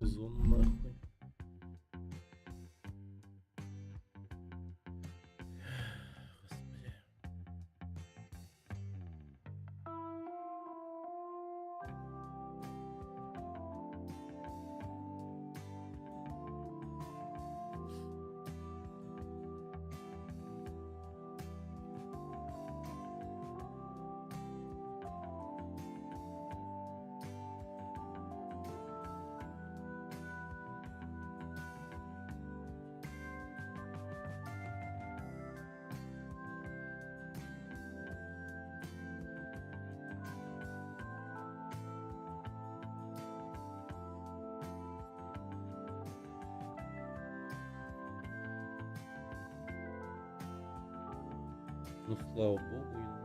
Сезон нахуй. Господи. Ну, слава богу.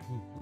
Мгм.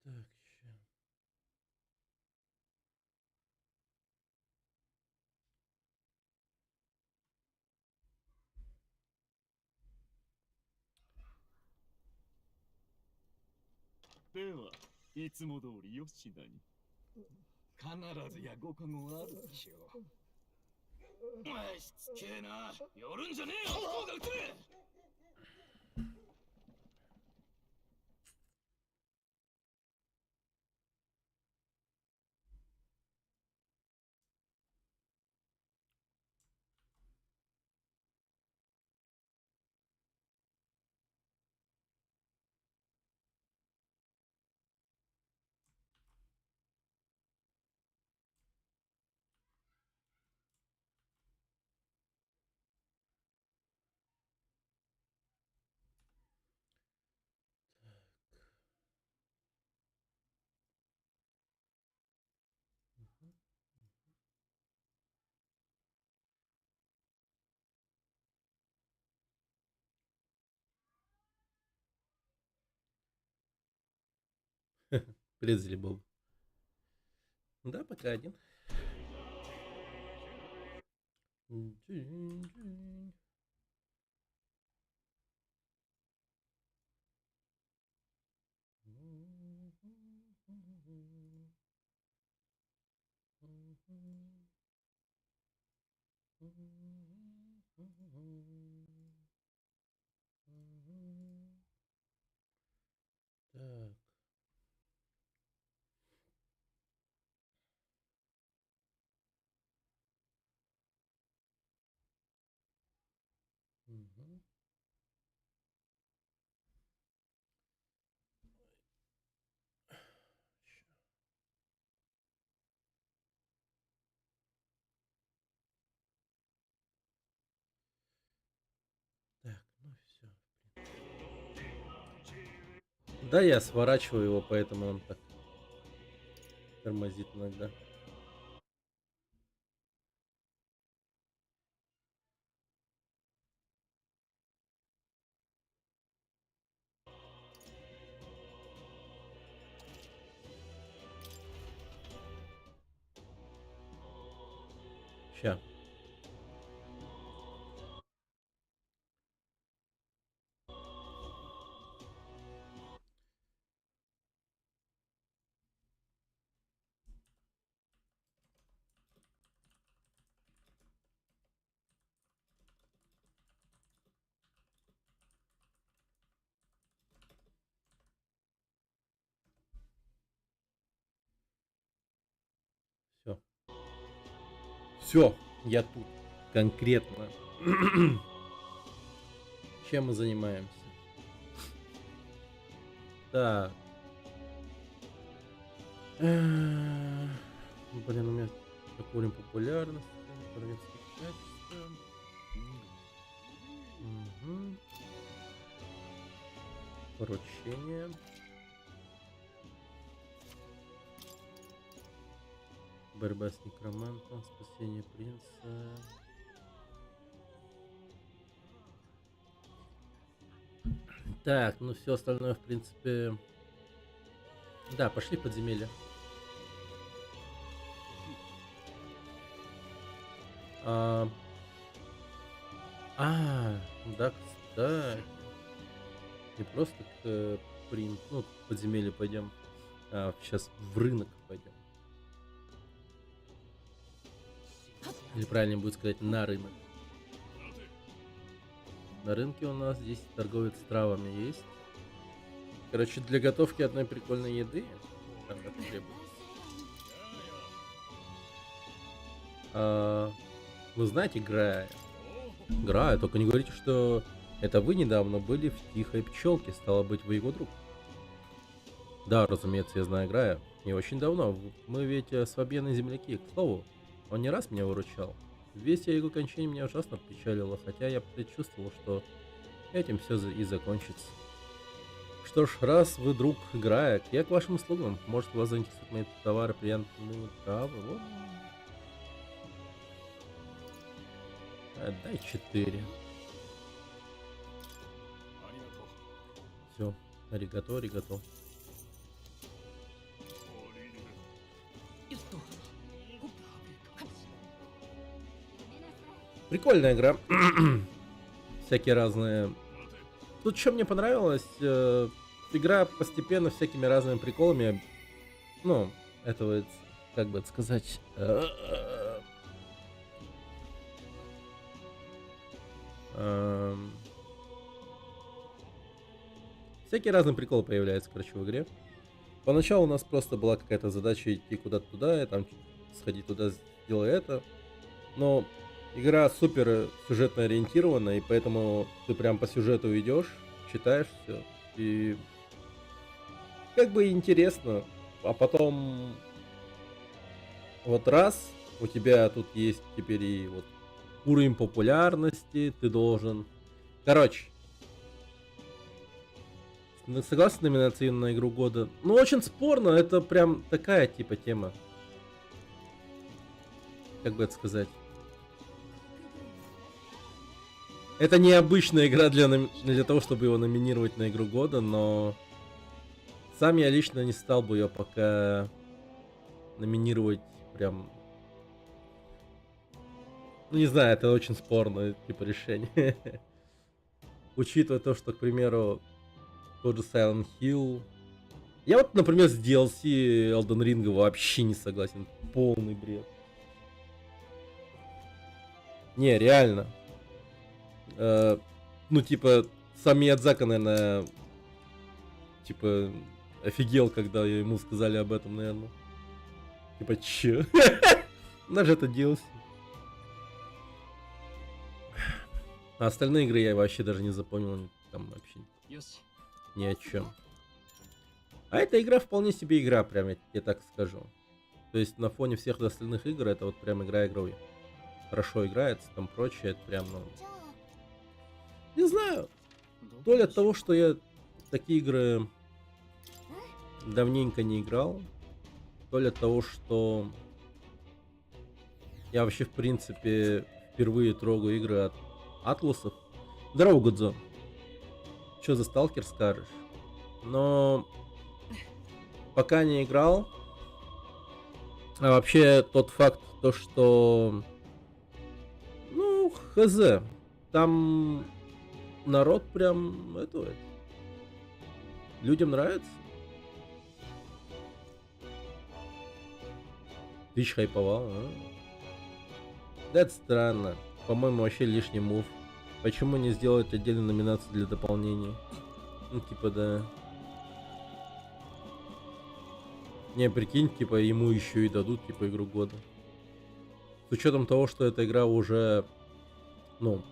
Так, ща. Призли Боб. Да, пока один. Так. Мгм. Так, ну все. Да, я сворачиваю его, поэтому он так тормозит иногда. Ща. Все. Все, я тут. Конкретно. Чем мы занимаемся? Так. Блин, у меня такой уровень популярности. Королевские качества. Мгм. Поручение. Борьба с некромантом. Спасение принца. Так, ну все остальное, в принципе... Да, пошли в подземелье. А, да, кстати. Не просто к ну, к подземелью пойдем, а сейчас в рынок пойдем. Или правильнее будет сказать, на рынок. На рынке у нас здесь торговец с травами есть. Короче, для готовки одной прикольной еды там это требуется. Вы знаете, Грая, только не говорите, что это вы недавно были в Тихой Пчелке, стало быть, вы его друг. Да, разумеется, я знаю Грая. Не очень давно. Мы ведь с Фабьеной земляки. К слову, он не раз меня выручал. Весть о его кончине меня ужасно печалила, хотя я предчувствовал, что этим все и закончится. Что ж, раз вы друг Грая, я к вашим услугам. Может, вас заинтересуют мои товары, приятные травы? Вот. Дай 4. Все, аригато, аригато. Прикольная игра. Всякие разные. Тут что мне понравилось, игра постепенно всякими разными приколами, ну, это вот, как бы это сказать, всякие разные приколы появляются, короче, в игре. Поначалу у нас просто была какая-то задача идти куда-то туда, и там сходить туда, сделай это. Но игра супер сюжетно ориентирована, и поэтому ты прям по сюжету идешь, читаешь все, и как бы интересно. А потом вот раз у тебя тут есть теперь и вот уровень популярности, ты должен... Короче, согласен с номинацией на игру года? Ну, очень спорно, это прям такая типа тема. Как бы это сказать? Это необычная игра для того, чтобы его номинировать на игру года, но Сам я лично не стал бы ее пока номинировать прям... Ну, не знаю, это очень спорное, типа, решение. Учитывая то, что, к примеру, тот же Silent Hill... Я вот, например, с DLC Elden Ring вообще не согласен. Полный бред. Не, реально. Ну, типа, сам Миядзака, наверное, типа, офигел, когда ему сказали об этом, наверное. Типа, чё? Даже это DLC. А остальные игры я вообще даже не запомнил. Там вообще ни о чем. А эта игра вполне себе игра, прям я тебе так скажу. То есть на фоне всех остальных игр это вот прям игра игрой. Хорошо играется, там прочее, это прям, ну... Не знаю. То ли от того, что я такие игры давненько не играл, то ли от того, что я вообще, в принципе, впервые трогаю игры от Атлусов. Здорово, Гудзо. Чё за сталкер скажешь? Но пока не играл. А вообще тот факт, то что... Ну, хз. Там народ прям... Это... Людям нравится. Твич хайповал, а? Да, это странно. По-моему, вообще лишний мув. Почему не сделать отдельную номинацию для дополнения? Ну, типа, да. Не, прикинь, типа, ему еще и дадут, типа, игру года. С учетом того, что эта игра уже, ну,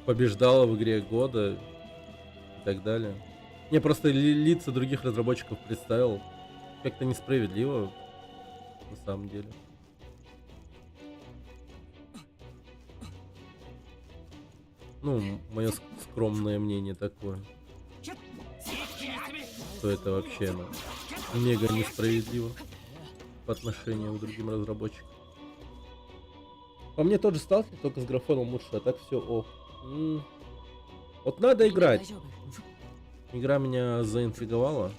побеждала в игре года и так далее. Не, просто лица других разработчиков представил. Как-то несправедливо, на самом деле. Ну, мое скромное мнение такое. Что это вообще, ну, мега несправедливо по отношению к другим разработчикам. По мне тот же сталкер, только с графоном лучше, а так все ох. Вот надо играть. Игра меня заинтриговала.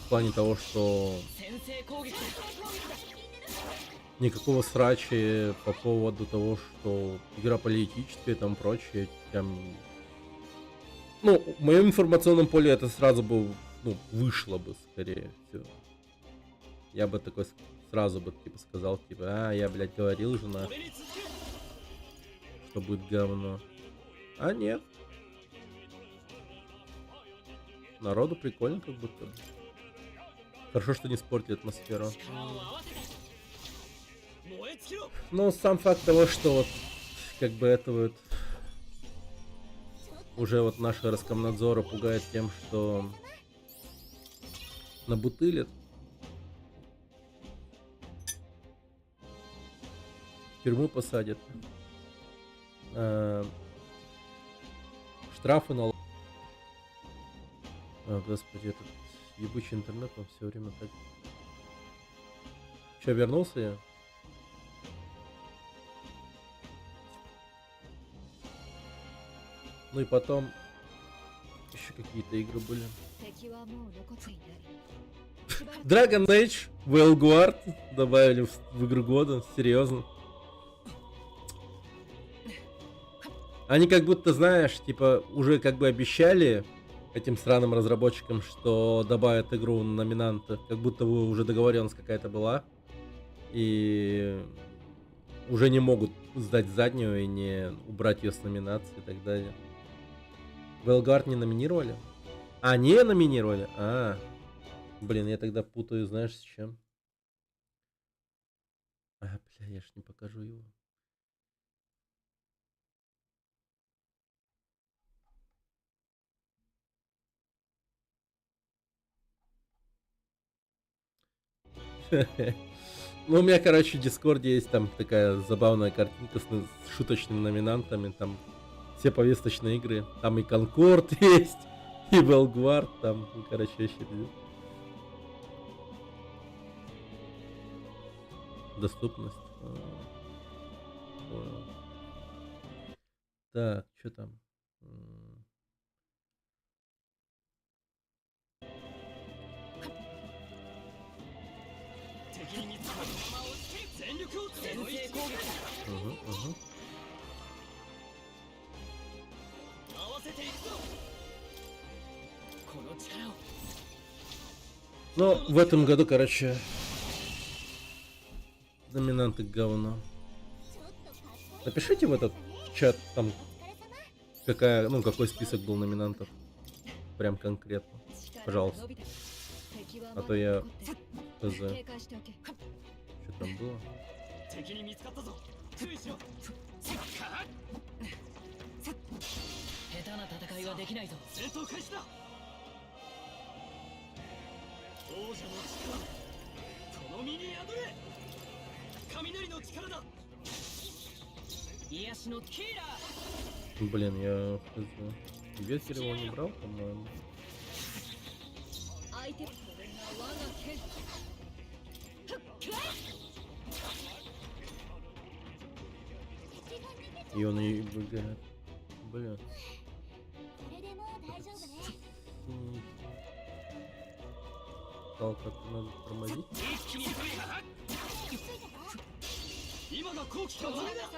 В плане того, что никакого срача по поводу того, что игра политическая и там прочее. Прям... Ну, в моем информационном поле это сразу бы, ну, вышло бы, скорее всего. Я бы такой сразу бы, типа, сказал, типа, я, блядь, говорил же нахуй, что будет говно. А нет. Народу прикольно, как будто бы. Хорошо, что не испортили атмосферу. Но сам факт того, что вот, как бы это вот уже вот наши Роскомнадзора пугает тем, что набутылят. В тюрьму посадят. Штрафы на... Господи, этот ебучий интернет, он все время так... Че, вернулся я? Ну и потом еще какие-то игры были. Dragon Age, Veilguard добавили в игру года, серьезно. Они как будто, знаешь, типа уже как бы обещали этим сраным разработчикам, что добавят игру на номинанты, как будто бы уже договоренность какая-то была. И уже не могут сдать заднюю и не убрать ее с номинации и так далее. Veilguard не номинировали? А, не номинировали? Блин, я тогда путаю, знаешь, с чем? Бля, я ж не покажу его. Ну, у меня, короче, в Дискорде есть там такая забавная картинка с шуточными номинантами. Там все повесточные игры. Там и Конкорд есть, и Veilguard. Там, короче, вообще пиздец. Доступность. Понял. Так, что там? Мгм, мгм. Но в этом году, короче, номинанты говно. Напишите в этот чат, там, какая, ну, какой список был номинантов. Прям конкретно. Пожалуйста. А то я хз. Что там было? Блин, я хз. Ветер его не брал, по-моему. И он и выгорает. Блин. Стал как-то надо тормозить.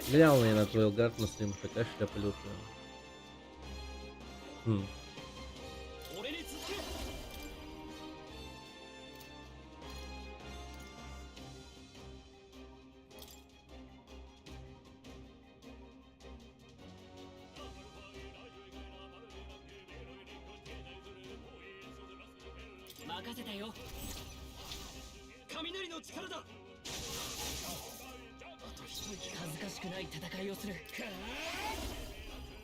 Глянул я на твой Элгард на стрим, такая шляпа лютая.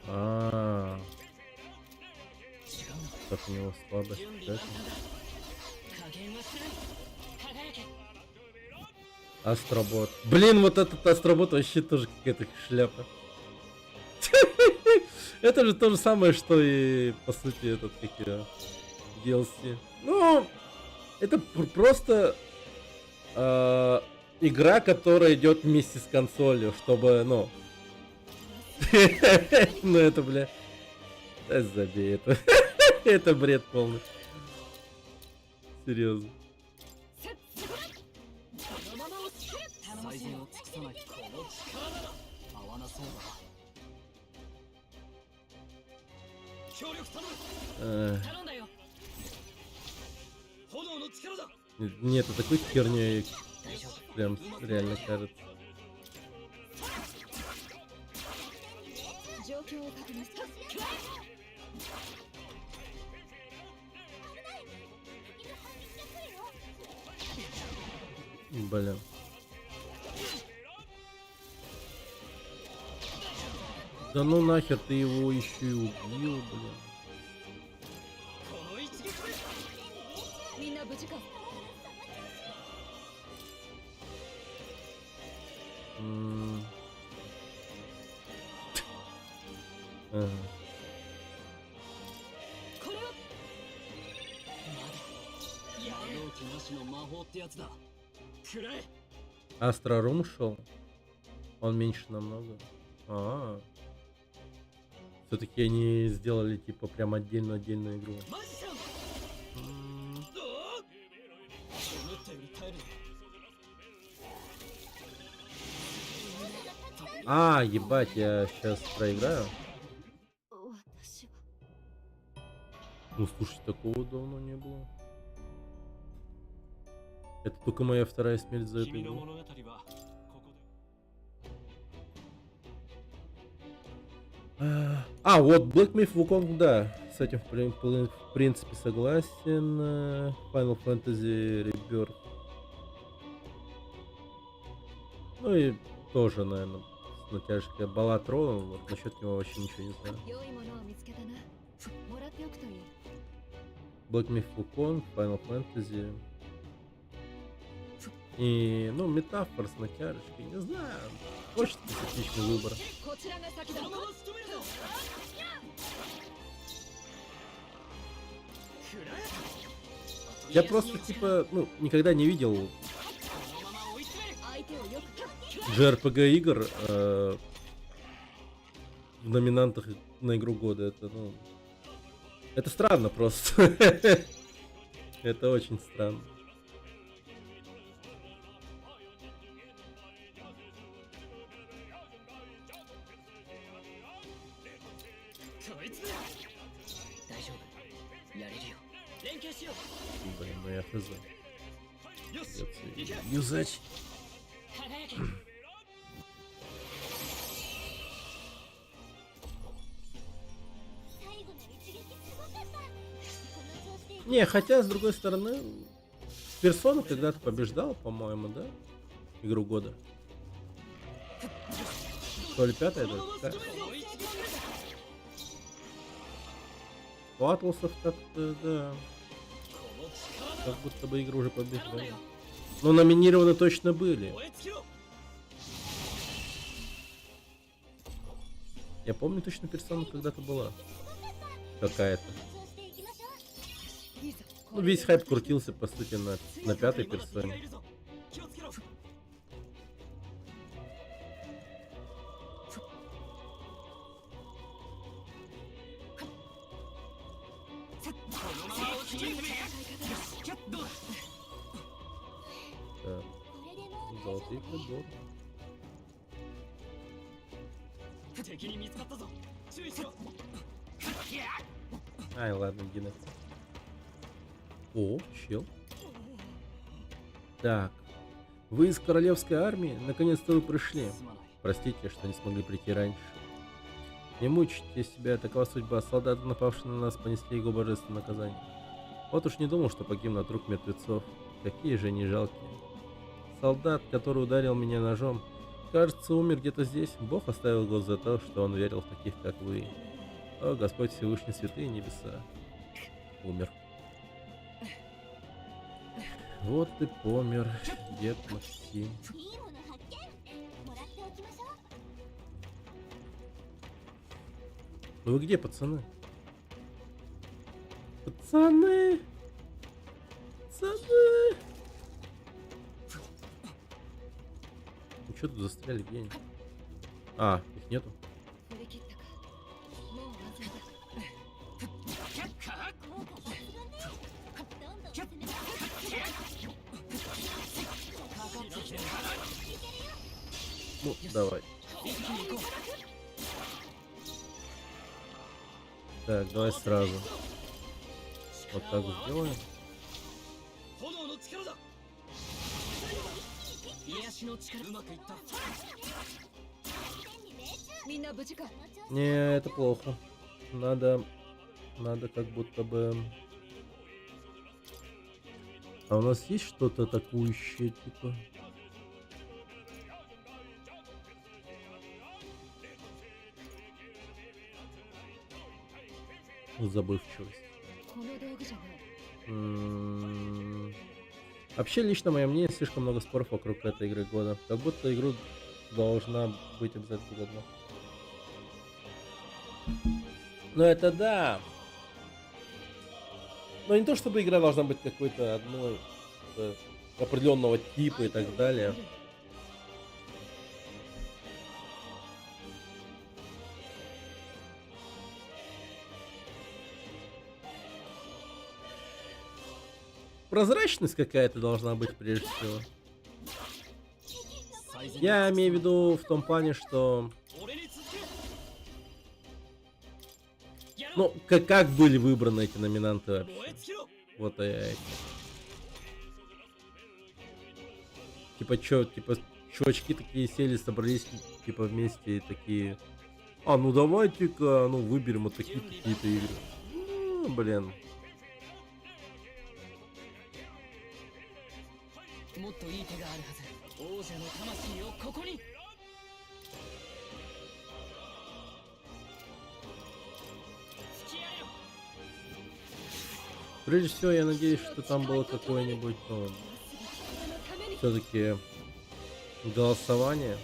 А, как у него слабость. Да? Астробот. Блин, вот этот Астробот вообще тоже какая-то шляпа. Это же то же самое, что и, по сути, этот, как я, DLC. Ну, это просто игра, которая идет вместе с консолью, чтобы, ну... Ну это, бля... Да забей это. Это бред полный. Серьезно. Нет, это такой херней прям реально кажется. Блин. Да ну нахер, ты его еще и убил, блин. Астрорум шел? Он меньше намного. Все-таки они сделали типа прям отдельную игру. Ебать, я сейчас проиграю. Ну слушай, такого давно не было. Это только моя вторая смерть за эту игру. Вот Black Myth Wukong, да. С этим в принципе согласен. Final Fantasy Rebirth. Ну и тоже, наверное, с натяжкой Балатро. Вот насчет него вообще ничего не знаю. Black Myth Wukong, Final Fantasy. И, ну, метафор с натяжкой, не знаю. Очень специфичный выбор. Я просто, типа, ну, никогда не видел JRPG игр в номинантах на игру года. Это, ну, это странно просто. Это очень странно. Блин, ну я хз. Юзать. 最後の一撃すごかった。この調子で Не, хотя, с другой стороны, Персона когда-то побеждал, по-моему, да? Игру года. То ли пятая, да? Так. У Атласов так-то, да. Как будто бы игру уже побеждали. Но номинированы точно были. Я помню, точно Персона когда-то была. Какая-то. 調子でいきましょう。 Ну, весь хайп крутился, по сути, на пятой персоне. Так, これでもう золотые приборы. 敵に見つかったぞ。注意しろ。 Ай, ладно, иди на. О, чел. Так. Вы из королевской армии? Наконец-то вы пришли. Простите, что не смогли прийти раньше. Не мучайте себя, такова судьба. Солдаты, напавшие на нас, понесли его божественное наказание. Вот уж не думал, что погибну от рук мертвецов. Какие же они жалкие. Солдат, который ударил меня ножом, кажется, умер где-то здесь. Бог оставил его за то, что он верил в таких, как вы. О, Господь Всевышний, святые небеса. Умер. Вот и помер дед Максим. いいもの発見。もらっておきましょう。 Ну вы где, пацаны? Пацаны! Пацаны! Ну что тут застряли, где они? А, их нету? 振り切ったか。もう安全だ。効果抜群ね。どんどん進めて。 Ну, давай. Так, давай сразу. Вот так сделаем. 炎の力だ。癒しの力うまくいった。みんな無事か。 Не, это плохо. Надо как будто бы... А у нас есть что-то атакующее, типа? Забывчивость. この道具じゃない。 Вообще, лично мое мнение, слишком много споров вокруг этой игры года. Как будто игру должна быть обязательно годна. Но это да. Но не то, чтобы игра должна быть какой-то одной определенного типа и так далее. Прозрачность какая-то должна быть прежде всего. Я имею в виду в том плане, что... 俺に続け。やろう。 Ну, как были выбраны эти номинанты 燃 вообще? え尽きろ。 Вот и... Типа, чё, типа, чувачки такие сели, собрались, типа, вместе и такие... А, ну давайте-ка, ну, выберем вот такие какие-то игры. Ну, блин. もっといい手があるはず。王者の魂をここに。 付き合えよ。 Прежде всего, я надеюсь, что там было какое-нибудь, ну, все-таки голосование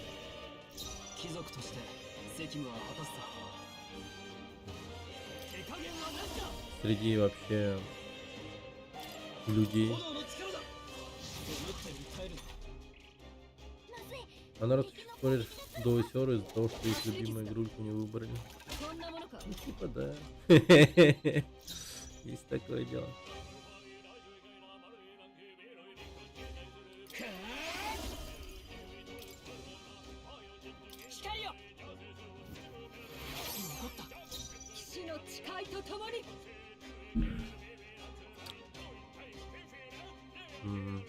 貴族として責務は果たすさ。手加減はなしだ。 среди вообще людей. 炎の力だ。思ったより耐えるな。 А народ еще спорит до усеры из-за того, что их любимую игрульку не выбрали. こんなものか。 Ну, типа, да. Есть такое дело. いとともに М.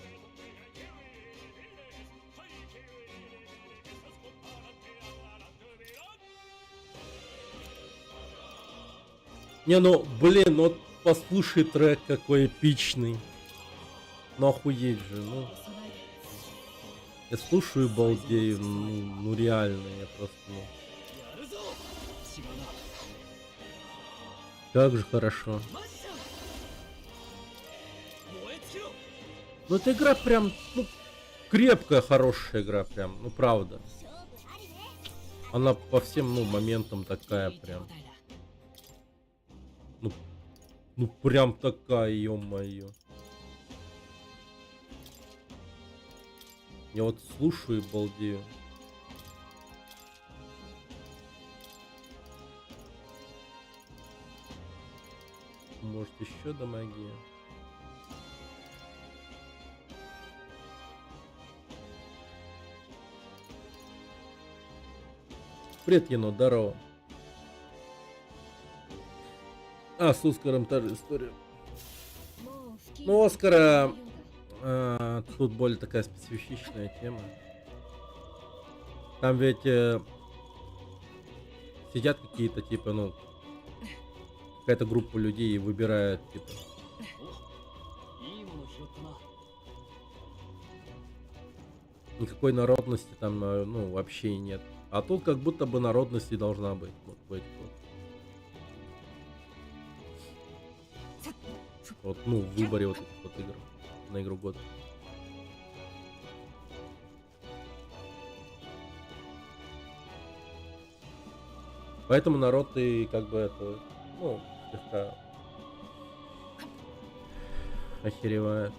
Не, ну, блин, ну вот послушай трек какой эпичный. Ну охуеть же, ну. 遅ないで Я слушаю и балдею, ну реально, я просто, ну. やるぞ島の Как же хорошо. マッシャー燃え尽きろ Ну эта игра прям, ну, крепкая, хорошая игра прям, ну правда. 勝負ありね Она по всем, ну, моментам такая いい手 прям. 応えだ Ну прям такая, ё-моё. Я вот слушаю и балдею. Может еще до магии? Привет, енот, здорово. А, с Оскаром та же история. もう不謹 Ну, 慎 Оскара なようだ тут более такая специфичная тема. Там ведь сидят какие-то типа, ну, какая-то группа людей и выбирает типа. おいいもの拾ったな Никакой народности там, ну, вообще и нет. А тут как будто бы народности должна быть. Вот в этих вот. Вот, ну, в выборе вот этих вот игр на игру года. Поэтому народ и как бы это, ну, слегка охеревает.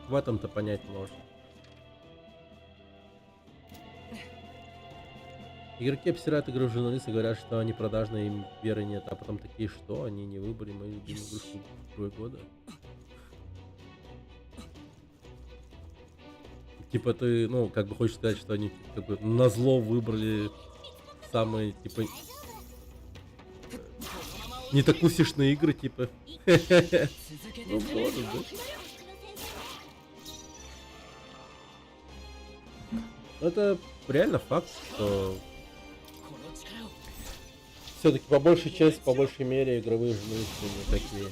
В этом-то понять можно. Игроки обсирают игру журналисты, говорят, что они продажные, им веры нет, а потом такие, что они не выбрали мою любимую игрушку игрой года. Типа ты, ну, как бы хочешь сказать, что они как бы назло выбрали самые, типа, не так усишные игры, типа. 続けて Ну, 攻める может быть. Это реально факт, что この力を все-таки по большей части, по большей мере, игровые журналисты не такие.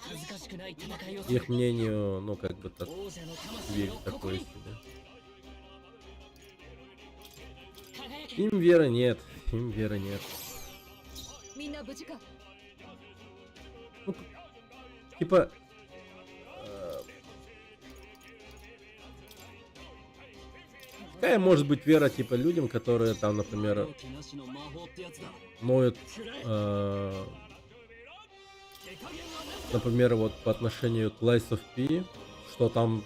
恥ずかしくない戦いをす Их る мнению, ну, как бы так, 王者の魂 верить をここ такое に себе. 輝け Им веры нет, им веры нет. みんな無事か Ну, типа... Какая может быть вера, типа, людям, которые там, например, 容器なしの魔法ってやつだ ноют, くらえ 手加減はなしだ например, вот по отношению к Lies of P, что там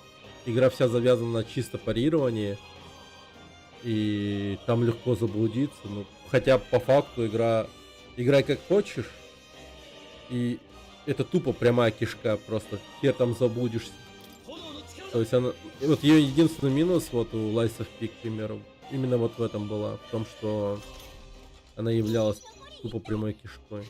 игра вся завязана на чисто парировании, и там легко заблудиться, ну, хотя по факту играй как хочешь, и это тупо прямая кишка, просто хер там заблудишься. 炎の力 То だ есть она, и вот ее единственный минус вот у Lies of P, к примеру, именно вот в этом была, в том, что она являлась тупо прямой кишкой.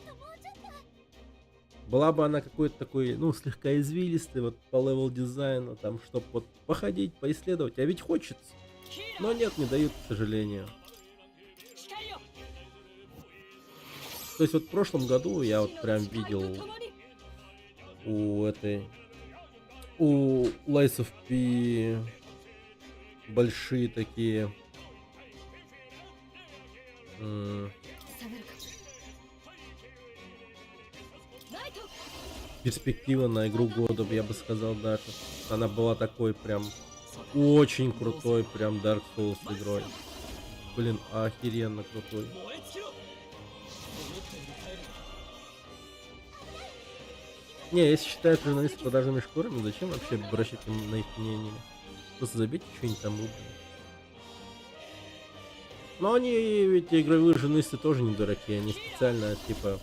Была бы она какой-то такой, ну, слегка извилистой, вот по левел дизайну, там, чтобы вот походить, поисследовать, а ведь хочется. ヒーラー Но нет, не дают, к сожалению. 光よ То есть вот в прошлом году я вот прям 光と видел 共に у Lies of P большие такие 下がるかナイト перспективы на игру года, я бы сказал даже. Она была такой прям очень крутой, прям Dark Souls игрой. Блин, охеренно крутой. 燃え尽きろ思ったより耐える Не, если считают журналисты продажными шкурами, зачем вообще обращать на их мнение? Просто забейте что-нибудь там выбрать. Но они, ведь игровые журналисты тоже не дураки, они специально, типа,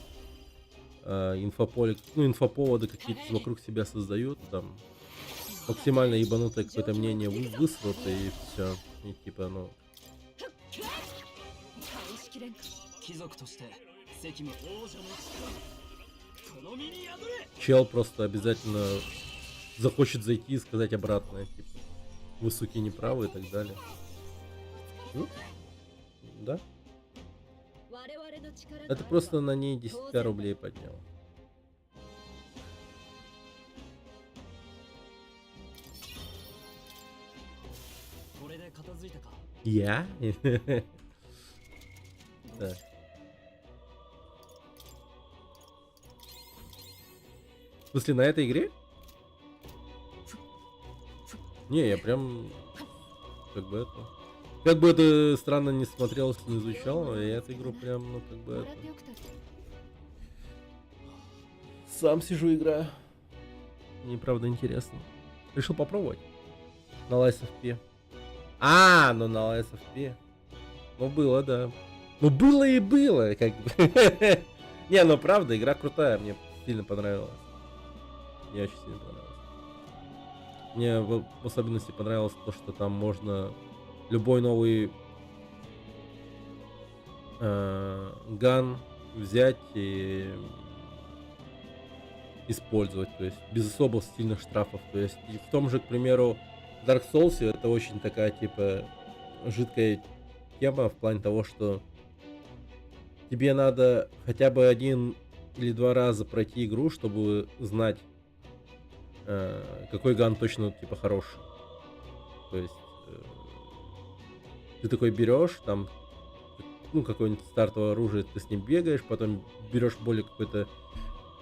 инфоповоды какие-то вокруг себя создают, там, максимально ебанутое какое-то мнение высрут, и все. И типа, ну, きれんか。貴族として責務王者の力この身に宿れ。 Чел просто обязательно захочет зайти и сказать обратное, типа, вы, суки, не правы и так далее. Ну, да? 我々の力が Это просто на ней 10 рублей поднял. これで片付いたか。 Я? Да. В смысле, на этой игре? Не, я прям... Как бы это странно не смотрелось, не изучал, но я эту игру прям, ну, как бы も это... らっておくと。 Сам сижу, играю. Мне правда интересно. Решил попробовать. На Lies of P. А, ну на Lies of P. Ну было, да. Ну было и было, как бы. Не, ну правда, игра крутая, мне сильно понравилась. Мне очень сильно понравилось. Мне в особенности понравилось то, что там можно любой новый ган взять и использовать, то есть без особо сильных штрафов. То есть и в том же, к примеру, Dark Souls это очень такая типа жидкая тема в плане того, что тебе надо хотя бы 1 или 2 раза пройти игру, чтобы знать, какой ган точно типа хороший. То есть ты такой берешь там, ну, какое-нибудь стартовое оружие, ты с ним бегаешь, потом берешь более какое-то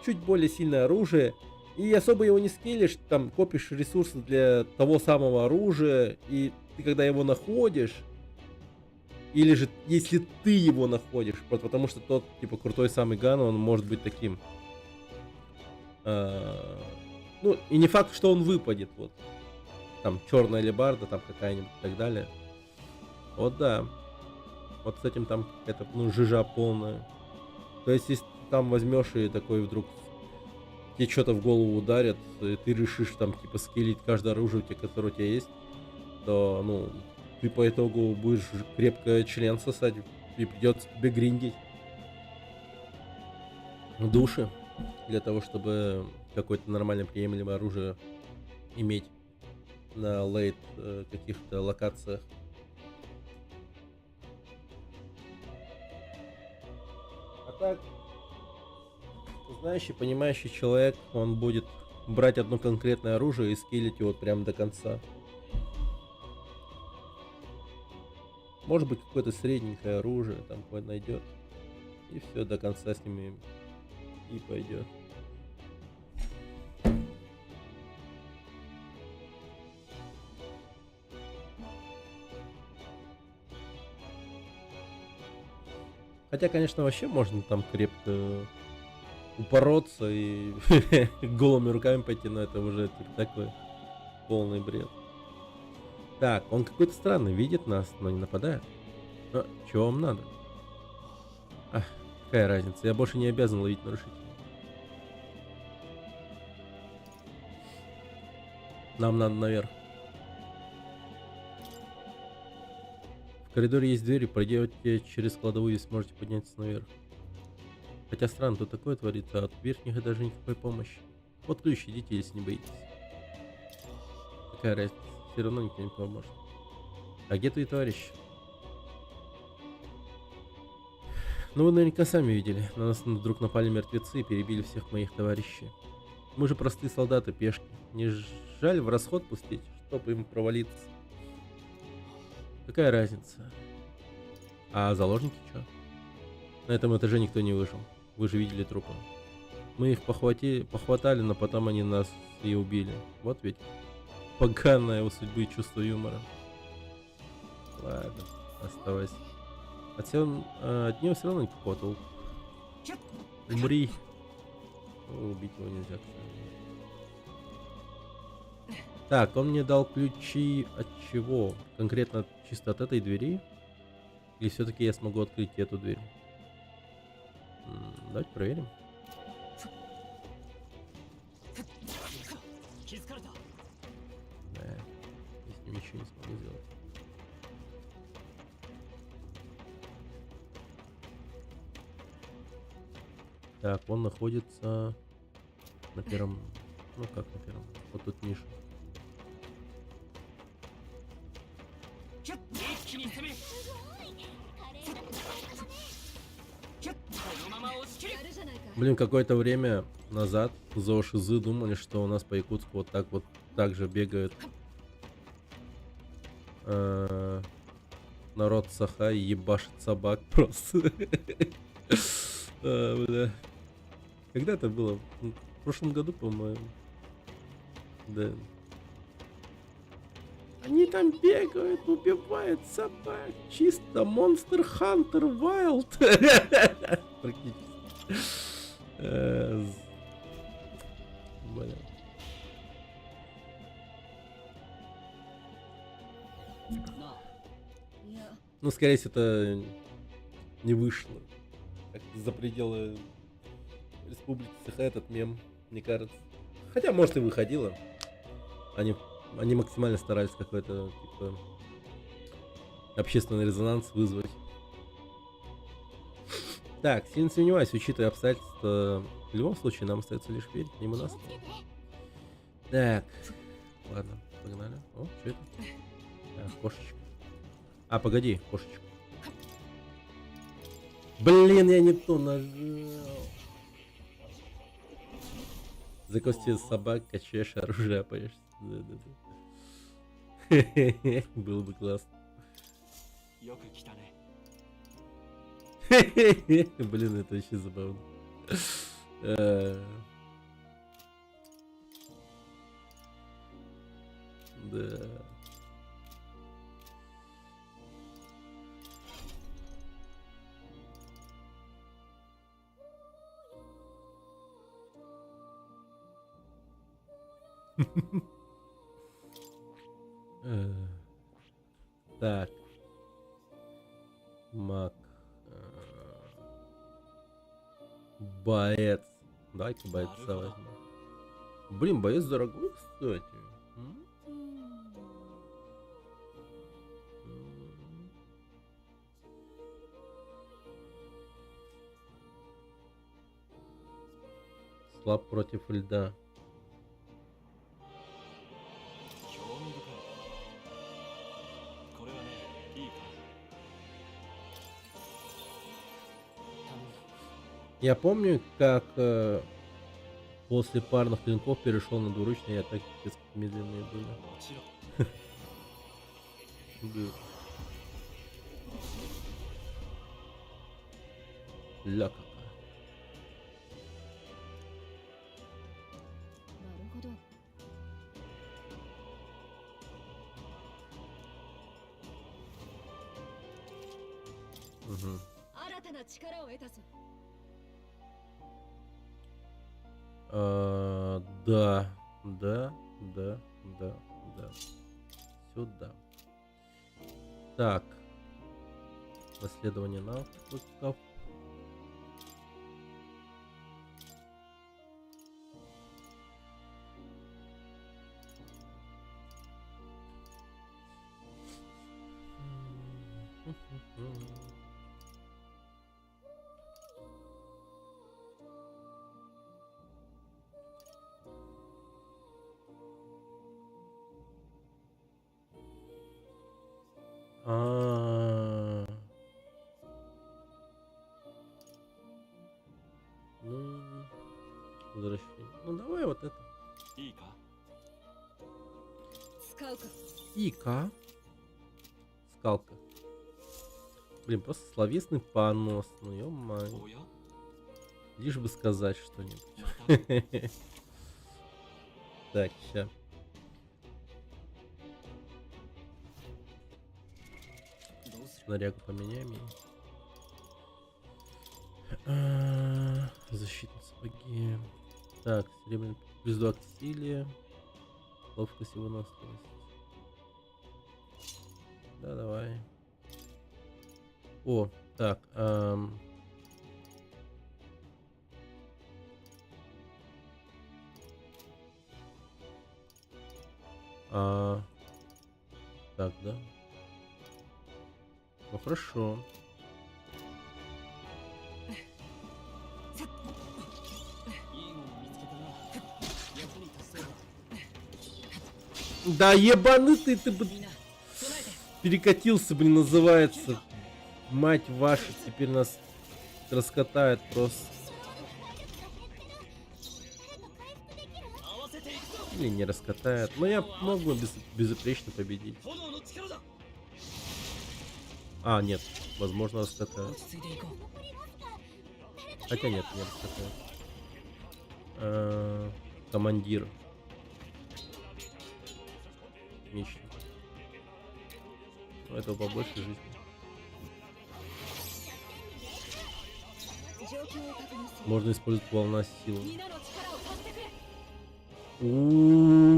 чуть более сильное оружие, и особо его не скелишь, там копишь ресурсы для того самого оружия, и ты когда его находишь, или же если ты его находишь, потому что тот типа крутой самый ган, он может быть таким, ну и не факт, что он выпадет, вот там черная алебарда там какая-нибудь и так далее. Вот да, вот с этим там это, ну, жижа полная. То есть если там возьмешь и такой вдруг тебе что-то в голову ударят, и ты решишь там типа скиллить каждое оружие, которое у тебя есть, то, ну, ты по итогу будешь крепко член сосать, и придется тебе гриндить души для того, чтобы какое-то нормально приемлемое оружие иметь на лейт каких-то локациях. А так, знающий, понимающий человек, он будет брать одно конкретное оружие и скиллить его прям до конца. Может быть, какое-то средненькое оружие там какое-то найдет. И все, до конца с ними и пойдет. Хотя, конечно, вообще можно там крепко упороться и голыми руками пойти, но это уже типа такой полный бред. Так, он какой-то странный, видит нас, но не нападает. А, чего вам надо? Ах, какая разница, я больше не обязан ловить нарушителей. Нам надо наверх. В коридоре есть двери, пройдете через кладовую и сможете подняться наверх. Хотя странно, тут такое творится, а от верхних даже никакой помощи. Вот ключ, идите, если не боитесь. Какая разница, все равно никто не поможет. А где твои товарищи? Ну вы наверняка сами видели, на нас вдруг напали мертвецы и перебили всех моих товарищей. Мы же простые солдаты, пешки. Не жаль в расход пустить, чтобы им провалиться. Какая разница? А заложники что? На этом этаже никто не выжил. Вы же видели трупы. Мы их похватали, но потом они нас и убили. Вот ведь поганое у судьбы чувство юмора. Ладно, оставайся. От него все равно никакого толку. Умри. Убить его нельзя. Так, он мне дал ключи от чего? Конкретно чисто от этой двери? Или все-таки я смогу открыть эту дверь? Давайте проверим. Да, я с ним ничего не смогу сделать. Так, он находится на первом... Ну как на первом? Вот тут ниша. キュッ一気に攻め すごい華麗な戦いだね キュッこのまま押し切る Блин, какое-то время назад зоошизы думали, что у нас по Якутску вот так же бегает народ Саха и ебашит собак просто. Бля. Когда это было? В прошлом году, по-моему. Да. Они там бегают, убивают собак. Чисто Monster Hunter Wild. Практически. Бля. Ну, скорее всего, это не вышло. Как за пределы Республики Саха этот мем, мне кажется. Хотя, может, и выходило. Они максимально старались какой-то, типа, общественный резонанс вызвать. Так, сильно сомневаюсь, учитывая обстоятельства, в любом случае нам остается лишь верить, мимо нас. Так, ладно, погнали. О, что это? А, кошечка. А, погоди, кошечка. Блин, я не то нажал. За кости собак качаешь, оружие опаешься. Да-да-да. Было бы классно. よく来たね Блин, это вообще забавно. Да. Так. Мак. Боец. Давай-ка бойца возьмем. Блин, боец дорогой, кстати. Слаб против льда. 興味深いこれはねいいか頼む Я помню, как после парных клинков перешел на двуручные атаки, какие медленные были. もちろん Да. Ля какая. なるほど。 Угу. 新たな力を得たぞ。 Да, да, да, да, да. Сюда. Так. Наследование навыков. А. Ну, возвращение. Ну давай вот это. いいか 使うか。 Ика. Скалка. Блин, просто словесный понос. Ну ё-моё. おや Лишь бы сказать что-нибудь. また Так, ща. Снарягу поменяем ей. Защитные сапоги. Так, серебряный плюс 2 к силе. Ловкость и выносливость. Да, давай. О, так. Так, да? Ну хорошо. Да ебанутый ты, блин. みんな備えて Перекатился, блин, называется. Мать вашу, теперь нас раскатает просто. 合わせていくぞ Или не раскатает. Но я мог бы безупречно победить. 炎の力だ А, нет. Возможно, раскатает. 落ち着いていこう Хотя нет, не раскатает. Командир. Мечник. Ну, этого побольше жизни. 状況を確認する Можно использовать волна силы. 皆の力を貸してくれ У-у-у.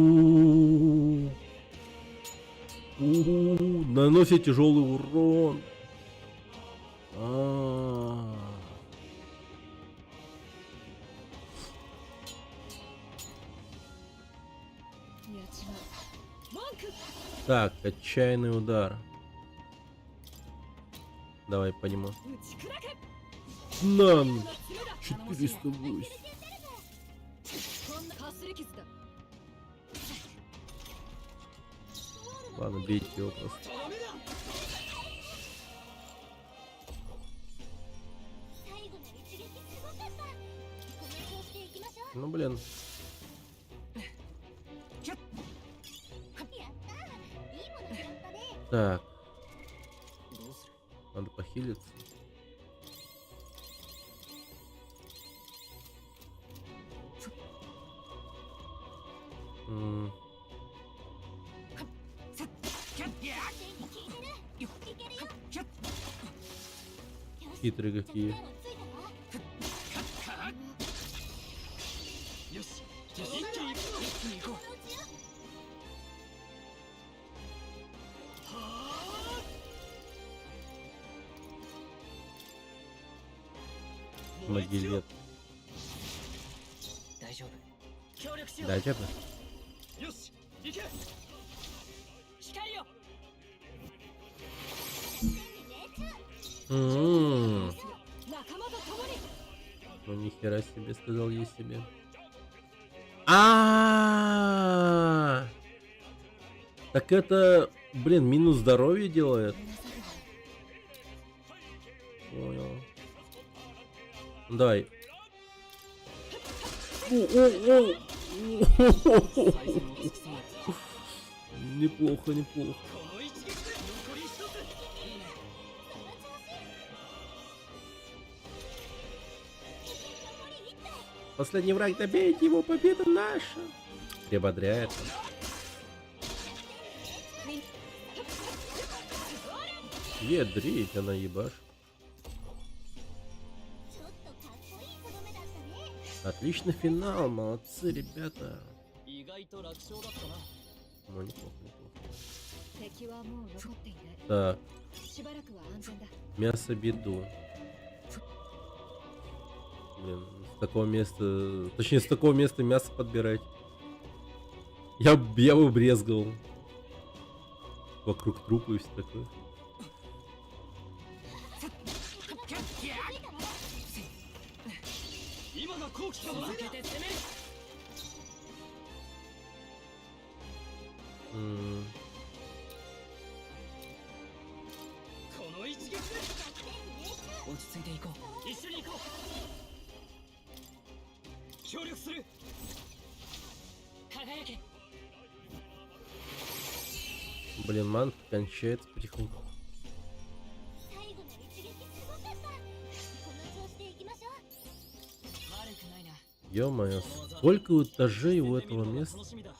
Наносит тяжелый урон. Так, отчаянный удар. Давай по нему. 打ち砕け Нам 爪だ 408. こんなかすり傷だ Ладно, бейте его просто. とどめだ 最後の一撃すごかった。この調子でいきましょう。 Ну блин. やったー。いいもの拾ったね。 Так, どうする надо похилиться. М, キャッキャッ 全員聞いてる。いけるよ。 キャッ хитрые какие. 手をついたわ。よしじゃあ一気に行こうこのうちよ。は Могилет. 大丈夫協力しよう Дайте бы. よし行け光よ М, 仲間と共に Ну нихера себе, сказал я себе. Так это, блин, минус здоровье делает. Понял. Дай. 最善を尽くそう Неплохо, неплохо. この一撃で残り一ついいね Последний враг, добейте его, победа наша. Приободряет. Ядрить, она ебашь. ちょっとかっこいいとどめだったね。 Отличный финал, молодцы, ребята. 意外と楽勝だったな Ну, неплохо, неплохо. 敵はもう残っていない Так, しばらくは安全だ мясо беду. Блин, с такого места... Точнее, с такого места мясо подбирать. Я бы брезгал. Вокруг трупа и все такое. 今が好機か続けて攻める М, この一撃で落ち着いていこう一緒に行こう協力する輝け Блин, манка кончается потихоньку. 最後の一撃すごかった。この調子でいきましょう。悪くないな Ё-моё, сколько этажей у этого 楽 места? しみだ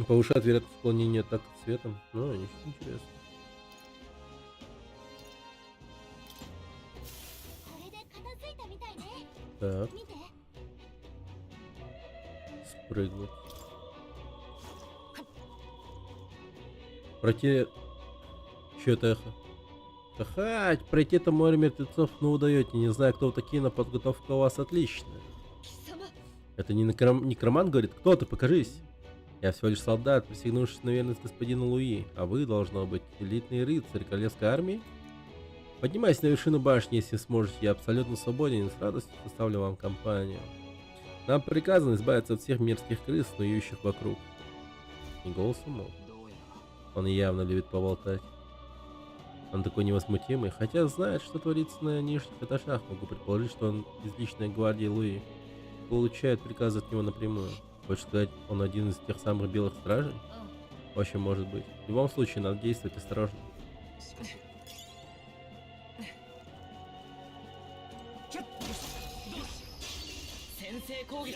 Повышает вероятность отклонения атак цветом. Ну, интересно. これで片付いたみたいね。 Так, 見て。 спрыгнуть. Пройти... Чё это эхо? Ха-ха, пройти это море мертвецов, ну удаете. Не знаю, кто вы такие, но подготовка у вас отличная. 貴様 Это не некромант говорит? Кто ты? Покажись. Я всего лишь солдат, присягнувший на верность господину Луи. А вы, должно быть, элитный рыцарь королевской армии? Поднимайтесь на вершину башни, если сможете. Я абсолютно свободен и с радостью составлю вам компанию. Нам приказано избавиться от всех мерзких крыс, снующих вокруг. И голосом мол. どうやら Он явно любит поболтать. Он такой невозмутимый, хотя знает, что творится на нижних этажах. Могу предположить, что он из личной гвардии Луи. Получает приказы от него напрямую. Хочешь сказать, он один из тех самых белых стражей? あ Очень может быть. В любом случае, надо действовать осторожно. しかしキュッよしどうし先制攻撃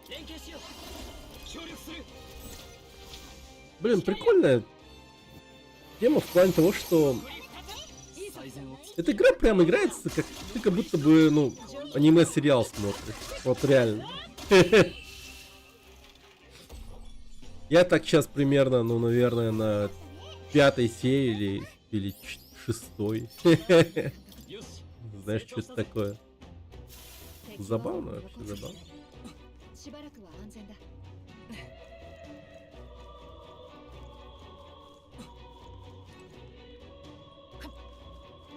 連携しよう協力する Блин, прикольная тема в плане того, что 最善を эта игра прям играется, как ты как будто бы, ну, аниме-сериал смотришь. Вот реально. Я так сейчас примерно, ну, наверное, на 5-й серии или 6-й. よし Знаешь, что это такое? 敵は Забавно もう вообще, 残っていない забавно. しばらくは安全だ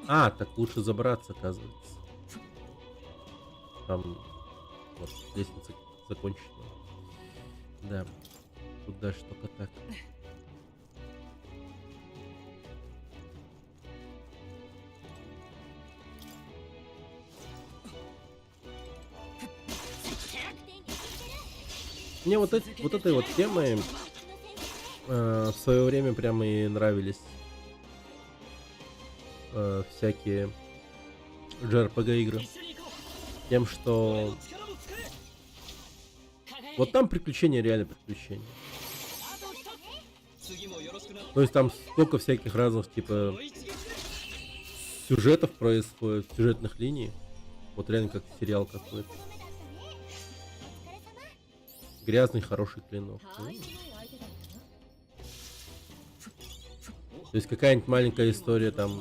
А, так лучше забраться, оказывается. Там вот лестница закончена. Да. Тут дальше только так. Мне вот этой вот темой в свое время прямо и нравились всякие JRPG игры. 一緒に行こう Тем, 俺 что の力も使え輝け вот там приключения реально приключения. あと一つ次もよろしくな То есть там столько всяких разных типа この一撃で сюжетов происходит, сюжетных линий. Вот реально как сериал какой-то. Грязный хороший клинок. たわいもない相手だったな То есть какая-нибудь маленькая история там.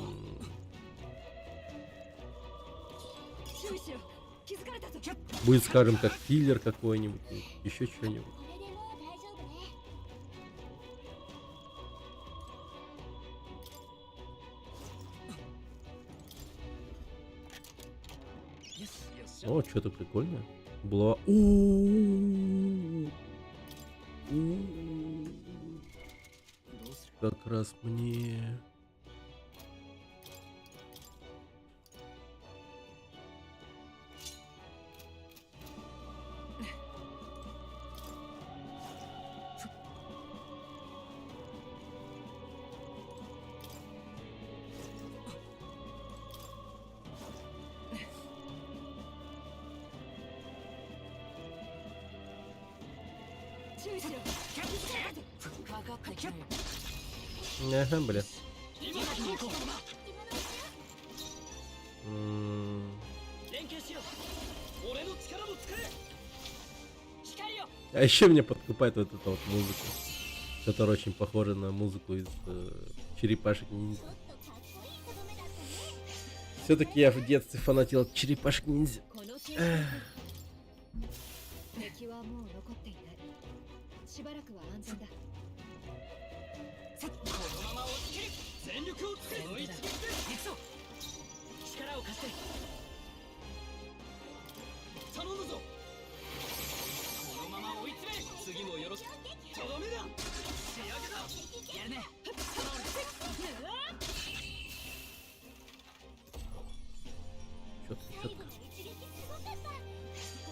注意しろ気づかれたぞ Будет, скажем, как филлер какой-нибудь, еще что-нибудь. これでもう大丈夫ね よしよし О, что-то прикольное. Было. У-у-у. どうする Как раз мне. Чуй かかってきてよ Ага, бля. 今だけ行こう 連携しよう俺の力も使え光よ А еще меня подкупает вот эта вот музыка. Которая очень похожа на музыку из черепашек ниндзя. ちょっとかっこいいとどめだったね Все-таки я в детстве фанател от черепашек ниндзя. この調子で敵はもう残っていないしばらくは安全だこのまま押し切る全力をつけこの一撃で行くぞ力を貸して頼むぞこのまま追い詰め次もよろしくとどめだ主役だやるね Четко, 最後 четко. の一撃すごかったこ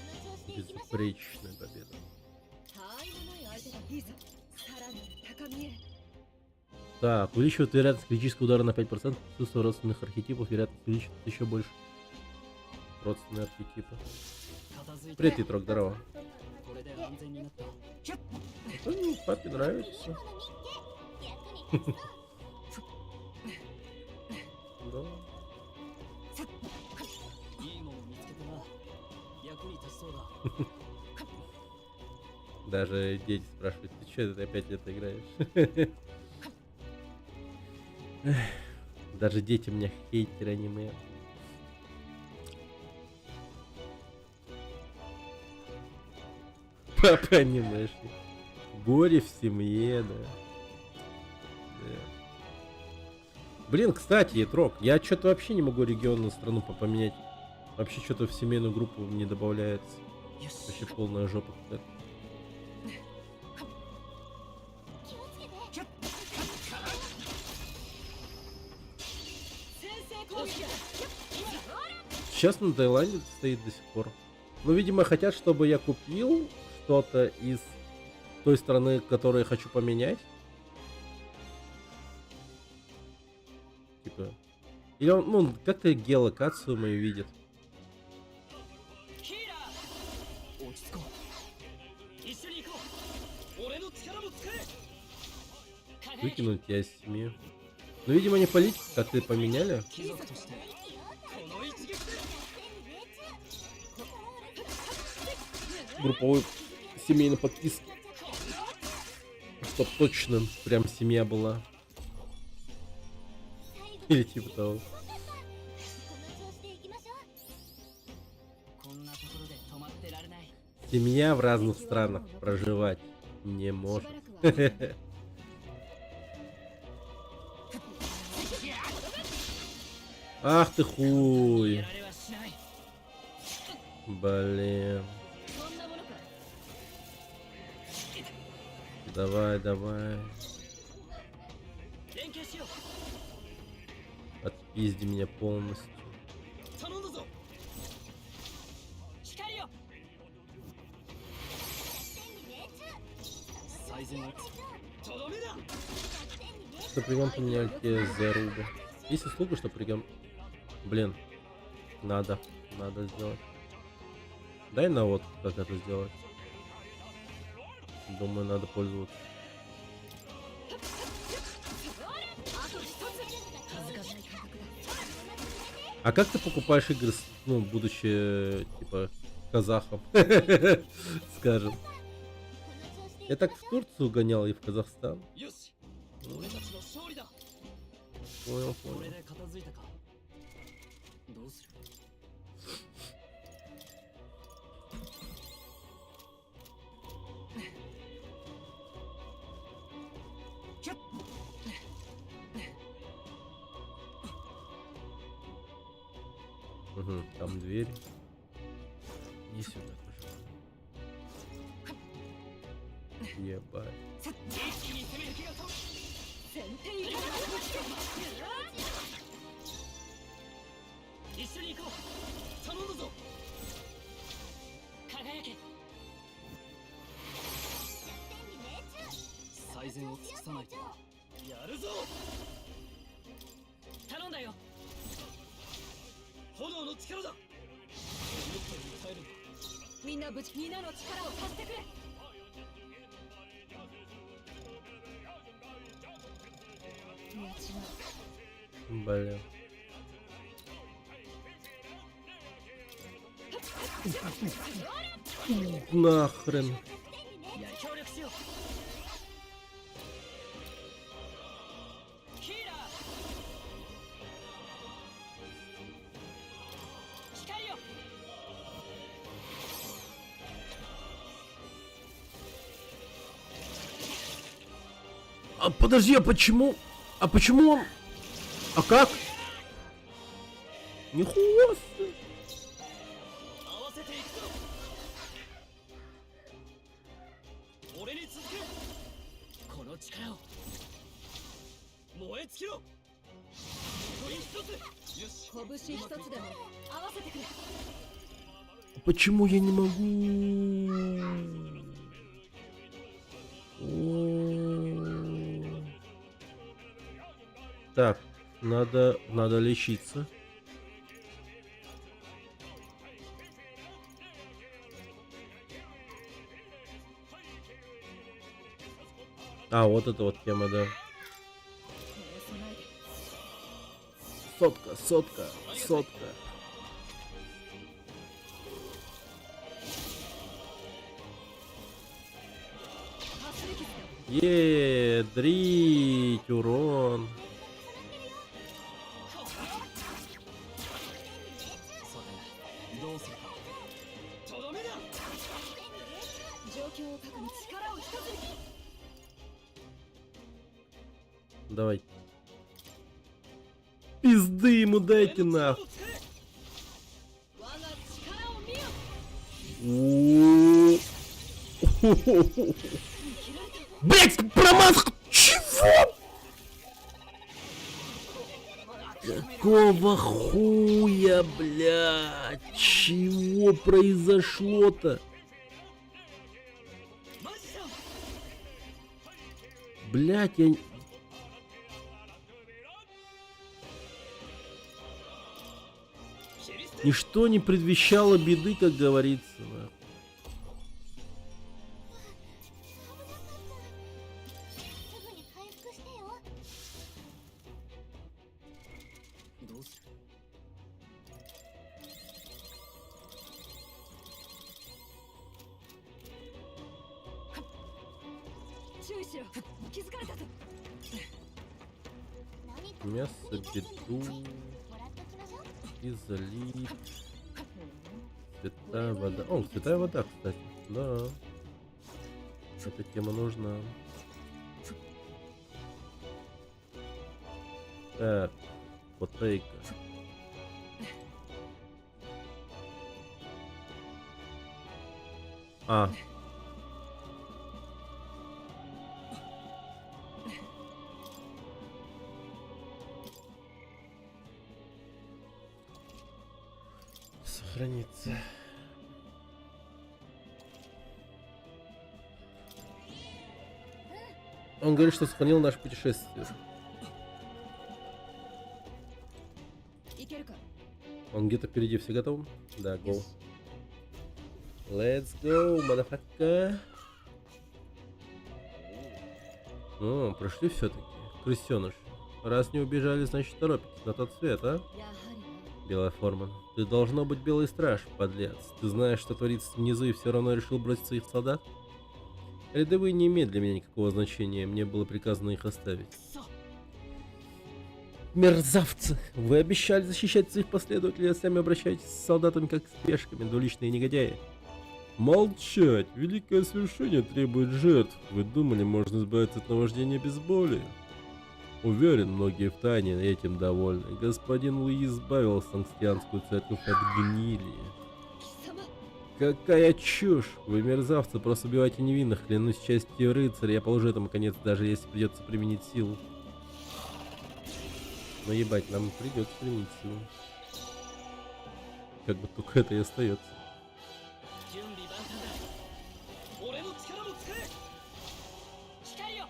の調子でいきましょう Безупречная победа. たわいもない相手だいいぞさらなる高みへ Так, увеличивает вероятность критического удара на 5%, присутствие родственных архетипов, вероятность увеличивает еще больше. Родственные архетипы. 片付いて Привет, Итрок, здорово. これで安全になったキュッ Ну, папе нравится. いいもの見って役に立つと Да. いいもの見つけたな役に立ちそうだ Даже дети спрашивают, ты что, ты опять это играешь? Эх, даже дети меня хейтеры аниме. Папа анимешник. Горе в семье, да. Да. Блин, кстати, Итрок, я что-то вообще не могу регион на страну поменять Вообще что-то в семейную группу не добавляется. よし Вообще полная жопа какая-то. 気をつけて 先制攻撃だ Сейчас на Таиланде стоит до сих пор. Ну, видимо, хотят, чтобы я купил что-то из той страны, которую я хочу поменять. Типа. Или он, ну, как-то геолокацию мою видит. ヒーラー落ち着こう一緒に行こう俺の力も使え輝き Выкинуть я из семьи. Ну, видимо, не политику как-то поменяли. 貴族としてこの一撃で Групповой семейной подписки. Чтоб точно прям семья была. Или типа того. この調子でいきましょう こんなところで止まってられない Семья в разных странах проживать не し может. ばらくは Ах ты や хуй. られはしない Блин. そんなものか Давай, давай. 連携しよう Отпизди меня полностью. 頼んだぞ光よ最善をとどめだ Что пригам поменяли заруба. Если слуга, что пригам... Блин. Надо сделать. Дай на вот, как это сделать. Думаю, надо пользоваться. 恥ずかしい感覚だ А как ты покупаешь игры, ну, будучи, типа, казахом? Скажем. Я так в Турцию гонял и в Казахстан. よし俺たちの勝利だ Понял, これ понял. で片付いたかどうする Угу, там дверь. Не сюда, пожалуйста. Ебать. 一気に攻める気がと 先手いかな 一緒に行こう頼んだぞ輝け最善を尽くさないとやるぞ頼んだよ炎の力だ耐えるみんな無事みんなの力を貸してくれ いや違う Блин. Нахрен. 協力しようヒーラー光よ А подожди, а почему? А почему он? А как? Нихуя себе. 合わせていくぞ俺に続けこの力を燃え尽きろ一人一つよし拳一つでも合わせてくれ Почему я не могу? Так, надо лечиться. А, вот эта вот тема, да. これ備えて Сотка, сотка, сотка. Дрить, урон. さてどうするかとどめだ状況を確認力を一つに Давай. Пизды ему дайте нахуй. ワン Блять, промах! Чего? Какого хуя, блядь? Чего произошло-то? Блядь, я... Ничто не предвещало беды, как говорится. Нахуй. すぐに回復してよ。どうする？注意しろ。気づかれたぞ。何か Мясо, 役に立つん беду, だもらっときましょう。 изолит, святая вода. О, святая вода, кстати. Да. Эта тема нужна. Так, потейка. А. Сохранится. Он говорит, что сохранил наше путешествие. いけるか。 Он где-то впереди, все готовы? Да, go. Let's go, motherfucker. О, прошли все-таки. Крысеныш. Раз не убежали, значит торопитесь на тот свет, а? やはりな。 Белая форма. Ты должно быть белый страж, подлец. Ты знаешь, что творится внизу, и все равно решил бросить своих солдат? Рядовые не имеют для меня никакого значения, мне было приказано их оставить. Мерзавцы! Вы обещали защищать своих последователей, а сами обращаетесь с солдатами как с пешками, двуличные негодяи. Молчать! Великое свершение требует жертв. Вы думали, можно избавиться от наваждения без боли? Уверен, многие в тайне этим довольны. Господин Луи избавил Санкстианскую церковь от гнили. 貴様。 Какая чушь! Вы мерзавцы, просто убивайте невинных, клянусь честью рыцаря, я положу этому конец, даже если придется применить силу. Но ебать, нам придется применить силу. Как бы только это и остается. 準備万端だ。俺の力も使え。誓いよ。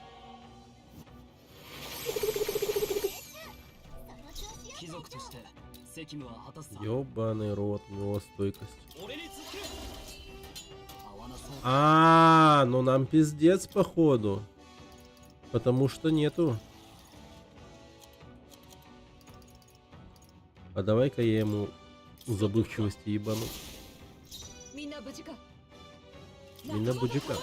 その調子よ。貴族として責務は果たすさ。 Ёбаный рот, у него стойкость. 俺に続け。合わなそう。 Ну нам пиздец походу. Потому что нету. А давай-ка я ему забывчивости ебану. みんな無事か。 Меня буджика.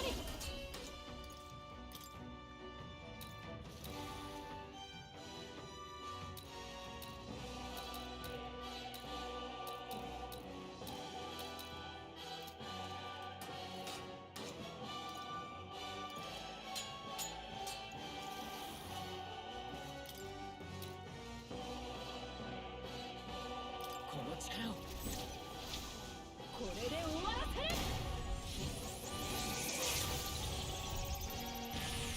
Чару. これで終わらせる。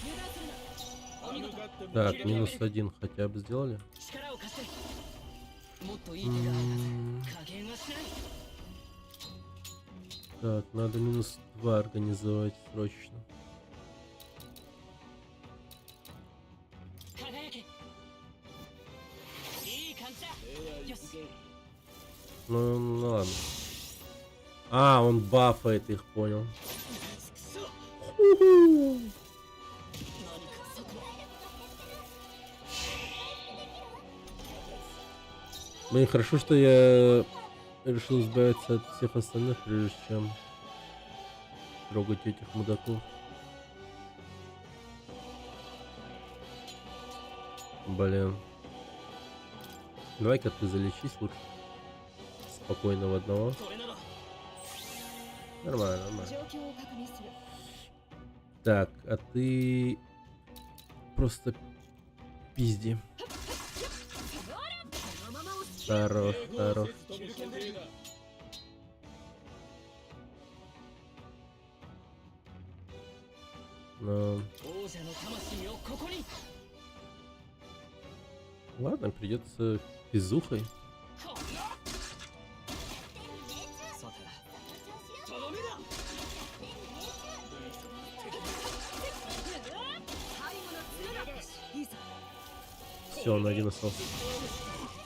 油断するな。お見事。 Так, -1 хотя бы сделали. 力を貸して。もっといい手があるはず。加減はしない。 Так, надо -2 организовать срочно. 輝け。いい感じだ。よし。 Ну ладно. А, он бафает их, понял. Блин, хорошо, что я решил избавиться от всех остальных, прежде чем трогать этих мудаков. Блин. Давай-ка ты залечись лучше. Спокойного одного. Нормально, нормально. 状況を確認する。 Так, а ты просто пизди. Мама, まま 押し Хорош, хорош. Но... 王者の魂をここに Ладно, придется физухой. さてとどめだ Все, он один остался.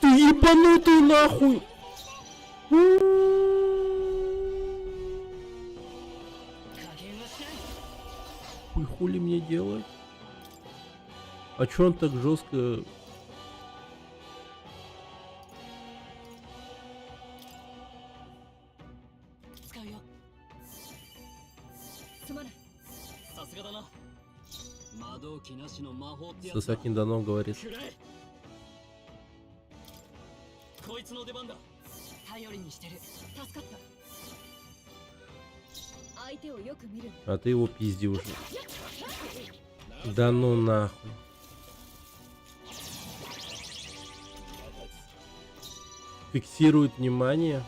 Ты ебанутый нахуй! Хуй хули мне делать? А чё он так жестко? 使うよすまない。さすがだな魔導機なしの魔法ってやつ Сасаки Дано говорит. くらえこいつの出番だ頼りにしてる助かった。相手をよく見るんだ。 А ты его пизди уже. Да ну нахуй. Фиксирует внимание.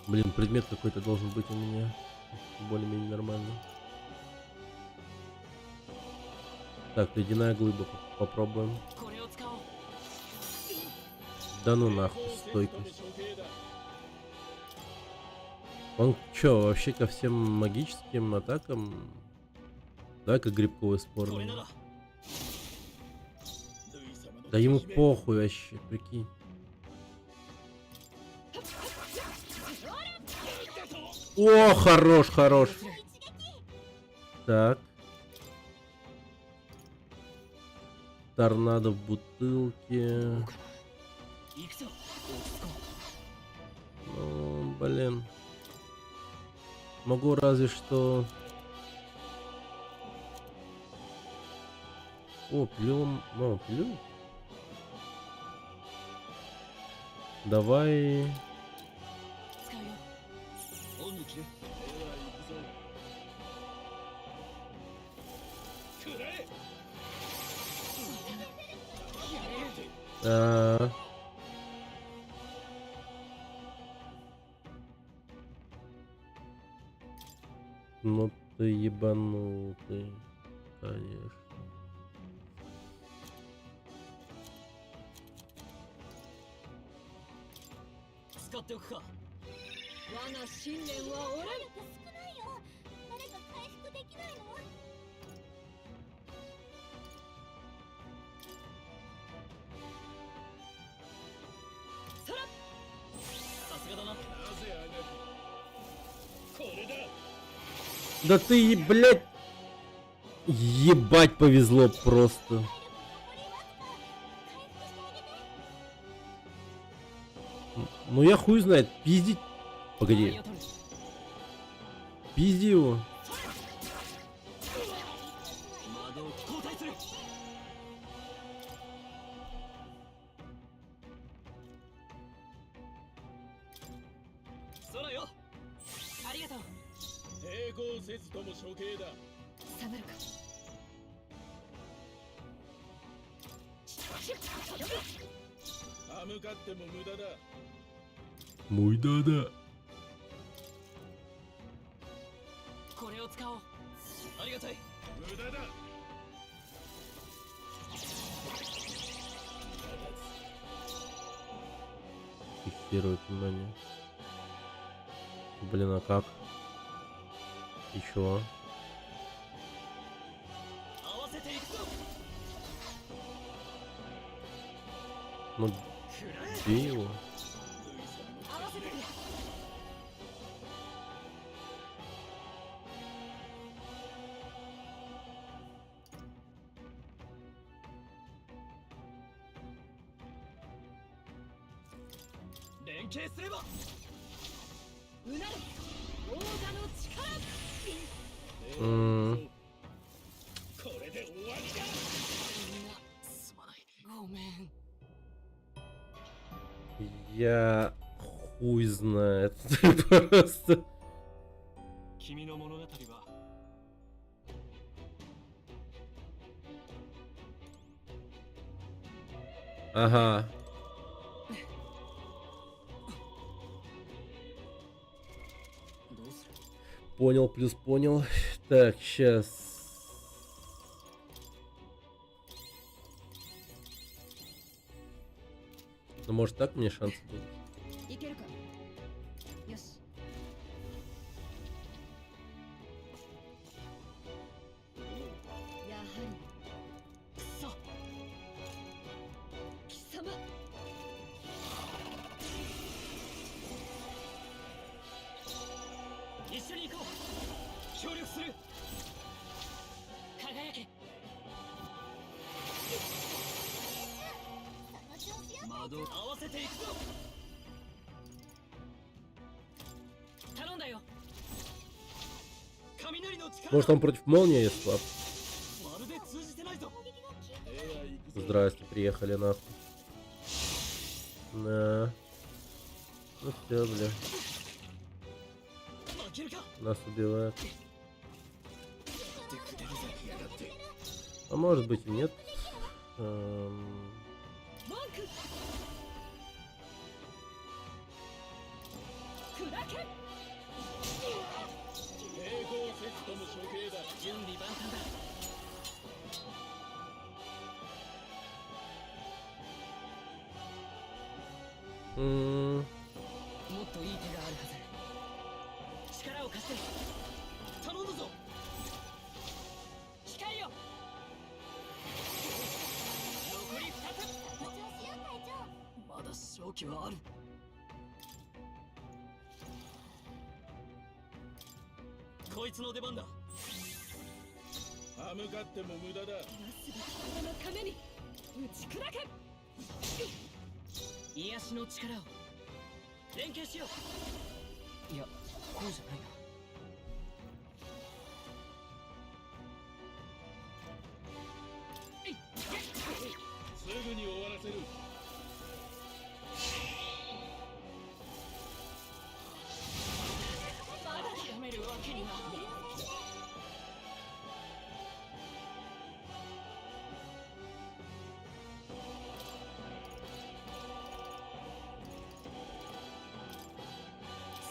Блин, предмет какой-то должен быть у меня. Более-менее нормальный. Так, ледяная глыба. Попробуем. これを使おう Да ну нахуй, стойкость. Он чё, вообще ко всем магическим атакам? Давай-ка грибковый спор. これなら Да ему похуй вообще, прикинь. О, хорош, хорош. Так. Торнадо в бутылке. 行くぞ Ну, блин. Могу разве что... О, пилю... Ну, пилю. Давай... 使うよオンに切る А. Ну ты ебанутый, конечно. 使っておくか我が信念は折れる。力少ないよ。誰か回復できないの？さすがだな Да ты, блядь, ебать повезло просто. Ну я хуй знает, пиздить. Погоди, を取る пизди его. 魔導機交代する 空よありがとう抵抗せずとも処刑だ。下がるか。歯向かっても無駄だ。 Мой да-да. これを使おうありがたい 無駄だ。 Фиксирует внимание. Блин, а как? Еще. 合わせていくぞ Ну, くらえ бей его. 合わせてくれ。連携すればうなる。王者の力。これで終わりだ。みんなすまないごめん Я хуй знает. Просто. 君の物語は Ага. Понял, плюс понял. Так, сейчас. Ну, может, так мне шансы будут? いけるか。よし。やはりさ貴様。一緒に行こう。協力する。輝け。その調子よ。窓合わせていくぞ。頼んだよ。雷の力。 Может, он против молнии есть слаб? まるで通じてないぞ。攻撃が効いてでは行くぞ Здрасте, приехали нахуй. На. Ну все, бля. 負けるか。 Нас убивают. ってくれるぜ。 А может быть и нет. 文句。砕け。抵抗せずとも処刑だ準備万端だ。 もっといい手があるはず。力を貸して頼むぞ。光よ。残り2つ。その調子よ隊長。まだ勝機はある。こいつの出番だ。歯向かっても無駄だなすべき者のために打ち砕け。癒しの力を連携しよう。いや、こうじゃないな。すぐに終わらせる諦めるわけには。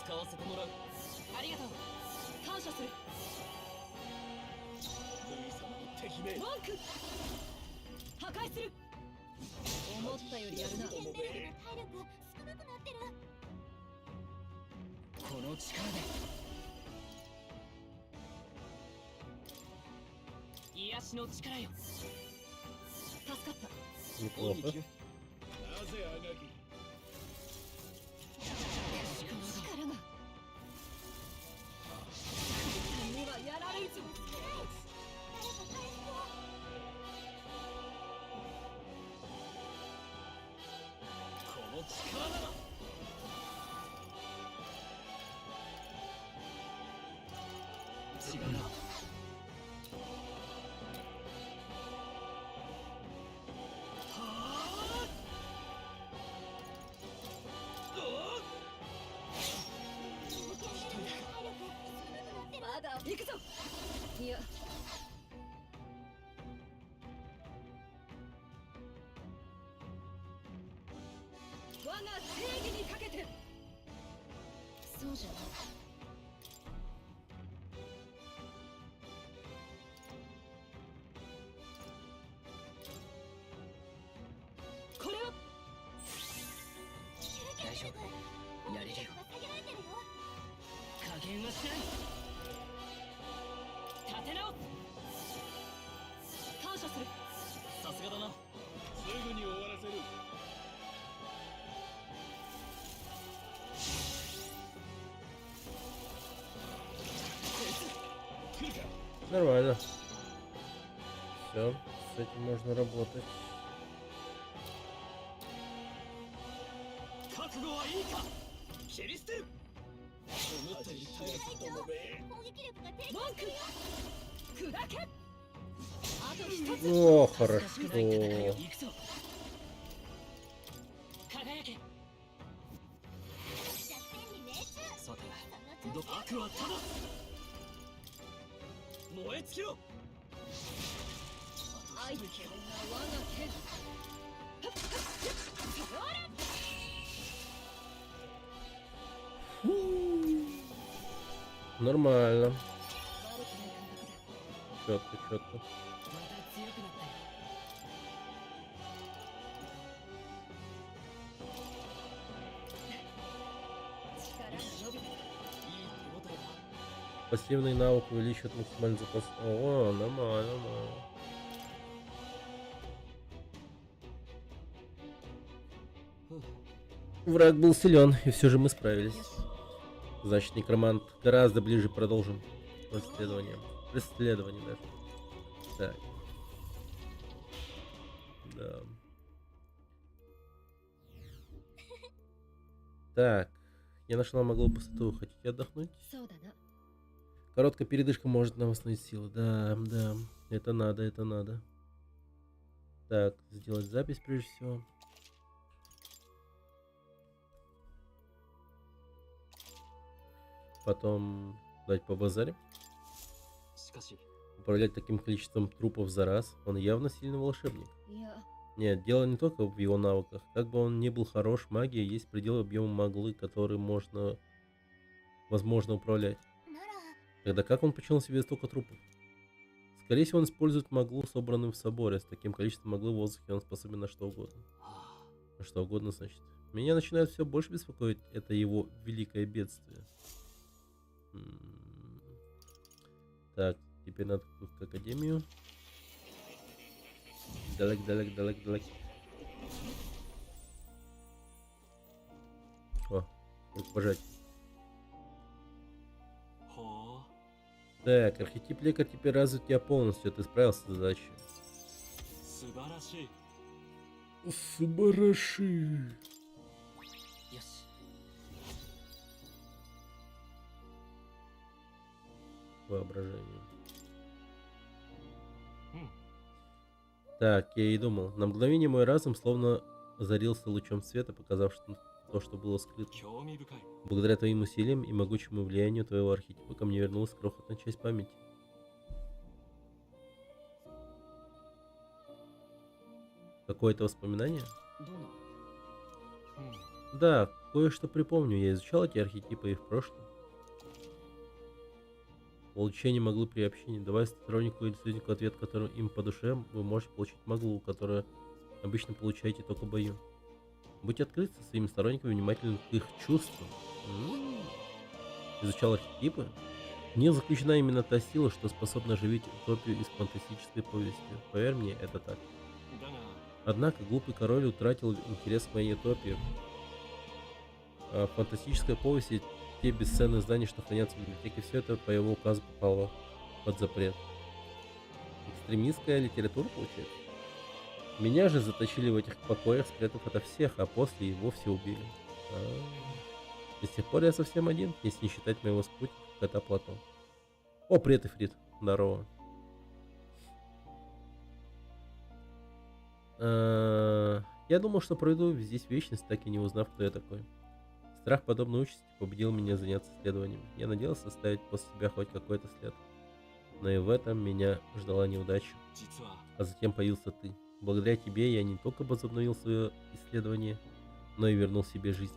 使わせてもらう。ありがとう。感謝する。ルイ様の敵め文句。破壊する。思ったよりやるな。ケンベルグの体力少なくなってる。この力で癒しの力よ。助かった。 Неплохо. なぜあがき力が。君にはやられず。誰か返して。この力なら違うな。まだ行くぞ。いや。我が正義にかけて。そうじゃない。これは大丈夫。やれるよ。下げられてるよ。加減はしない。立て直す。感謝する。さすがだな。すぐに終わらせる Нормально. Все, с этим можно работать. 覚悟はいいか。切り捨てる。思ったより体力ともめ攻撃力が低下文してるよ。句砕け。あと一つ。 О, 恥ずかしくない戦いを хорошо. 行くぞ。輝け。弱点に命中。さて、その調子よ。悪はただ燃え尽きろ。相手が我が剣。それ。Нормально. 悪くない感覚だ。 Четко, четко. また強くなったよ。 力が伸びた。 いい手応えだ。 Пассивный навык увеличивает максимальный запас. О, нормально, нормально. Враг был силен, и все же мы справились. Значит, некромант гораздо ближе, продолжим преследование. Преследование даже. Так. Да. Так. Я нашла могло пустоту. Хотите отдохнуть? そうだな。 Короткая передышка может нам восстановить силы. Да, да. Это надо, это надо. Так, сделать запись прежде всего. Потом дать по базаре. しかし、 Управлять таким количеством трупов за раз. Он явно сильный волшебник. いや、 Нет, дело не только в его навыках. Как бы он ни был хорош, магия есть предел объема маглы, который возможно управлять. なら Тогда как он починил себе столько трупов? Скорее всего, он использует маглу, собранную в соборе. С таким количеством маглы в воздухе он способен на что угодно. はあ、 На что угодно, значит. Меня начинает все больше беспокоить это его великое бедствие. Так, теперь надо в академию. Далек. О, рукопожать. ほう。 Так, архетип лекарь теперь развит тебя полностью. Ты справился с задачей. 素晴らしい。 Субараши. よし。 Воображение. Хм. Так, я и думал. На мгновение мой разум словно озарился лучом света, показав то, что было скрыто. 興味深い。 Благодаря твоим усилиям и могучему влиянию твоего архетипа ко мне вернулась крохотная часть памяти. Какое-то воспоминание? どの。Да, кое-что припомню. Я изучал эти архетипы и в прошлом. Улучшение маглы при общении. Давай стороннику или союзнику ответ, который им по душе, вы можете получить маглу, которую обычно получаете только в бою. Будьте открыты со своими сторонниками, внимательны к их чувствам. Изучал архетипы? В них заключена именно та сила, что способна оживить утопию из фантастической повести. Поверь мне, это так. だが、 Однако глупый король утратил интерес к моей утопии. А фантастическая повесть и те бесценные здания, что хранятся в библиотеке, все это по его указу попало под запрет. Экстремистская литература, получается? Меня же заточили в этих покоях, спрятав ото всех, а после и вовсе убили. И с тех пор я совсем один, если не считать моего спутника, кота Платон. О, привет, Ифрит. Здорово. Я думал, что пройду здесь вечность, так и не узнав, кто я такой. Страх подобной участи побудил меня заняться исследованием. Я надеялся оставить после себя хоть какой-то след. Но и в этом меня ждала неудача. 実は、 А затем появился ты. Благодаря тебе я не только возобновил свое исследование, но и вернул себе жизнь.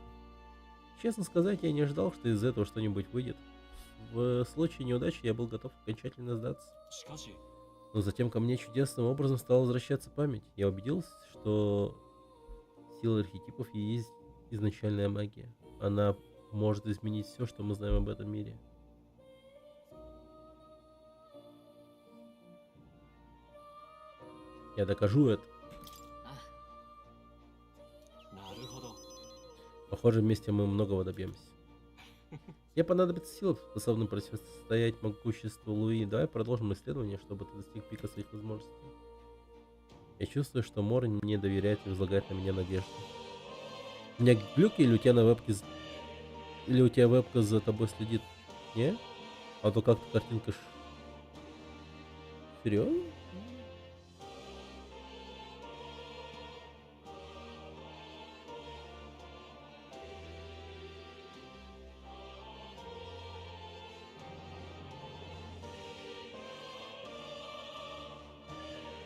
Честно сказать, я не ожидал, что из этого что-нибудь выйдет. В случае неудачи я был готов окончательно сдаться. しかし、 Но затем ко мне чудесным образом стала возвращаться память. Я убедился, что сила архетипов и есть изначальная магия. Она может изменить все, что мы знаем об этом мире. Я докажу это. なるほど。 Похоже, вместе мы многого добьемся. Мне понадобится сила, способная противостоять могуществу Луи. Давай продолжим исследование, чтобы ты достиг пика своих возможностей. Я чувствую, что Морин мне доверяет и возлагает на меня надежду. У меня глюки или у тебя на вебке... Или у тебя вебка за тобой следит? Не? А то как-то картинка... Серьезно?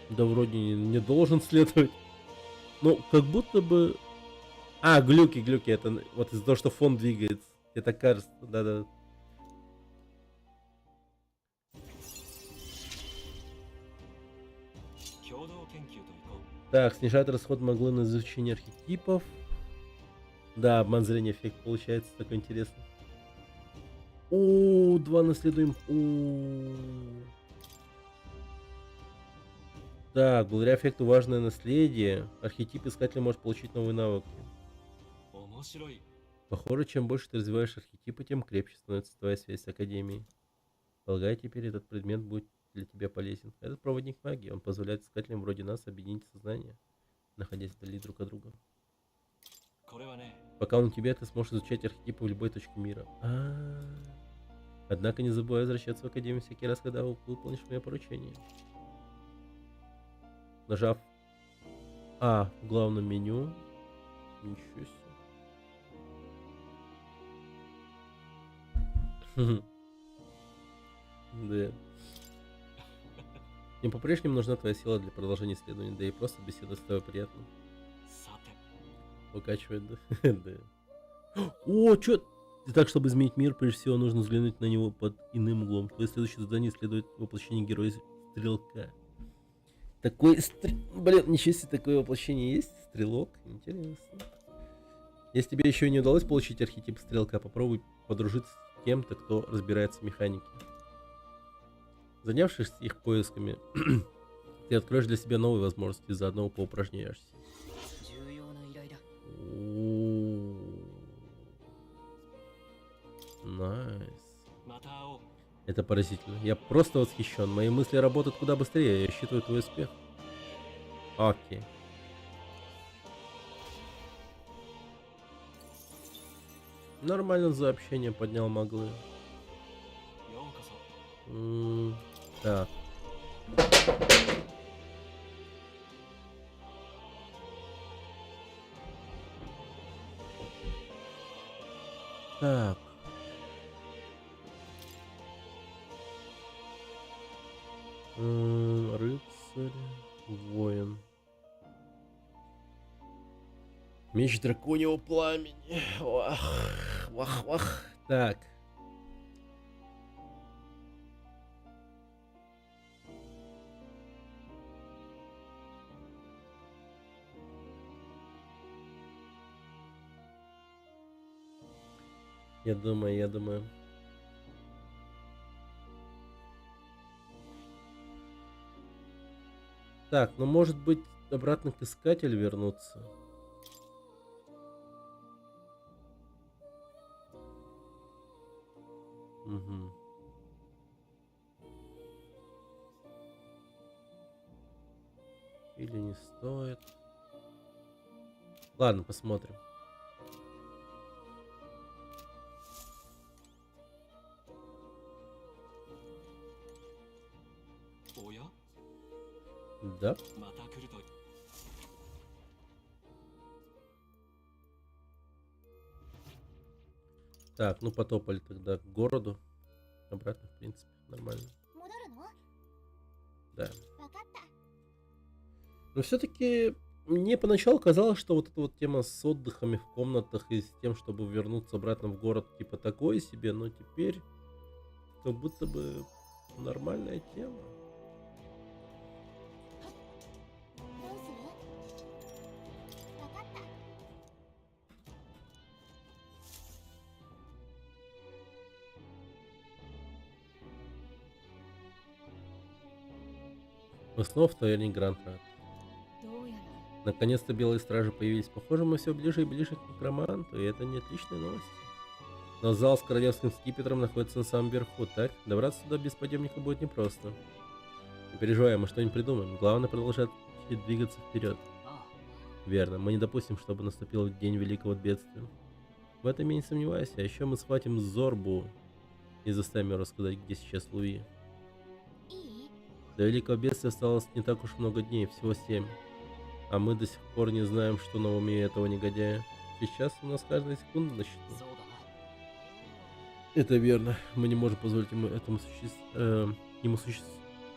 Да вроде не должен следовать. Ну, как будто бы... А, глюки, это вот из-за того, что фон двигается. Мне так кажется, да-да. Так, снижает расход маглы на изучение архетипов. Да, обман зрения эффект получается такой интересный. О, 2 наследуем. Так, благодаря эффекту важное наследие, архетип искателя может получить новые навыки. 面白い。 Похоже, чем больше ты развиваешь архетипы, тем крепче становится твоя связь с Академией. Полагаю, теперь этот предмет будет для тебя полезен. Этот проводник магии, он позволяет искателям вроде нас объединить сознание, находясь вдали друг от друга. これはね、 Пока он у тебя, ты сможешь изучать архетипы в любой точке мира. Однако не забывай возвращаться в Академию всякий раз, когда выполнишь мое поручение. Нажав А в главном меню. Ничего себе. Да. Мне по-прежнему нужна твоя сила для продолжения исследований, да и просто беседа с тобой приятно. さて、 Укачивает, да? Да. О, чё? И так, чтобы изменить мир, прежде всего нужно взглянуть на него под иным углом. Твое следующее задание исследовать воплощение героя Стрелка. Блин, ничего себе, такое воплощение есть? Стрелок? Интересно. Если тебе еще не удалось получить архетип Стрелка, попробуй подружиться с кем-то, кто разбирается в механике. Занявшись их поисками, ты откроешь для себя новые возможности, заодно поупражняешься. 重要な依頼だ。 Найс. また会おう。 Это поразительно. Я просто восхищен. Мои мысли работают куда быстрее. Я считаю твой успех. Окей. Нормально за общение поднял маглы. ようこそ。 Так. Так. Рыцарь, воин. Меч драконьего пламени. Вах, вах, вах. Так. Я думаю. Так, ну может быть обратно к искателю вернуться. Угу. Или не стоит. Ладно, посмотрим. Да. また来ると。 Так, ну потопали тогда к городу. Обратно, в принципе, нормально. 戻るの？ Да. わかった。 Но все-таки мне поначалу казалось, что вот эта вот тема с отдыхами в комнатах и с тем, чтобы вернуться обратно в город, типа такое себе, но теперь как будто бы нормальная тема. どうする？わかった。 Мы снова в таверне Гранд-Рад. どうやら Наконец-то белые стражи появились. Похоже, мы все ближе и ближе к некроманту, и это не отличные новости. Но зал с королевским скипетром находится на самом верху, так? Добраться туда без подъемника будет непросто. Не переживай, мы что-нибудь придумаем. Главное продолжать двигаться вперед. あ Верно, мы не допустим, чтобы наступил день великого бедствия. В этом я не сомневаюсь, а еще мы схватим Зорбу и заставим ее рассказать, где сейчас Луи. いい？ До великого бедствия осталось не так уж много дней, всего 7. А мы до сих пор не знаем, что на уме этого негодяя. Сейчас у нас каждая секунда на счету. あ、そうだな。 Это верно. Мы не можем позволить ему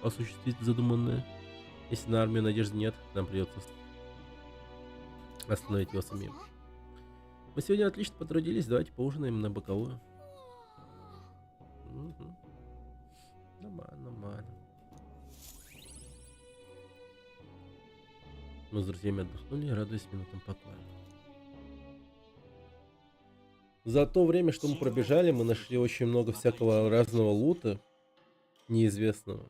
осуществить задуманное. Если на армию надежды нет, нам придется остановить его самим. Мы сегодня отлично потрудились, давайте поужинаем на боковую. Угу. Нормально, нормально. Мы с друзьями отдохнули, радуясь минутам покоя. За то время, что мы пробежали, мы нашли очень много всякого разного лута неизвестного.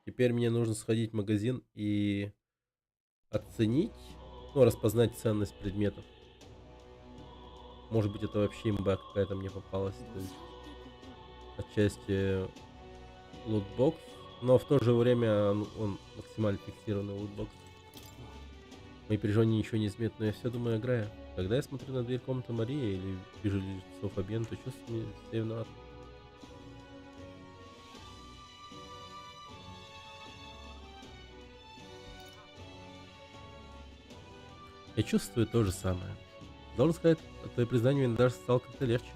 Теперь мне нужно сходить в магазин и оценить, ну, распознать ценность предметов. Может быть, это вообще имба какая-то мне попалась. То есть, отчасти лутбокс, но в то же время он максимально фиксированный лутбокс. Мои переживания ничего не изменят, но я все думаю, играя. Когда я смотрю на дверь комнаты Марии или вижу лицо Фабиан, то чувствую себя виноват. Я чувствую то же самое. Должен сказать, твое признание мне даже стало как-то легче.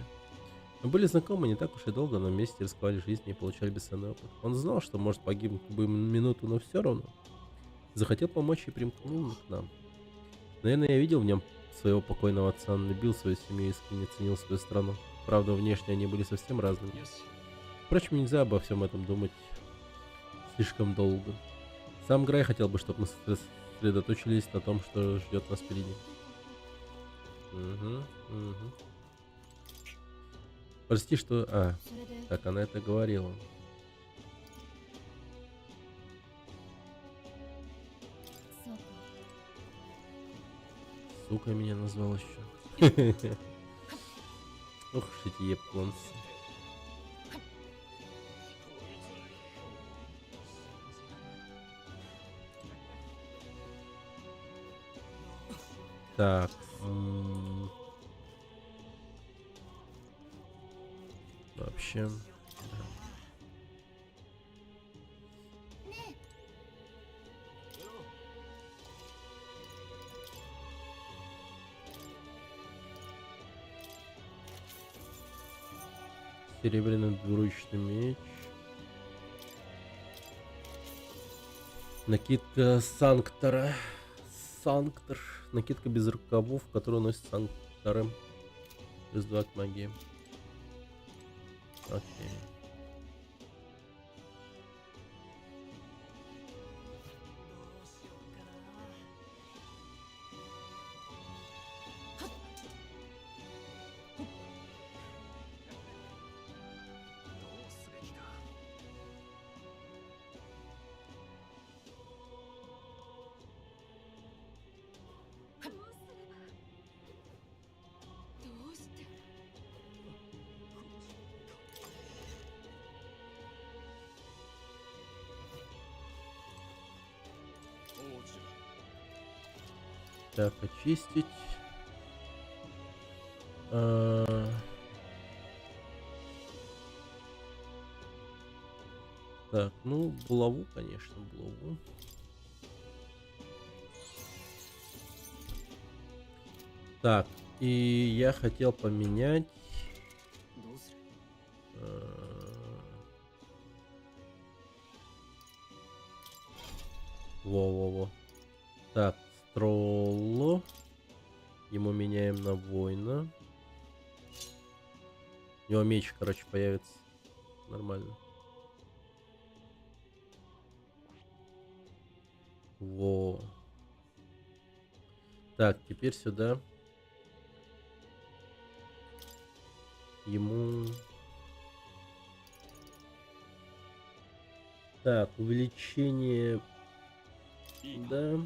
Мы были знакомы не так уж и долго, но вместе рисковали жизнью и получали бесценный опыт. Он знал, что может погибнуть в любую минуту, но все равно захотел помочь и примкнул к нам. Наверное, я видел в нем своего покойного отца, он любил свою семью и искренне ценил свою страну. Правда, внешне они были совсем разными. Впрочем, нельзя обо всем этом думать слишком долго. Сам Грай хотел бы, чтобы мы сосредоточились на том, что ждет нас впереди. Прости, что... так, она это говорила. Сука меня назвал еще. Ох уж эти японцы. Так. Вообще. Да. Серебряный двуручный меч. Накидка Санктора. Санктор. Накидка без рукавов, которую носит Санкторы. Плюс 2 к магии. Окей. Так, очистить. Так, ну, булаву, конечно, булаву. Так, и я хотел поменять... Во-во-во. Так, Стролло. Ему меняем на воина. У него меч, короче, появится. Нормально. Во. Так, теперь сюда. Ему... Так, увеличение... Да.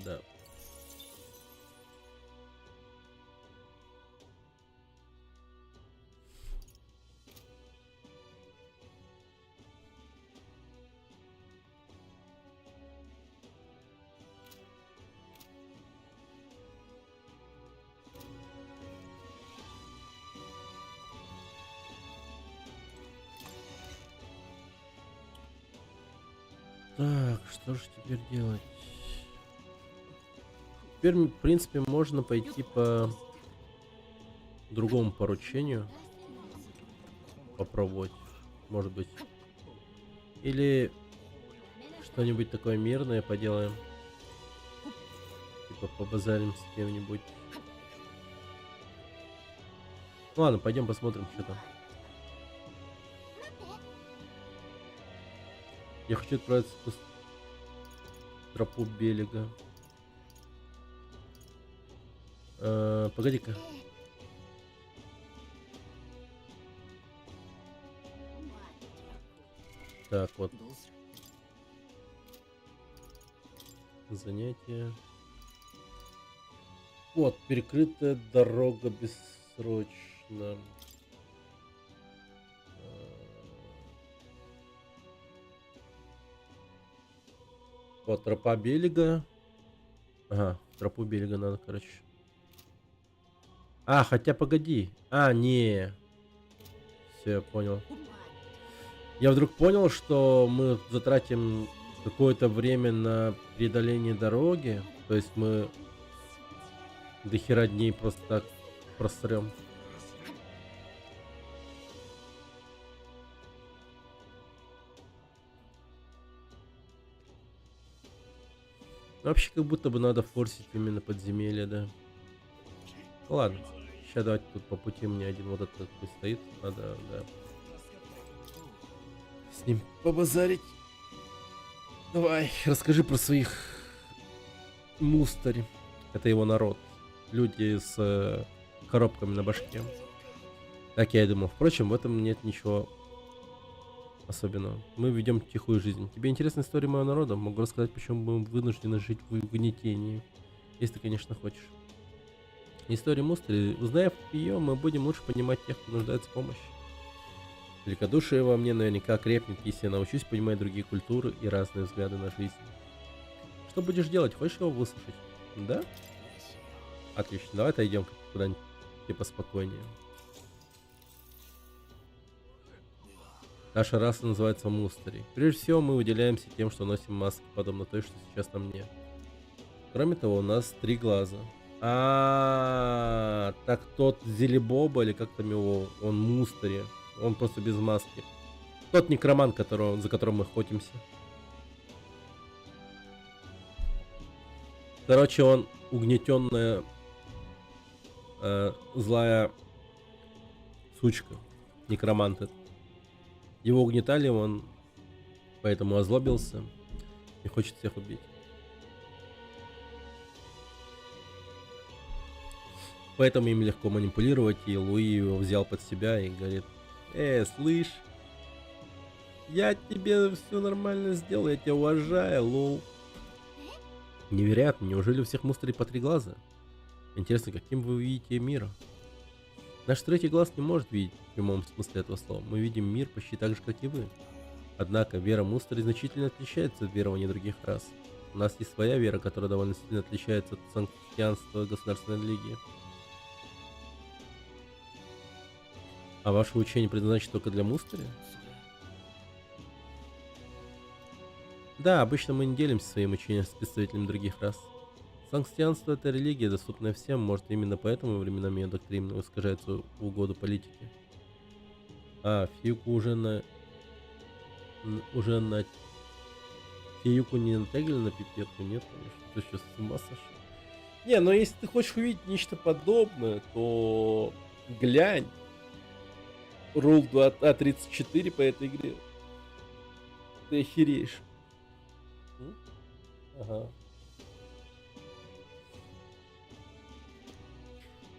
Да. Так, что же теперь делать? Теперь, в принципе, можно пойти по другому поручению. Попробовать, может быть. Или что-нибудь такое мирное поделаем. Типа побазарим с кем-нибудь. Ладно, пойдем посмотрим, что там. Я хочу отправиться в тропу Белега. Погоди-ка. Так, вот. どうする Занятие. Вот, перекрытая дорога бессрочно. Вот, тропа Белега. Ага, тропу Белега надо, короче. А, хотя погоди. А, не. Все, я понял. Я вдруг понял, что мы затратим какое-то время на преодоление дороги. То есть мы до хера дней просто так просрем. Вообще, как будто бы надо форсить именно подземелье, да. Ладно. Сейчас давайте тут по пути мне один вот этот стоит. Надо, да. С ним побазарить. Давай, расскажи про своих мустари. Это его народ. Люди с коробками на башке. Так я и думал. Впрочем, в этом нет ничего особенного. Мы ведем тихую жизнь. Тебе интересна история моего народа? Могу рассказать, почему мы вынуждены жить в угнетении. Если ты, конечно, хочешь. История мустари. Узнав ее, мы будем лучше понимать тех, кто нуждается в помощи. Великодушие во мне наверняка крепнет, если я научусь понимать другие культуры и разные взгляды на жизнь. Что будешь делать? Хочешь его выслушать? Да? Отлично. Давай отойдем куда-нибудь типа спокойнее. Наша раса называется мустари. Прежде всего, мы выделяемся тем, что носим маски, подобно той, что сейчас на мне. Кроме того, у нас 3 глаза. Так тот Зелебоба, или как там его, он мустари. Он просто без маски. Тот некромант, за которым мы охотимся. Короче, он угнетенная злая сучка. Некромант. Его угнетали, он поэтому озлобился и хочет всех убить. Поэтому им легко манипулировать, и Луи его взял под себя и говорит: слышь, я тебе все нормально сделал, я тебя уважаю, лол. Невероятно, неужели у всех мусорей по 3 глаза? Интересно, каким вы видите мир? Наш 3-й глаз не может видеть в прямом смысле этого слова. Мы видим мир почти так же, как и вы. Однако вера мусорей значительно отличается от верования других рас. У нас есть своя вера, которая довольно сильно отличается от санктианства государственной религии. А ваше учение предназначено только для мустари? Да, обычно мы не делимся своим учением с представителями других рас. Санктианство — это религия, доступная всем, может именно поэтому временами ее доктрина искажается в угоду политики. Фиюку уже на Фиюку не натягивали на пипетку? Нет, конечно. Ты сейчас с ума сошел? Не, но если ты хочешь увидеть нечто подобное, то глянь. Рул 2А34 по этой игре. Ты охереешь. Ага.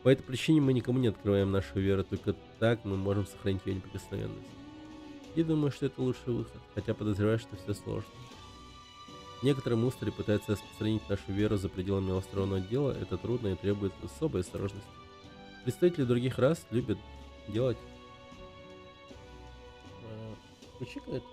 По этой причине мы никому не открываем нашу веру, только так мы можем сохранить ее неприкосновенность. Я думаю, что это лучший выход, хотя подозреваю, что все сложно. Некоторые мустари пытаются распространить нашу веру за пределами островного дела, это трудно и требует особой осторожности. Представители других рас любят делать... Включи-ка это.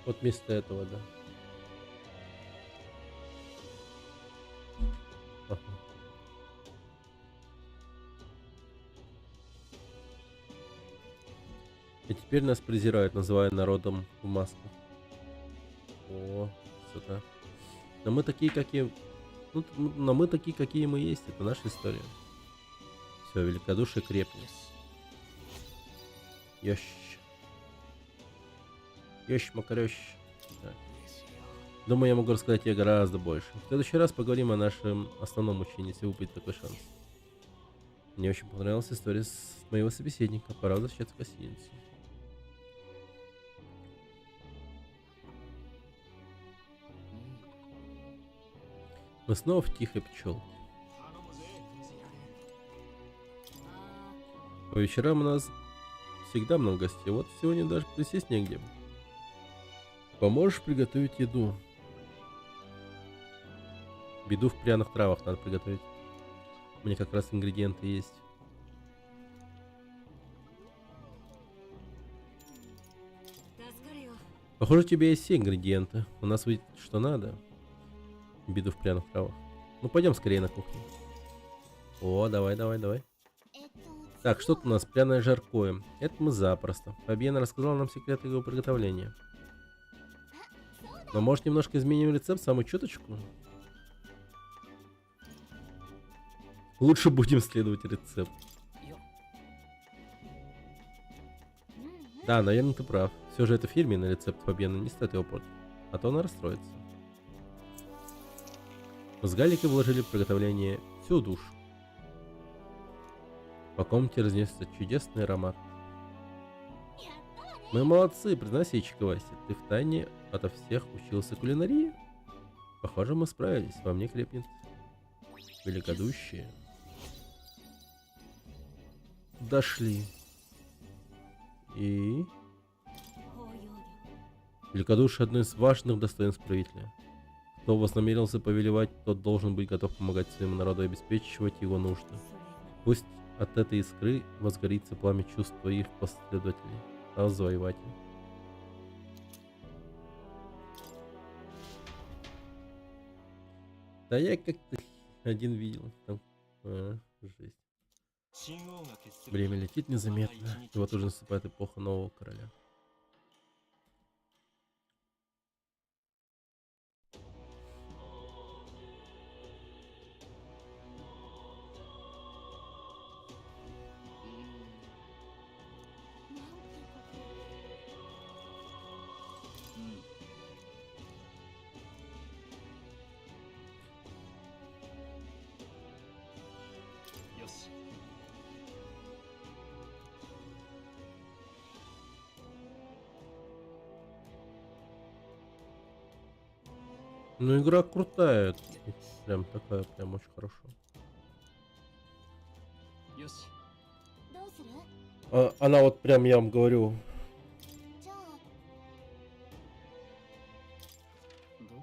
Вот вместо этого, да. Ага. И теперь нас презирают, называя народом в масках. О, сюда. Но мы такие, какие... но мы такие, какие мы есть. Это наша история. Все, великодушие крепнет. Ёщ. Ёщ, макарёщ. Так. Думаю, я могу рассказать тебе гораздо больше. В следующий раз поговорим о нашем основном учении, если выпадет такой шанс. Мне очень понравилась история с моего собеседника. Пора возвращаться в гостиницу. Мы снова в тихой пчелке. По вечерам у нас всегда много гостей. Вот сегодня даже присесть негде. Поможешь приготовить еду? Беду в пряных травах надо приготовить. У меня как раз ингредиенты есть. Похоже, у тебя есть все ингредиенты. У нас выйдет что надо. Беду в пряных травах. Ну пойдем скорее на кухню. О, давай. Так, что тут у нас? Пряное жаркое. Это мы запросто. Фабиана рассказала нам секреты его приготовления. Но может немножко изменим рецепт, самую чуточку? Лучше будем следовать рецепту. Да, наверное, ты прав. Все же это фирменный рецепт Фабианы, не стоит его портить. А то она расстроится. Мы с Галикой вложили в приготовление всю душу. По комнате разнесся чудесный аромат. Мы молодцы, признайся, Ичико-Вася, ты втайне ото всех учился кулинарии? Похоже, мы справились, во мне крепнет великодушие. Дошли. И... великодушие — одно из важных достоинств правителя. Кто вознамерился повелевать, тот должен быть готов помогать своему народу и обеспечивать его нужды. Пусть от этой искры возгорится пламя чувств твоих последователей, а завоеватель. Да я как-то один видел. Там... жесть. Время летит незаметно, и вот уже наступает эпоха нового короля. Ну, игра крутая. Прям такая, прям очень хорошая. Она вот прям, я вам говорю,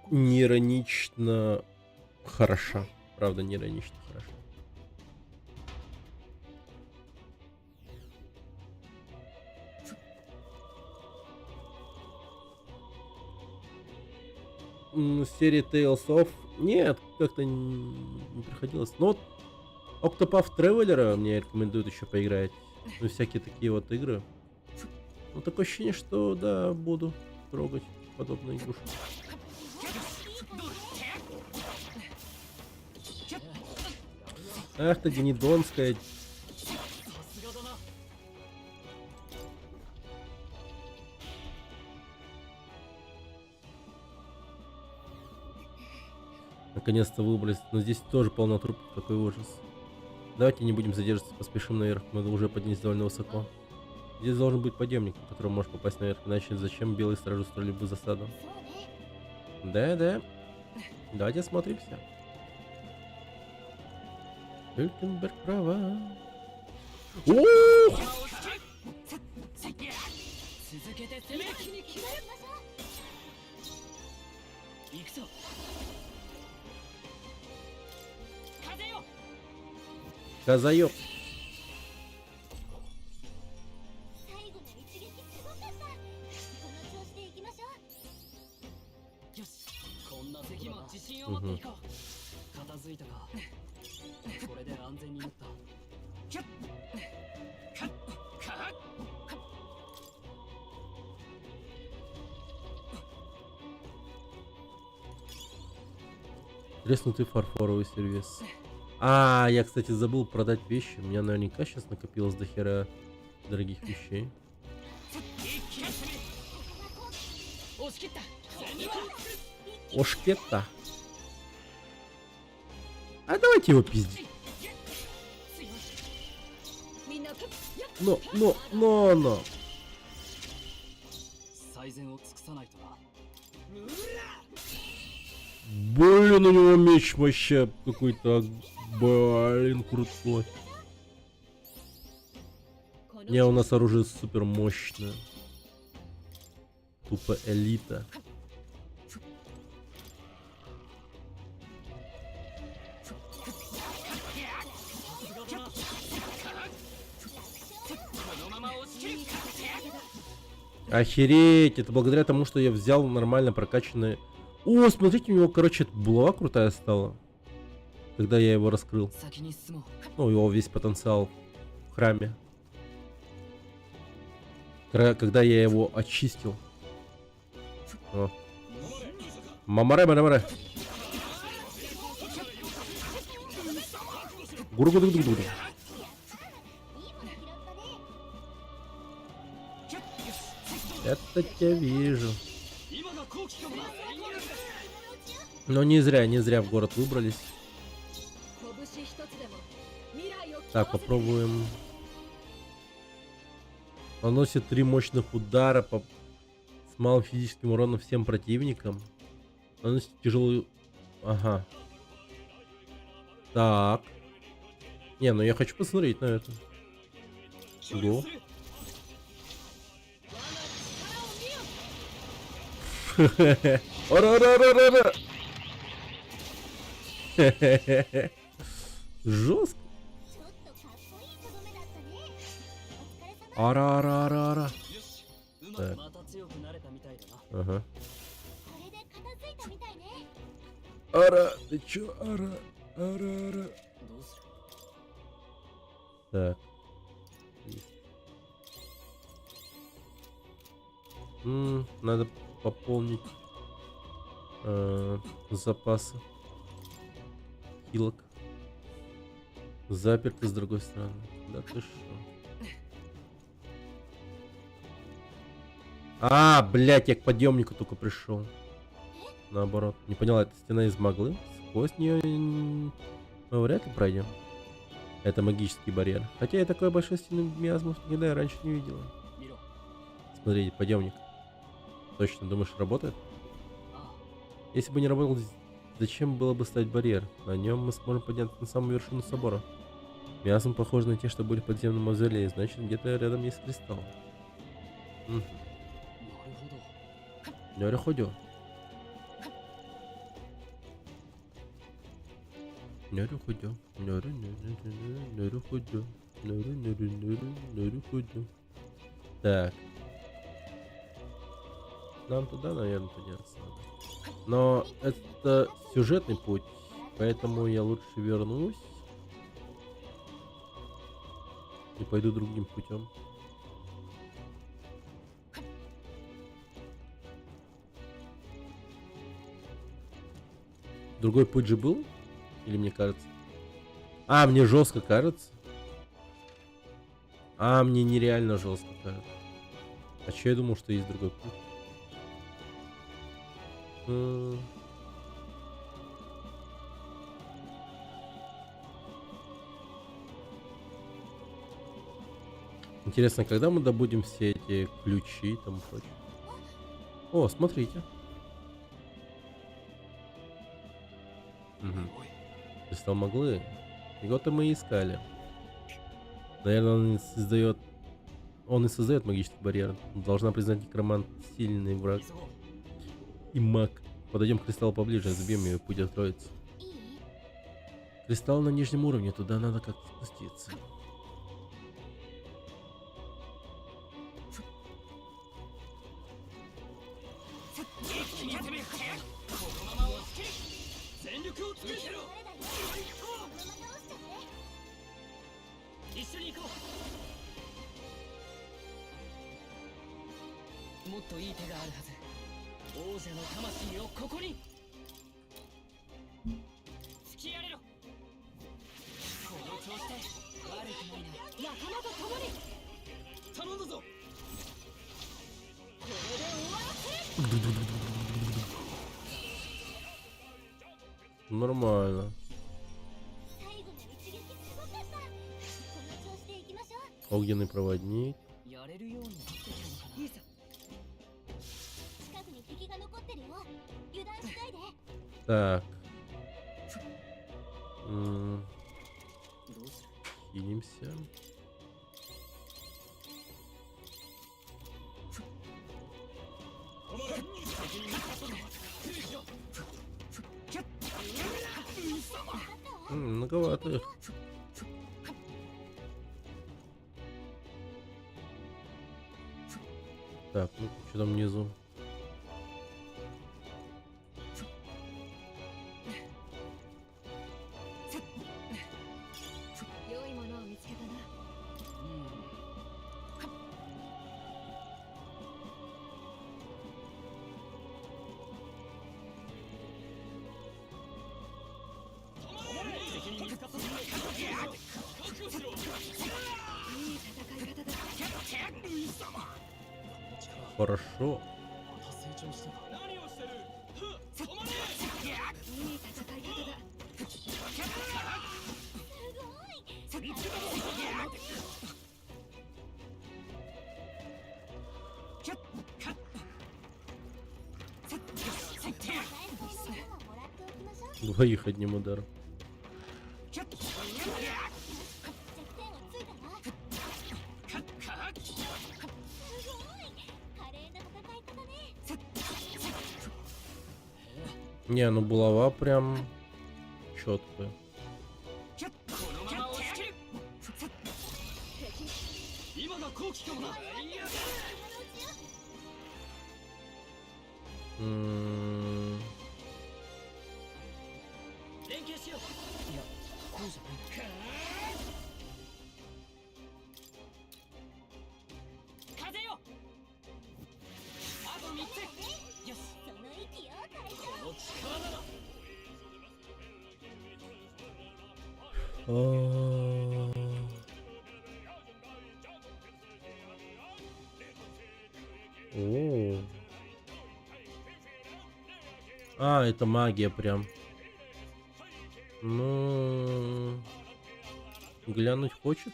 неиронично хороша. Правда, неиронично хороша. Серии Tales of... Нет, как-то не приходилось. Но вот Octopath Traveler мне рекомендуют еще поиграть. Ну, всякие такие вот игры. Ну, такое ощущение, что, да, буду трогать подобные игрушки. Ах ты, генедонская. Наконец-то выбрались, но здесь тоже полно трупов, какой ужас. Давайте не будем задерживаться, поспешим наверх, мы уже поднялись довольно высоко. Здесь должен быть подъемник, по которому можешь попасть наверх, иначе зачем белые стражи устроили бы засаду? Да. Давайте осмотримся. Хюлькенберг права. Ух! Казаёб. Треснутый фарфоровый сервиз. А, я, кстати, забыл продать вещи. У меня наверняка сейчас накопилось до хера дорогих вещей. し切った。 Ошкетта. А давайте его пиздить. 強い。みんなプッ。やっ。 Но. 最善を尽くさないとな。 Блин, у него меч вообще какой-то, блин, крутой. この Не, у нас оружие супер мощное. Тупо элита. Охереть, это благодаря тому, что я взял нормально прокачанные... О, смотрите, у него, короче, булава крутая стала. Когда я его раскрыл. 先に進もう。 Ну, его весь потенциал в храме. Когда я его очистил. О. Мамаре, мамаре. Гуру-гуру-гуру-гуру. いいもの拾ったね。 Это я вижу. 今が好機かもな。 Но не зря в город выбрались. 拳一つでも未来を Так, попробуем. Наносит 3 мощных удара с малым физическим уроном всем противникам. Наносит тяжелую... Ага. Так. Не, ну я хочу посмотреть на это. Чего? Ора-ра-ра-ра-ра. Жестко. ちょっとかっこいいとどめだったね。お疲れ様。 Ара-ра-ра-ра. よし。うまくまた強くなれたみたいだな。 Ага. これで片付いたみたいね。 Ара, ты чё? Ара, ара-ара. どうする？ Так. Есть. Надо пополнить запасы хилок. Заперты с другой стороны. Да ты шо? Блять, я к подъемнику только пришел. Наоборот. Не поняла, это стена из маглы? Сквозь нее мы вряд ли пройдем. Это магический барьер. Хотя я такой большой стены миазмов никогда раньше не видела. 見ろ。 Смотрите, подъемник. Точно, думаешь, работает? あ Если бы не работал, зачем было бы ставить барьер? На нем мы сможем подняться на самую вершину собора. Миазм похож на те, что были в подземном мавзолее, значит, где-то рядом есть кристалл. あ。なるほど。 Нёрюходё. Нёрюходё. Нёрюходё. Нёрюходё. Так. Нам туда, наверное, подняться надо. Но это сюжетный путь, поэтому я лучше вернусь и пойду другим путем. Другой путь же был? Или мне кажется? Мне жестко кажется. Мне нереально жестко кажется. А че я думал, что есть другой путь? Интересно, когда мы добудем все эти ключи там прочее? О, смотрите. Кристалл Маглы. Его-то мы и искали. Наверное, он и создает магический барьер. Должна признать, некромант сильный враг. 急ごう。 И маг. Подойдем к кристаллу поближе, забьем ее, путь откроется. いい？ Кристалл на нижнем уровне, туда надо как-то спуститься. нормально. 最後の一撃すごかった。この調子でいきましょう。 Огненный проводник. やれるようになってきたのかな。いいさ。近くに敵が残ってるよ。油断しないで。 Так. どうする？ Хилимся. Многовато их. Так, ну что там внизу? 良いものを見つけたな。敵に見つかったぞ。覚悟しろ。いい戦い方だ。 Хорошо. また成長したな。何をしてる？止まれ！いい戦い方だ。すごい。Двоих одним ударом. 弱点をついたわ。すごい。華麗な戦い方ね。 Не, ну булава прям четкая. このまま押し切る。今が好機かもな。連携しよう。いや、こうじゃない。風よ。あと3つ。よし。その息を変えちゃう。この力なら。 О. А, это магия прям. Ну, глянуть хочется.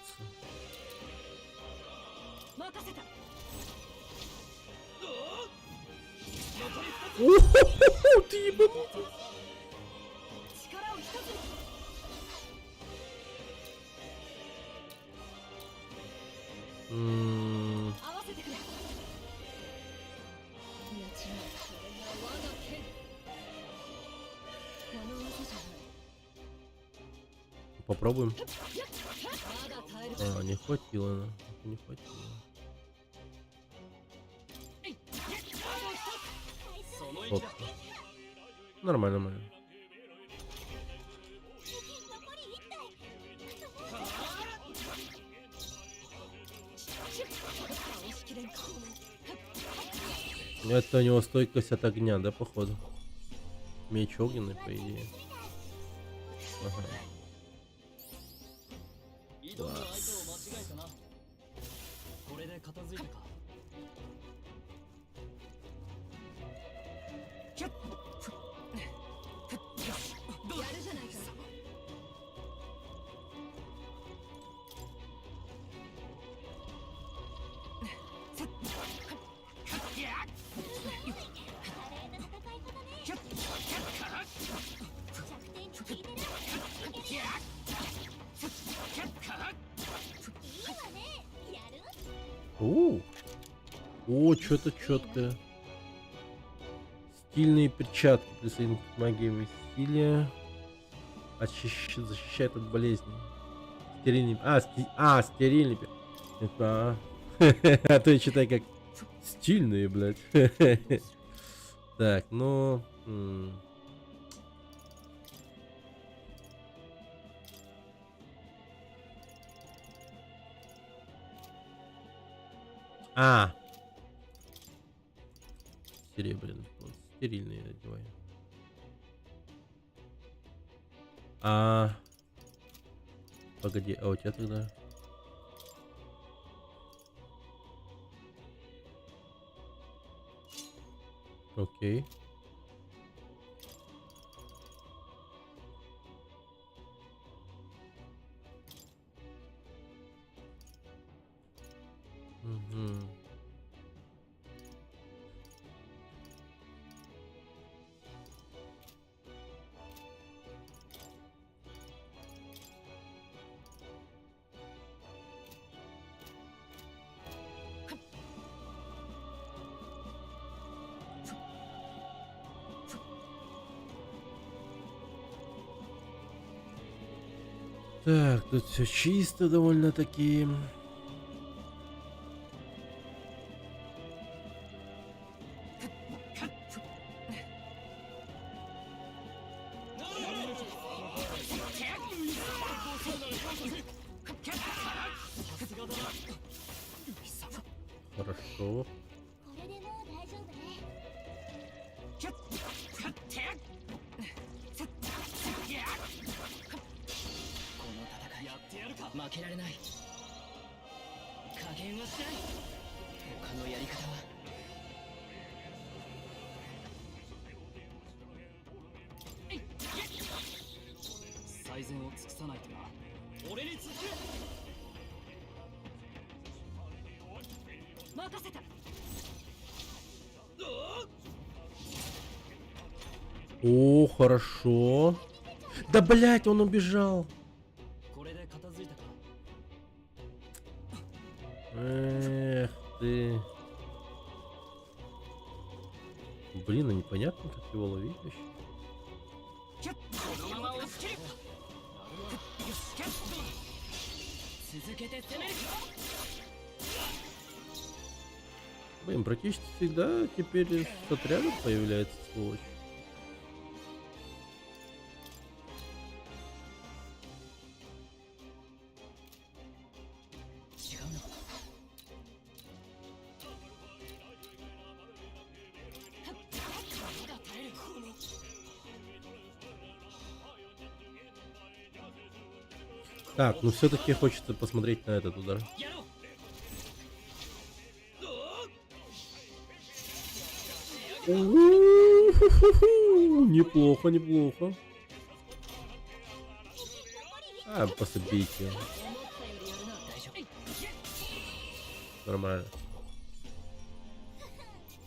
任せた。 О-хо-хо-хо, ты ебанутый. 力を一つに。 合わせてくれ。いや違う。それが我が剣。この技じゃない。 Попробуем. まだ耐える。 А, не хватило. Не хватило. その Вот. 息だ。 Нормально, нормально. 残り1体。 倒しきれんか。 Это у него стойкость от огня, да, походу? Меч огненный, по идее. Ага. 挑む相手を間違えたな。これで片付いたか。 やるじゃないか。 華麗な戦い方ね。弱点に効いてる。いいわね。やる？ О, о, что-то четкое. Стильные перчатки присоединены к магии стиля. Защищает от болезней. Стерильный. Стерильный. Это. А то я читаю как стильные, блядь. Так, ну. Серебряный. Вот, стерильные одеваю. Погоди, а у тебя тогда? Окей. Мгм. Так, тут все чисто довольно-таки. Хорошо. これでもう大丈夫ね。やってやるか。負けられない。加減はしない。他のやり方は。最善を尽くさないとな。俺に続け。任せた。 О, хорошо. Да блять, он убежал. これで片付いたか。 Эх ты. Блин, ну непонятно, как его ловить вообще. このまま押し切る。続けて攻める。 Блин, практически всегда теперь с отрядом появляется сволочь. Так, ну все-таки хочется посмотреть на этот удар. Неплохо, неплохо. А, просто бейте его. Нормально.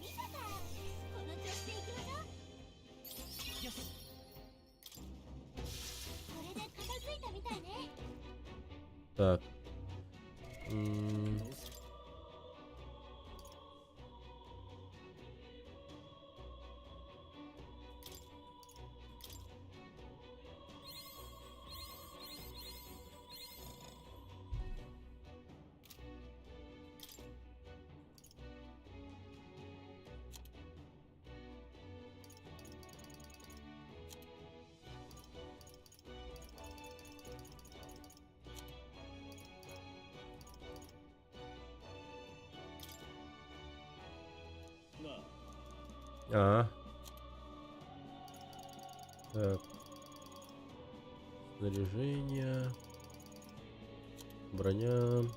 見たか。この調子でいきましょう。これで片付いたみたいね。 Так. А. Так. Снаряжение. Броня.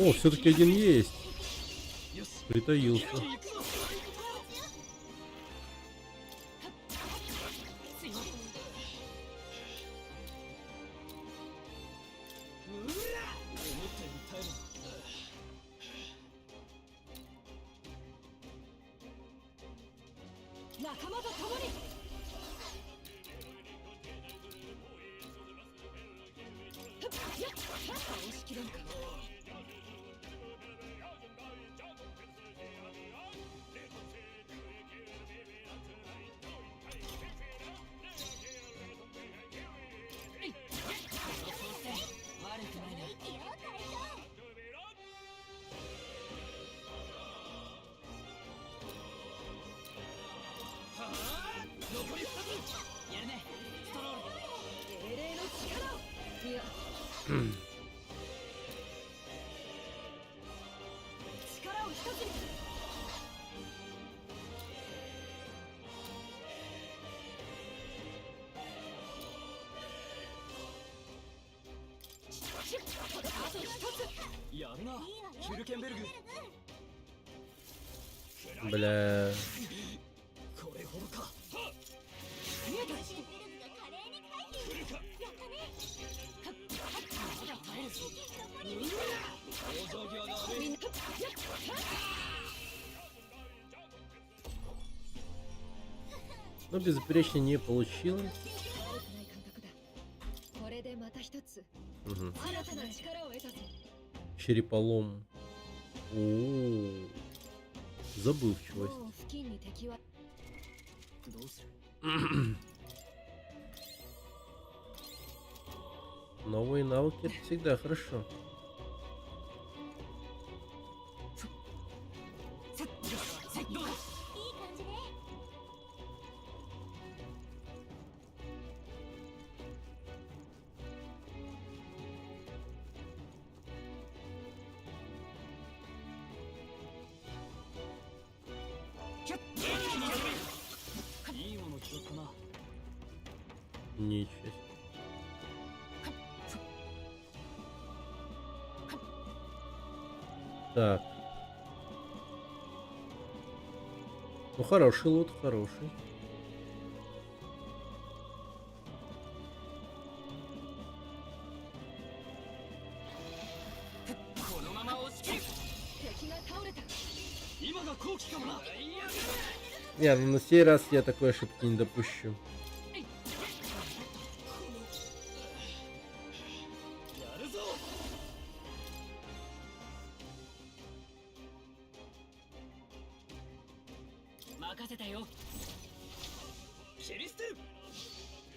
О, все-таки один есть. Притаился. るなヒュルケンベルグ Бля. これほどかヒュルケンベルグが華麗に回避。やったね。まだ耐えるぞ往生際が悪いみんな Но безупречно не получилось. 悪くない感覚だ。これでまた一つ Мгм. 新たな力を得たぞ。 Череполом. О, забывчивость. もう付近に敵はどうする Новые навыки это всегда хорошо. どうだいい感じね。いいもの拾ったな Ничего себе. Так. Ну хороший лут, хороший. このまま押し切る敵が倒れた。今が好機かもな Не, ну на сей раз я такой ошибки не допущу. やるぞ任せたよ切り捨てる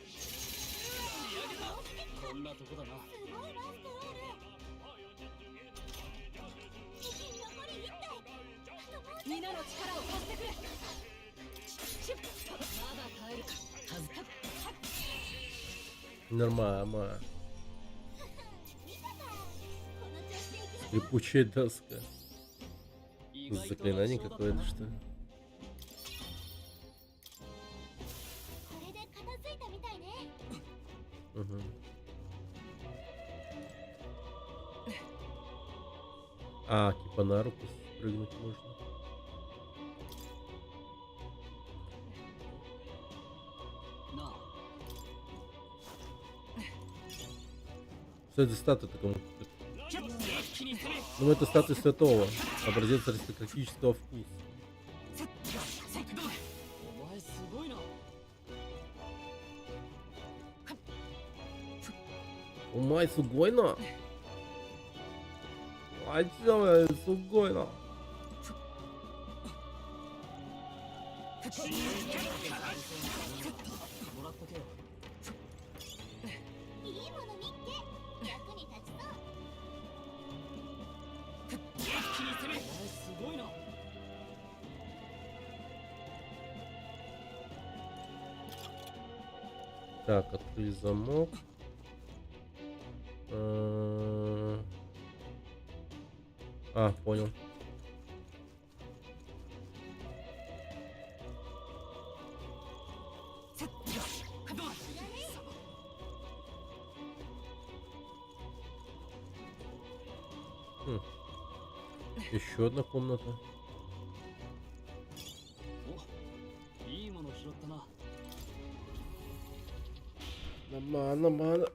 仕上げたこんなとこだなすごいラストロール。残り1体。あともうみんなの力を貸してくれ。まだ耐えるか。はずか Нормально. 見たか。この調子でいきます。 Скрипучая доска. 意外と Заклинание 楽勝だった какое-то, что ли? これで片付いたみたいね。 Угу. А, типа на руку спрыгнуть можно. На Что это статуя такому? 一気に攻め Ну, это статуя святого. Образец аристократического вкуса. どうだお前すごいな Умай, сугойно! Ай, чё, сугойно! もらっとけよいいもの見っけ。役に立ちそう。一気に攻めお前すごいな Так, открыли замок. А, понял. Еще одна комната. おいいもの拾ったな Нормально.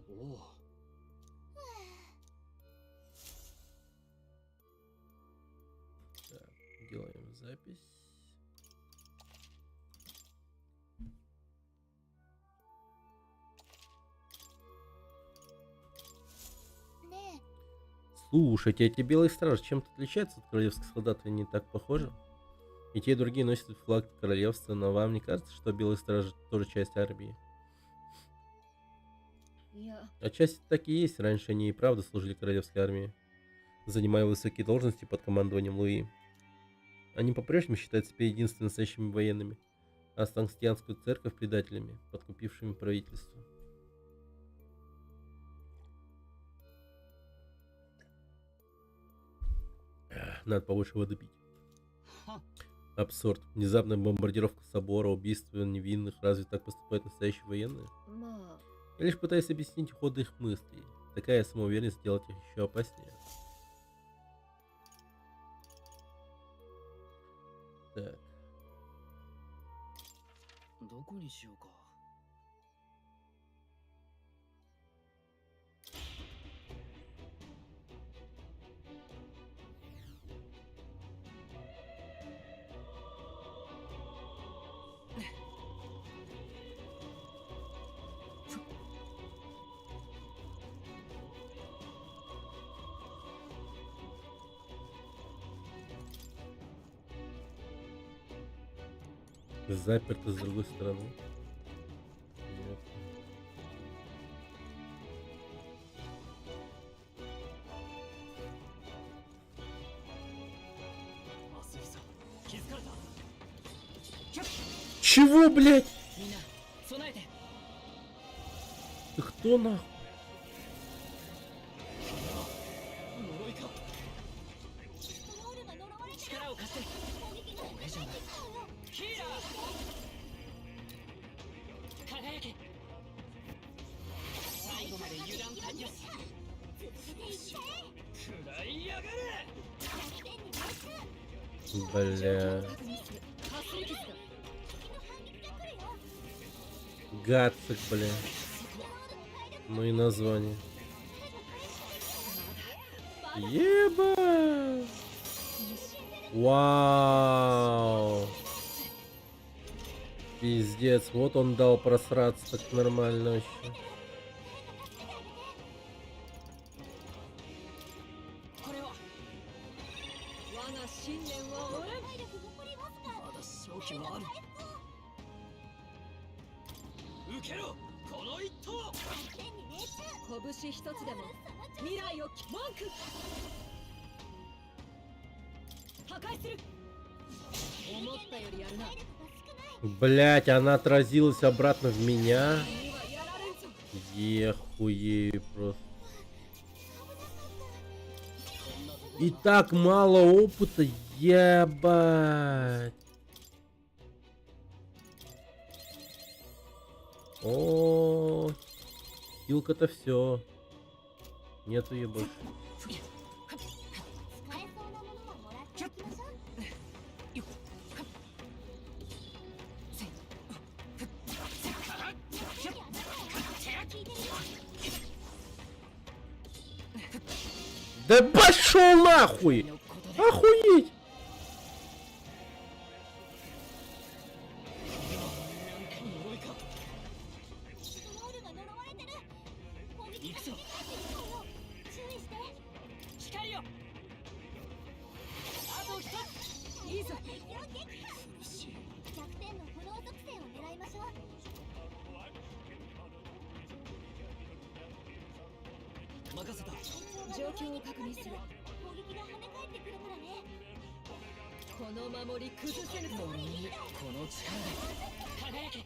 おお Так, делаем запись.ね Слушайте, эти белые стражи чем-то отличаются от королевских солдат, они не так похожи? И те, и другие носят флаг королевства, но вам не кажется, что белые стражи тоже часть армии? いや、 Отчасти так и есть, раньше они и правда служили королевской армии, занимая высокие должности под командованием Луи. Они по-прежнему считают себя единственными настоящими военными, а Станкстианскую церковь предателями, подкупившими правительство. Надо побольше воды пить. Абсурд. Внезапная бомбардировка собора, убийство невинных. Разве так поступают настоящие военные? まあ Я лишь пытаюсь объяснить ход их мыслей. такая самоуверенность сделать их еще опаснее. Так. どこにしようか。Заперто с другой стороны. Нет. アスギさん、気づかれた。 Чего, блядь? みんな備えて。 Ты кто нахуй? 呪いか。ストロールが呪われてる。力を貸して。攻撃が俺じゃない。ヒーラー。輝け。最後まで油断大敵。続けていって。食らいやがれ。弱点に熱。 Бля. 確認する。かすり傷だ。敵の反撃が来るよ。 Гацик, бля. ストロールの体力 Ну и название. まだ Еба! Вау! Пиздец, вот он дал просраться так нормально вообще. これは我が信念は折れん。体力残りわずか。まだ勝機はある。受けろ、この一投。弱点に命中。拳一つでも未来を文句破壊する。思ったよりやるな。体力が少ない。 Блять, она отразилась обратно в меня. にはやられんぞ。 Ехуею просто. И так мало опыта, ебать. О, хилка-то все. Нету ее больше. 使えそうなものはもらっていきましょう。よっ。Да пошел нахуй! のことで Охуеть! 呪いか。ストロールが呪われてる。攻撃が行くぞ。注意して。光よ。あと一つ。いいぞ。敵を撃破。苦しい。弱点の炎属性を狙いましょう。任せた。状況を確認する。攻撃が跳ね返ってくるからね。この守り崩せぬぞ。この力で輝け。ち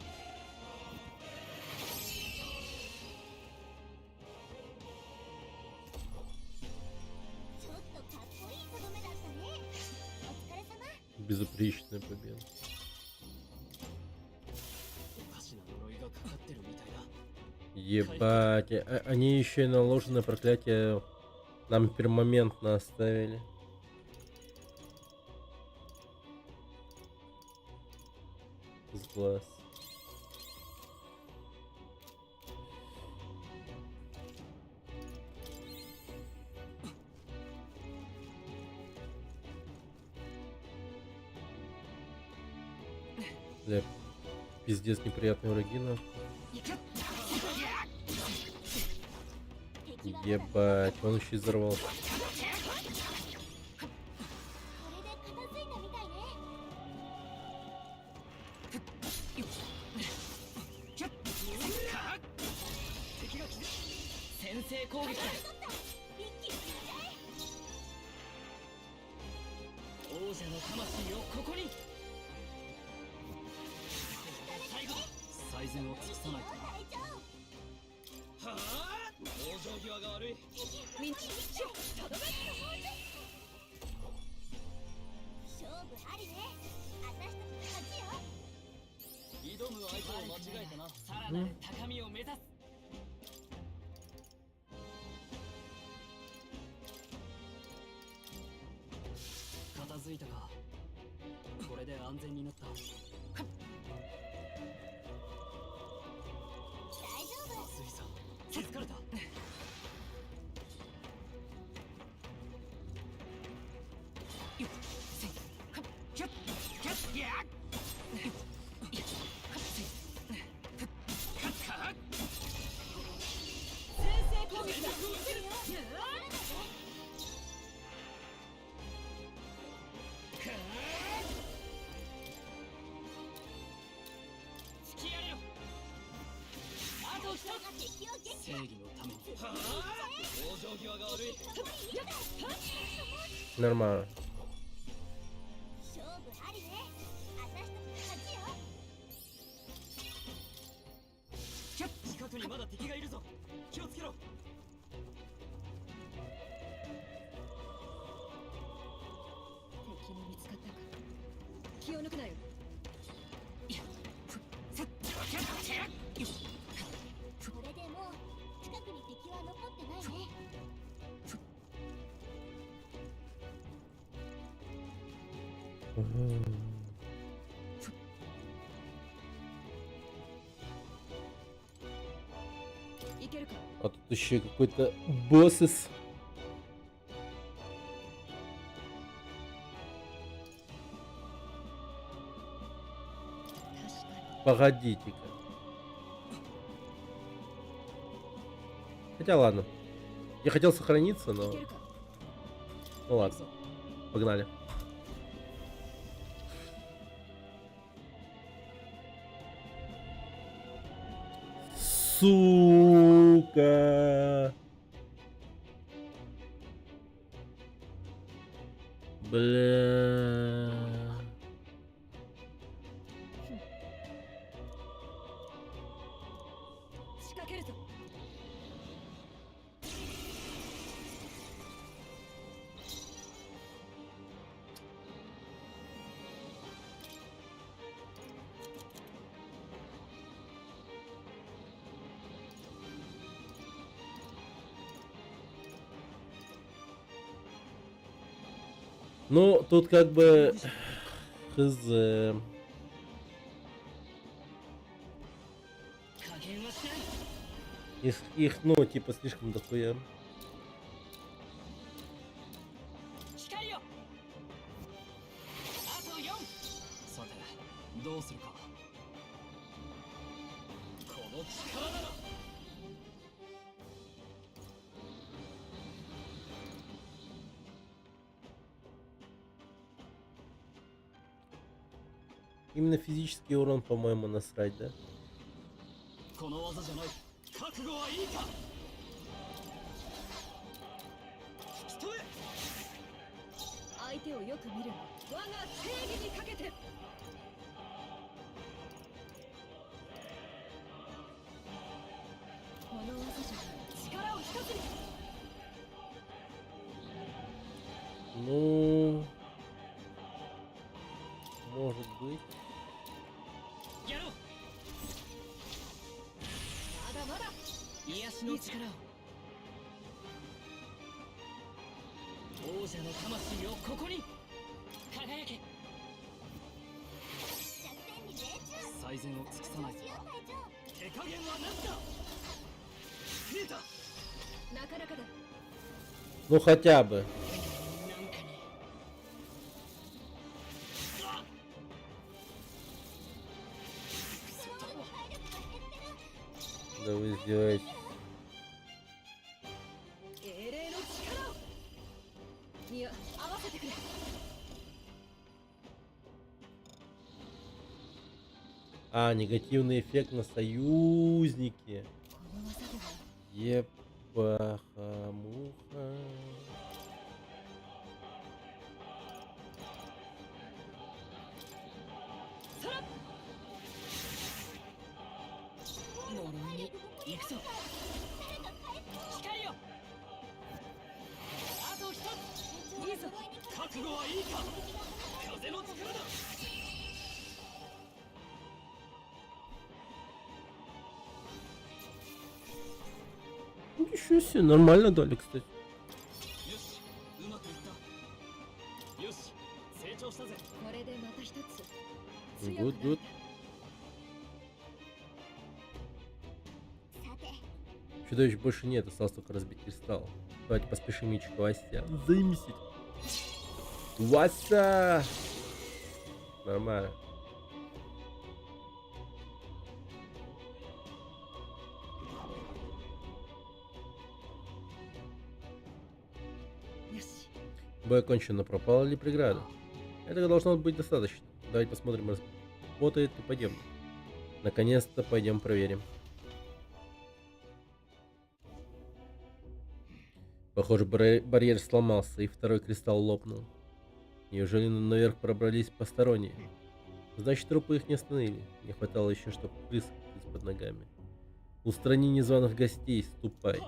ょっとかっこいいとどめだったね。お疲れ様。 Безупречная победа. おかしな呪いがかかってるみたいだ。 Ебать, они еще и наложенное проклятие нам пермоментно оставили. С глаз. Бля, пиздец неприятные враги, нахуй. Ебать, он еще и взорвался. これで片付いたみたいね。敵が来てる。先制攻撃だ。取った。一気にいっちゃえ。王者の魂をここに。最後だ。最善を尽くさないと。隊長。はあ。往生際が悪い。みんなしろ。ただめ。勝負ありね。私たちの勝ちよ。挑む相手を間違えたな。さらなる高みを目指す。づいたか。これで安全になった。大丈夫。水さん、気づかれた。先制攻撃だ。突きやれよ。あと一つ。が敵を撃正義のために。往生際が悪い。 Нормально. 勝負ありね。私たちの勝ちよ。近くにまだ敵がいるぞ。気をつけろ。敵に見つかったか。気を抜くなよ。これでもう近くに敵は残ってないね。いけるか。 А тут еще какой-то боссес. Погодите-ка. Хотя ладно. Я хотел сохраниться, い но... けるか。 Ну ладно. Погнали. Сука. Бля. Хм. 仕掛けるぞ。 Ну, тут как бы... Хз. 加減はしない。 Их, ну, типа, слишком дохуя. 光よ。あと4。さて、どうするか。この力なら。 Именно физический урон, по-моему, насрать, да? この技じゃない。覚悟はいいか。引き止め。相手をよく見る。我が正義にかけて。この技じゃ力を一つに。 Ну... Может быть. やろう。まだまだ。癒しの力を。王者の魂をここに輝け。作戦に命中。最善を尽くさないとよ隊長。手加減は何だ。ピーター。なかなかだ。 Ну, хотя бы. なんかに。 Да вы издеваетесь. 英霊の力を。いや、合わせてくれ。 А, негативный эффект на союзники. この技では Епаха-муха. さらっ。呪いに行くぞ。光よ。あと一つ。いいぞ。覚悟はいいか。風の力だ。 Ничего себе, нормально дали, кстати. よし、うまくいった。よし、正強く Good, な good. る。さて Чудовищ больше нет, осталось только разбить кристалл. Давайте поспешим, Мичик, Вася. Займись. Вася! Нормально. Бой окончен, но пропала ли преграда? Этого должно быть достаточно. Давайте посмотрим, работает ли подъемник. Наконец-то пойдем проверим. Похоже, барьер сломался, и второй кристалл лопнул. Неужели наверх пробрались посторонние? Значит, трупы их не остановили. Не хватало еще, чтобы крыс под ногами. Устрани незваных гостей, ступай.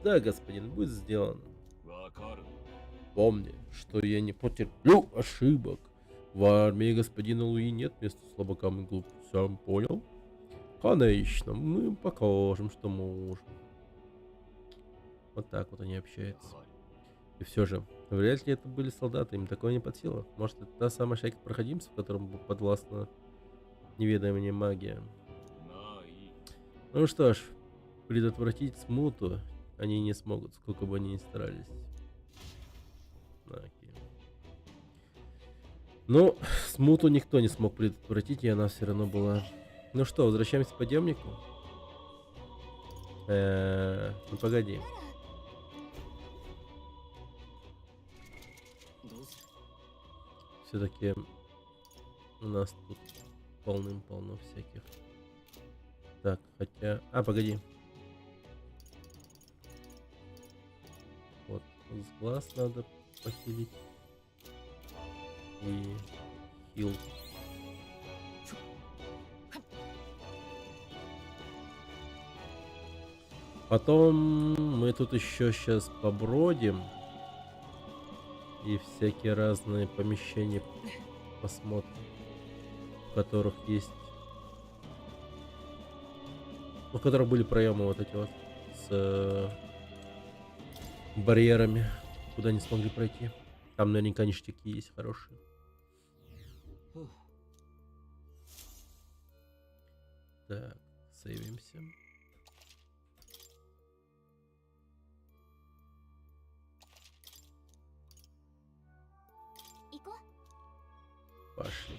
Да, господин, будет сделано. わかる。 Помни, что я не потерплю ошибок. В армии господина Луи нет места слабакам и глупцам, понял? Конечно, мы им покажем, что можем. Вот так вот они общаются. И все же, вряд ли это были солдаты, им такое не под силу. Может, это та самая шайка проходимцев, которым подвластна неведомая магия. まあいい。 Ну что ж, предотвратить смуту они не смогут, сколько бы они ни старались. Окей. Ну, смуту никто не смог предотвратить, и она все равно была. Ну что, возвращаемся к подъемнику. Ну погоди. どうする？ Все-таки у нас тут полным-полно всяких. Так, хотя... А, погоди. Вот, с глаз надо похилить. И хил. Потом мы тут еще сейчас побродим. И всякие разные помещения посмотрим, в которых есть... В которых были проемы вот эти вот с барьерами, куда не смогли пройти. Там наверняка ништяки есть хорошие. Так, сейвимся. Пошли.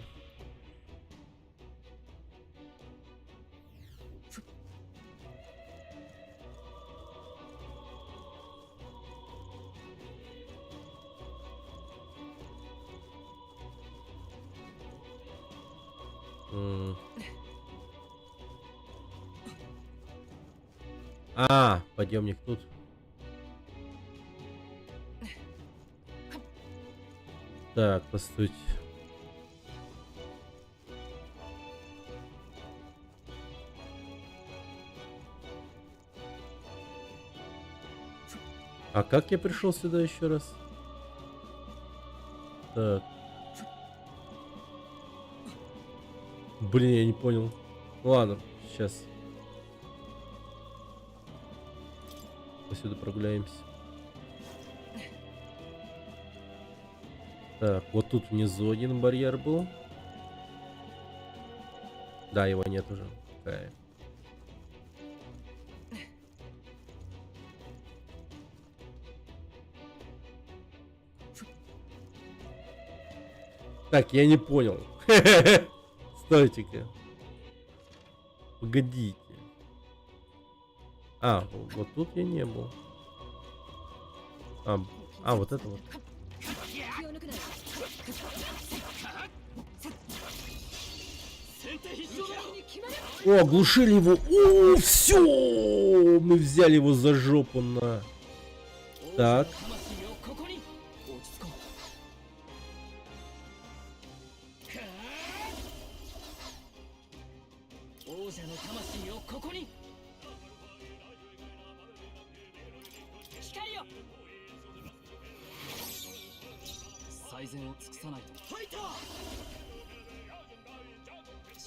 А, подъемник тут. Так, постойте. А как я пришел сюда еще раз? Так. Блин, я не понял. Ладно, сейчас. Посюда прогуляемся. Так, вот тут внизу один барьер был. Да, его нет уже. Кайф. Так, я не понял. Стойте-ка. Погодите. А, вот тут я не был. А, вот это вот. 気を抜くなよ。 先手必勝だ。 に決まれ。 О, оглушили его. О, все! Мы взяли его за жопу на. Так. 魂よここに落ち着こう。王者の魂よここに。光よ。最善を尽くさないと。ファイター。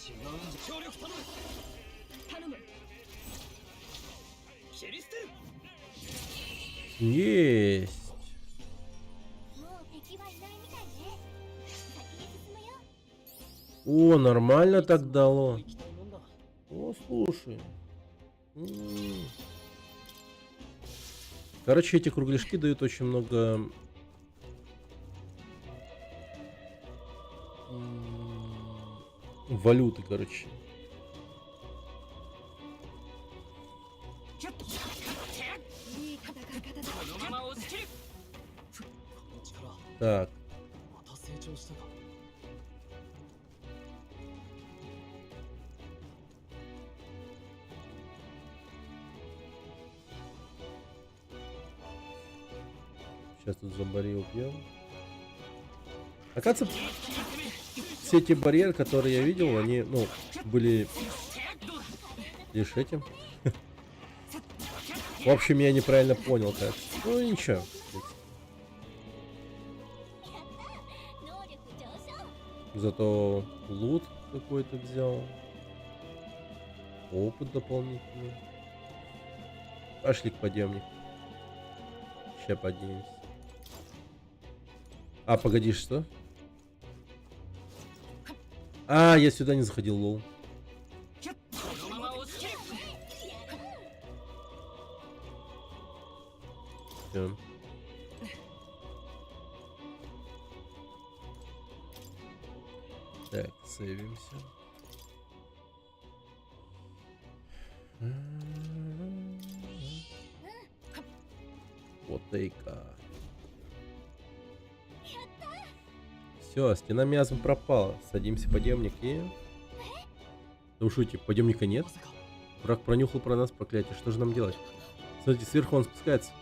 違うんじゃ。協力頼む。頼む。切り捨てる。 Есть. もう敵はいないみたいね。先に進むよ。О, нормально так дало. 行きたいもんだ。 О, слушай. Короче, эти кругляшки дают очень много валюты, короче. いい戦い方だ。このまま押し切る。この力、 Так, また成長したか。 сейчас тут зомбари убьем. Оказывается, все эти барьеры, которые я видел, они, ну, были лишь этим. В общем, я неправильно понял, так. Ну ничего. 能力上昇。 Зато лут какой-то взял. Опыт дополнительный. Пошли к подъемнику. Сейчас поднимемся. А, погоди, что? А, я сюда не заходил, лол. このまま押し切る。 Всё. Так, сейвимся. Вот тейка. Все, стена миазм пропала. Садимся подъемник и... Ну шути, подъемника нет? まさか Враг пронюхал про нас проклятие. Что же нам делать? Смотрите, сверху он спускается.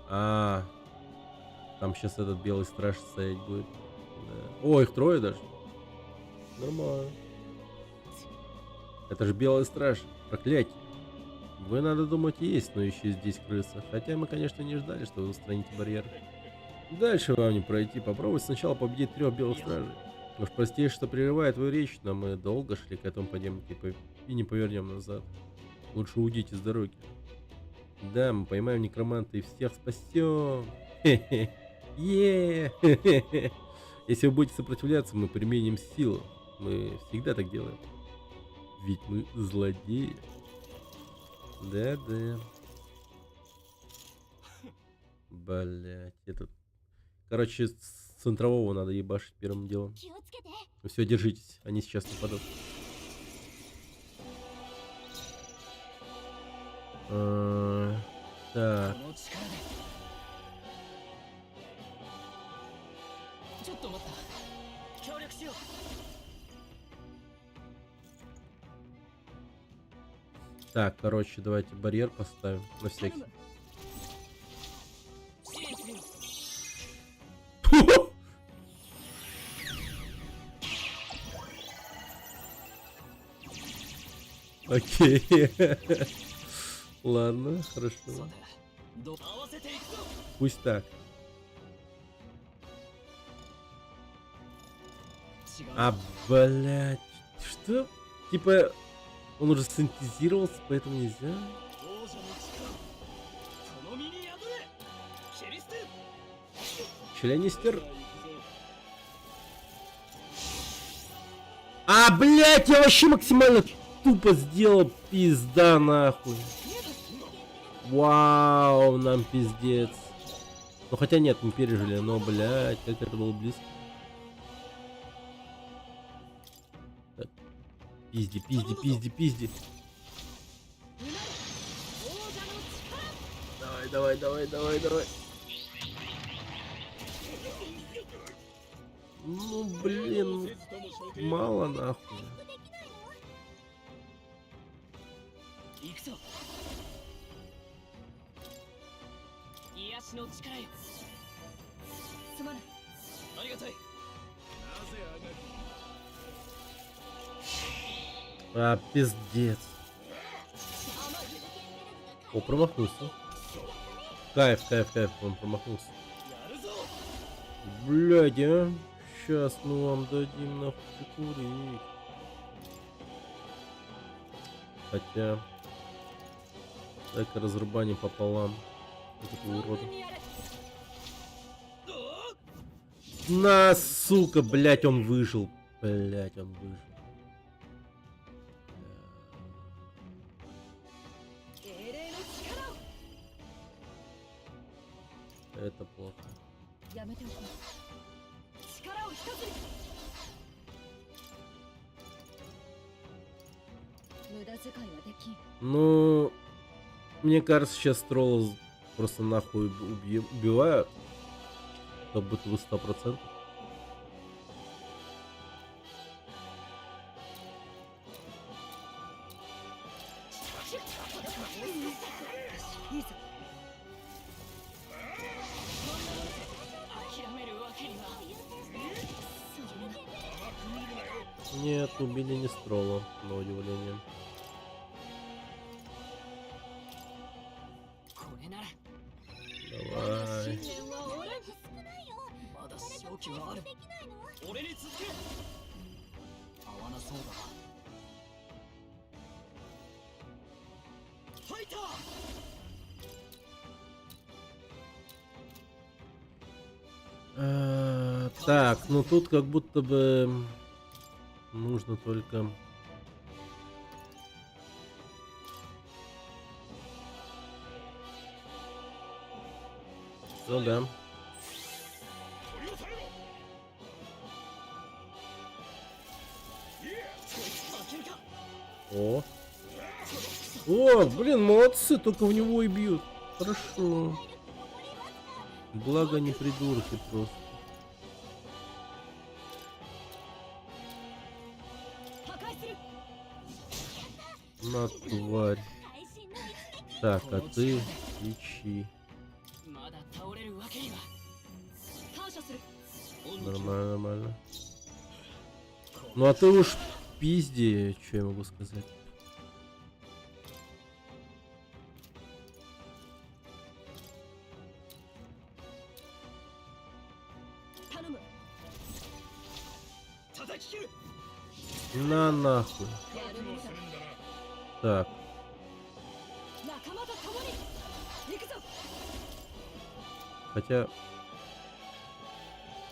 А, там сейчас этот белый страж стоять будет. Да. О, их трое даже. Нормально. Это же белый страж. Проклятие. Вы, надо думать, есть, но еще здесь крыса. Хотя мы, конечно, не ждали, что вы устраните барьер. Дальше вам не пройти. Попробуйте сначала победить 3 белых стражей. Уж простите, что прерывает твою речь, но мы долго шли к этому подъемнику и не повернем назад. Лучше уйдите с дороги. Да, мы поймаем некроманта и всех спасем. Хе-хе. Е-хе-хе. Если вы будете сопротивляться, мы применим силу. Мы всегда так делаем. Ведь мы злодеи. Да-да. Блять, этот... Короче, с центрового надо ебашить первым делом. 気をつけて。 Все, держитесь, они сейчас нападут. Так, この力で。ちょっと待った。協力しよう。 так, короче, давайте барьер поставим на всякий. 支援するよ。 Окей. Ладно, さ хорошо. て、合わせていくぞ。 Пусть так. 違う。 А, блядь. Что? Типа, он уже синтезировался, поэтому нельзя? 王者の力。この身に宿れ。切り捨てる。 Челянистер. А, блядь, я вообще максимально тупо сделал. Пизда нахуй. Вау, нам пиздец. Ну хотя нет, мы пережили, но, блядь, как это было близко. Так. Пизди, пизди, пизди, пизди. 王者の力。 Давай, давай, давай, давай, давай. Ну, блин, мало нахуй. 行くぞ。癒しの力よ。すまない。ありがたい。なぜあがき А, пиздец. О, промахнулся. Кайф, кайф, кайф, он промахнулся. やるぞ。 Блядь, а? Сейчас мы вам дадим нахуй курить. Хотя... Так, разрубанием пополам. Вот этого урода. 存分にやれ。На, сука, блять, он выжил. Блять, он выжил. 英霊の力を Это плохо. やめておこう。力を一つに。無駄遣いはできん。 Ну, мне кажется, сейчас тролла просто нахуй убивают. Как будто бы 100%. Нет, убили не с тролла, на удивление. これなら Давай. 信念は俺。少ないよ。まだ正気はあるできないの？俺に続け合わなそうだなファイター Так, ну тут как будто бы нужно только... Ну да. 負けるか О. О, блин, молодцы, только в него и бьют. Хорошо. Благо не придурки просто. 破壊する。 На, тварь. 会心の一撃。 Так, а ты ищи. まだ倒れるわけには感謝する。 Нормально, нормально. Ну а ты уж пизди, что я могу сказать. На нахуй. Так, 仲間と共に行くぞ。 хотя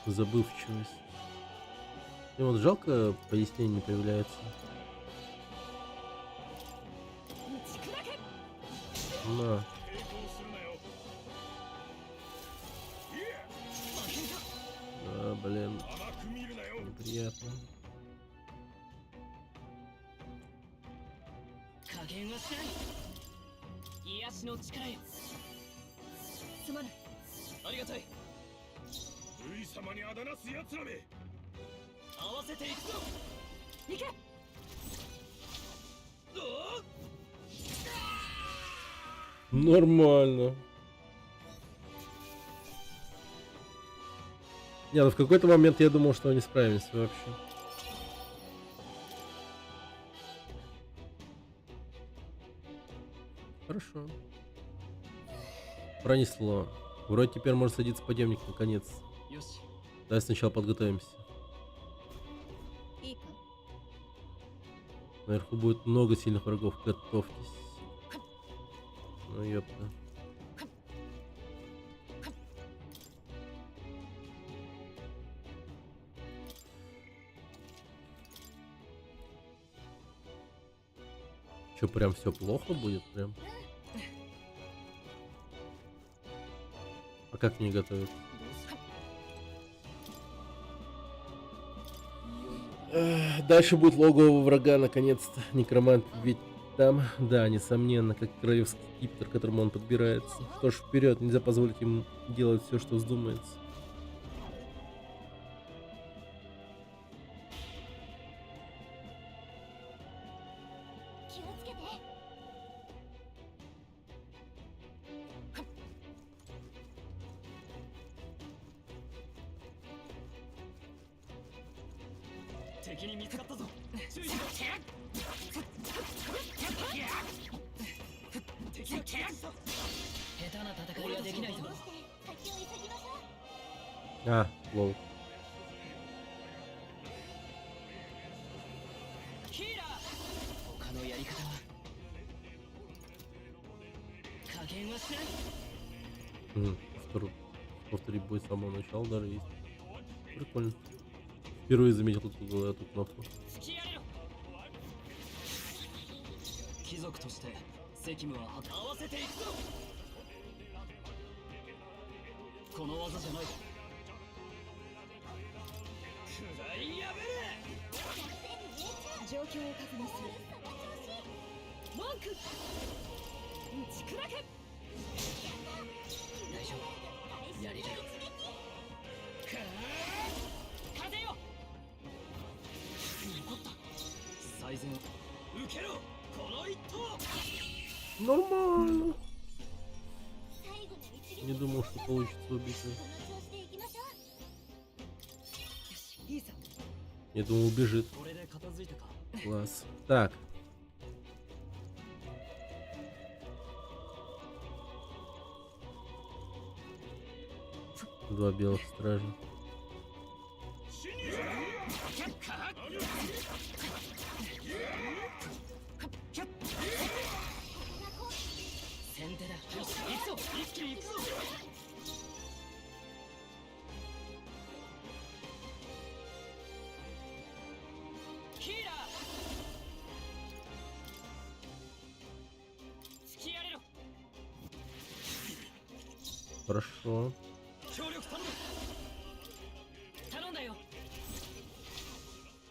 забывчивость. И вот жалко, пояснение не появляется. 打ち砕け。 На. Да, блин, неприятно. 加減はしない癒しの力よすまない。ありがたいルイ様にあだなす奴らめ合わせていくぞ行け。 Нормально. Не, ну в какой-то момент я думал, что они справились вообще. Хорошо. Пронесло. Вроде теперь может садиться подъемник наконец. よし Давай сначала подготовимся. いいか。 Наверху будет много сильных врагов. Готовьтесь. Ну ёпта. Чё, прям все плохо будет? Прям. А как мне готовить? Дальше будет логово врага, наконец-то. Некромант ведь там, да, несомненно, как королевский скипетр, к которому он подбирается. Что ж, вперед, нельзя позволить ему делать все, что вздумается. А, лол. ヒーラー他のやり方は加減はしない Повторить бой с самого начала даже есть. Прикольно. Впервые заметил эту кнопку. 突きやれろ貴族として責務は合わせていくぞこの技じゃない食らいやめれ状況を確認する文句打ち砕け大丈夫やれるよ風よ残った最善受けろこの一投 Нормально. 最後の一撃 Не думал, что получится убить его. この調子でいきましょうよしいいさ Я думал, убежит. これで片付いたか Класс. Так. Два белых стража. 先手だよし行くぞ一気に行くぞヒーラー突きやれろ Хорошо. 協力頼む頼んだよ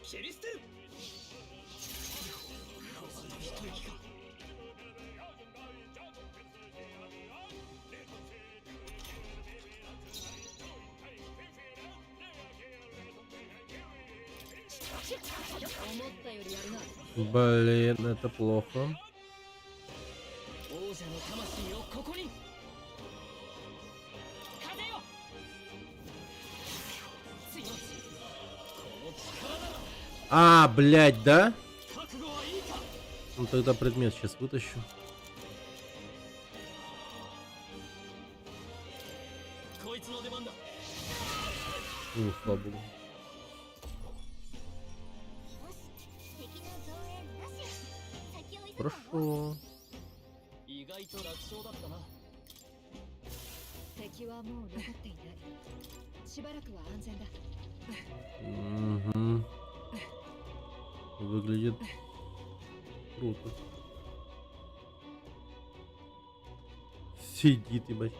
切り捨てるあと一息か思ったよりやるな Блин, это плохо. 王者の魂をここに風よ強しこの力なら А, блядь, да? 覚悟はいいか Ну тогда предмет сейчас вытащу. こいつの出番だ Слава богу. よし敵の増援なし先を急ぐわ Хорошо. 意外と楽勝だったな敵はもう残っていないしばらくは安全だ Мгм. Выглядит круто. Сидит, ебать.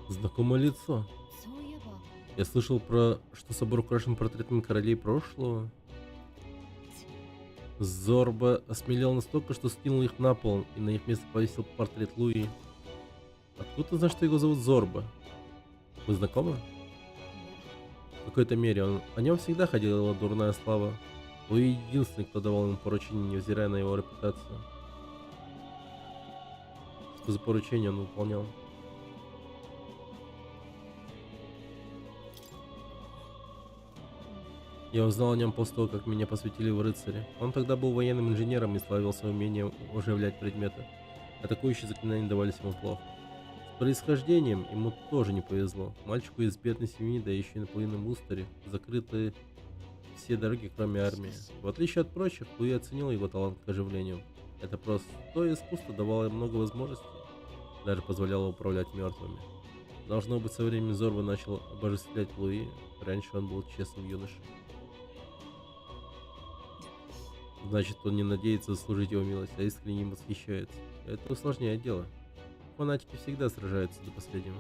Знакомое лицо. そういえば Я слышал про, что собор украшен портретами королей прошлого. Зорба осмелел настолько, что скинул их на пол и на их место повесил портрет Луи. Откуда ты знаешь, что его зовут Зорба? Вы знакомы? В какой-то мере о нем всегда ходила дурная слава. Луи единственный, кто давал ему поручение, невзирая на его репутацию. Что за поручение он выполнял? Я узнал о нем после того, как меня посвятили в рыцаре. Он тогда был военным инженером и славился умением оживлять предметы. Атакующие заклинания давались ему плохо. С происхождением ему тоже не повезло. Мальчику из бедной семьи, да еще и на половинном Устере, закрыты все дороги, кроме армии. В отличие от прочих, Луи оценил его талант к оживлению. Это простое искусство давало ему много возможностей, даже позволяло управлять мертвыми. Должно быть, со временем Зорба начал обожествлять Луи. Раньше он был честным юношей. Значит, он не надеется заслужить его милость, а искренне им восхищается. Это усложняет дело. Фанатики всегда сражаются до последнего.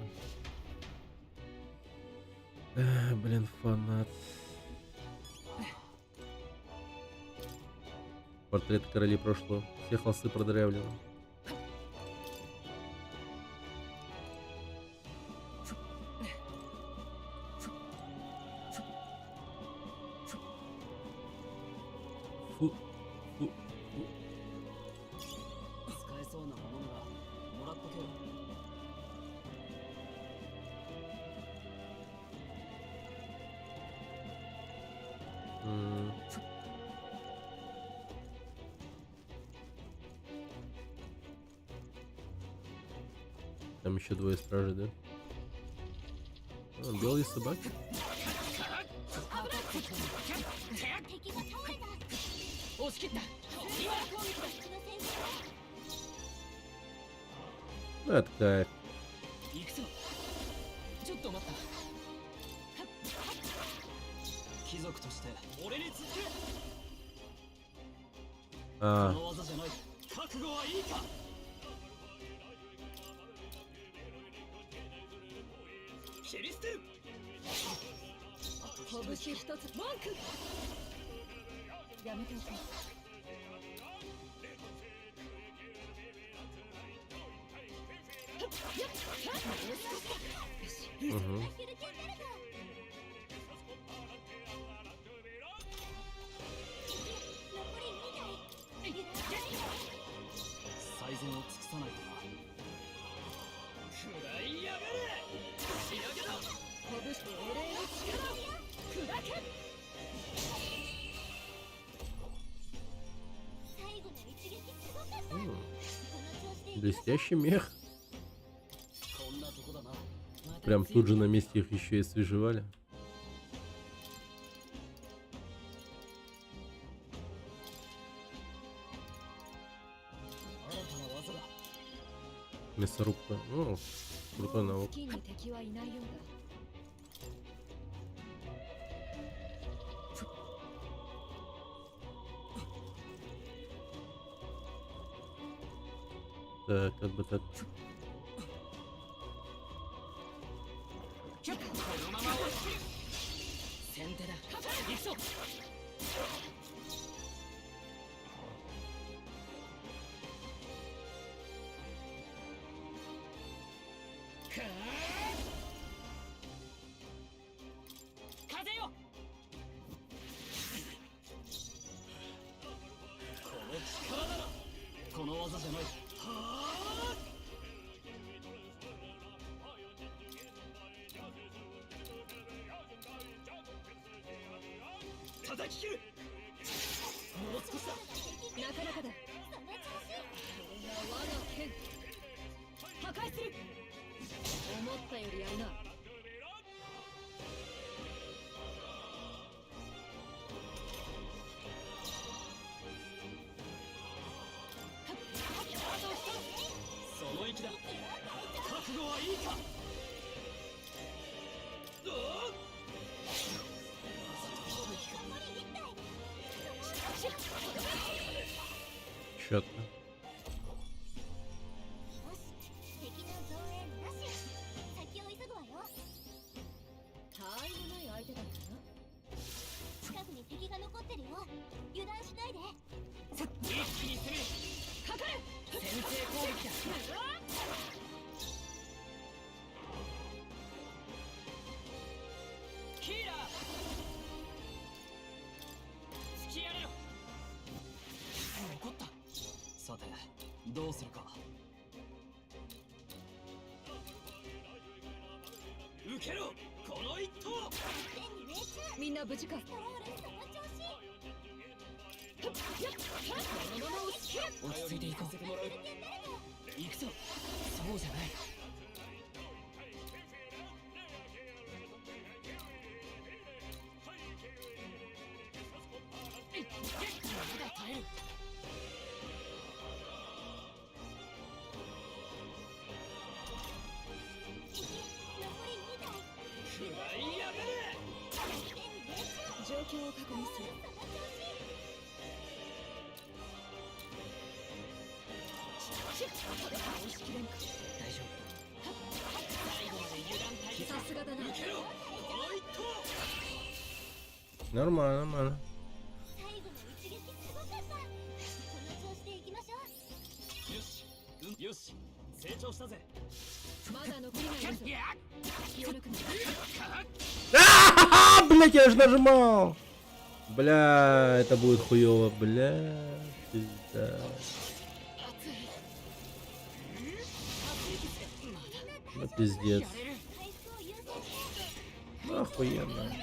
Блин, фанат. Портрет королей прошлого. Все холсты продырявливал. Фу. 使えそうなものならもらっとけよ Там еще двое стражей, да? А, белые собаки. 敵が倒れた押し切った今攻撃だ敵の戦士 Ну, это кайф. 行くぞちょっと待った貴族として俺に続け。こ А, の技じゃない。覚悟はいいか。切り捨てる。拳一つ文句やめておこう。угу. 最善を尽くさないとな。食らいやがれ。仕上げだ。拳と英霊の力砕け。最後の一撃すごかった。こ М, の調子で Блестящий мех. こんなとこだな。また Прям тут же на месте их еще и свежевали. 新たな技だ。 Мясорубка. Ну, крутой навык. 付近に敵はいないようだ。 Так, как бы так. このまま落ちる。先手だ。行くぞ。風よ。この力なら。この技じゃない。はあ。叩き切る。もう少しだ。なかなかだ。その調子。これが我が剣。破壊する。思ったよりやるな。その息だ。覚悟はいいか。どう。 Четко. よし、敵の増援なし。先を急ぐわよ。他愛もない相手だったな。近くに敵が残ってるよ。油断しないで。一気に攻める。かかれ。先制攻撃だ。ヒーラー。突きやれろ。残った。さて、どうするか。受けろ。この一投。天に命中。みんな無事か。トロールその調子。このまま押し切る。落ち着いていこう。行くぞ。そうじゃない。まだ耐える。残り2台。食らいやがれ。天に命中。状況を確認する。その調子。押し切れんか。大丈夫。最後まで油断大敵。さすがだな。受けろ。この一投。 Нормально, нормально. 最後の一撃すごかった。この調子でいきましょう。よし。よし。成長したぜ。まだ残りがいるぞ。気を抜くな。 А, блять, я же нажимал. Бля, это будет хуёво, бля. Пизда. 熱い。 Ну, пиздец. やれる。回復を優先して。 Охуенно. 誰か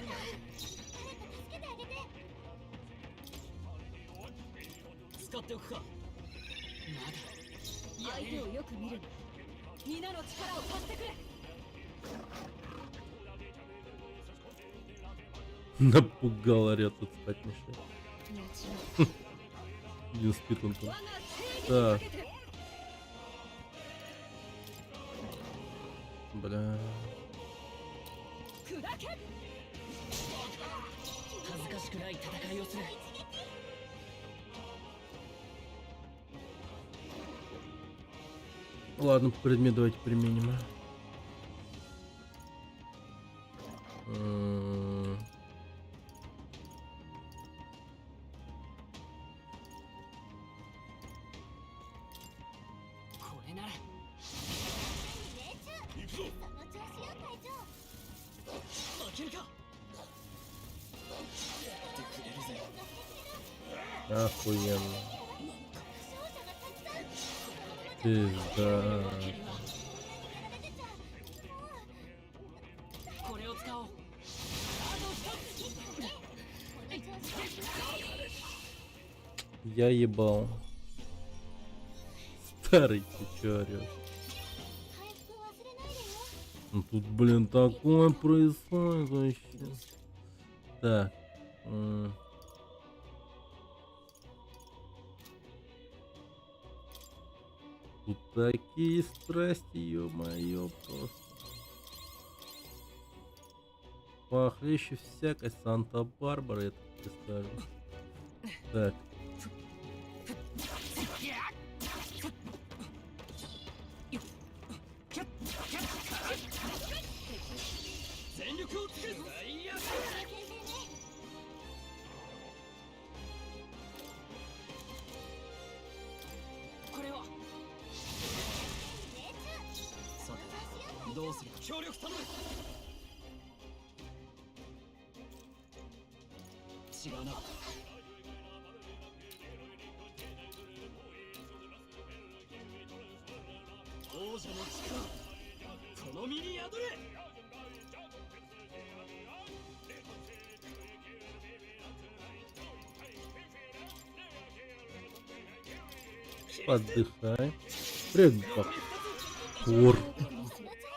助けてあげて。使っておくか。まだ。相手をよく見るな。皆の力を貸してくれ。 Напугал, орёт, тут спать мешает. もちろん。 Не спит он там. 我が正義に Да. かけて。 Бля. 砕け。恥ずかしくない戦いをする。 Ладно, предмет давайте применим. Охуенно. Пизда. Я ебал. Старый, ты чё орёшь? Ну тут, блин, такое происходит вообще. Так. Тут такие страсти, ё-моё, просто. Похлеще всякой Санта-Барбары, я так представлю. Так. Отдыхай. Привет, Бахор.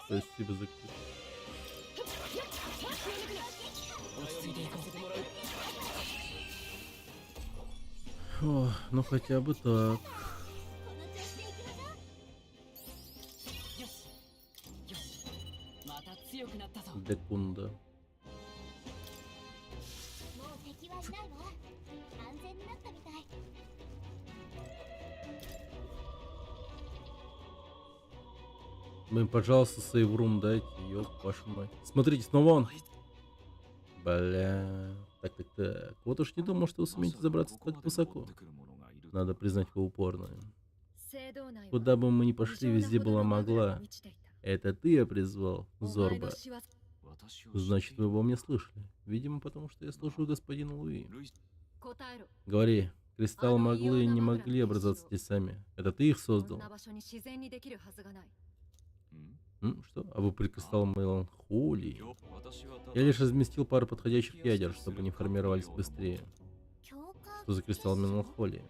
Спасибо за клип. О, ну хотя бы так. Декунда. Блин, пожалуйста, сейврум дайте, ёб вашу мать. Смотрите, снова он. Бля. Так. Вот уж не думал, что вы сумеете забраться так высоко. Надо признать, вы упорные. Куда бы мы ни пошли, везде была мгла. Это ты я призвал, Зорба. Значит, вы обо мне слышали. Видимо, потому что я слушаю господина Луи. Говори. Кристаллы мглы не могли образоваться здесь сами. Это ты их создал? Что? А вы при кристалле меланхолии? Я лишь разместил пару подходящих ядер, чтобы они формировались быстрее. Что за кристалл меланхолии?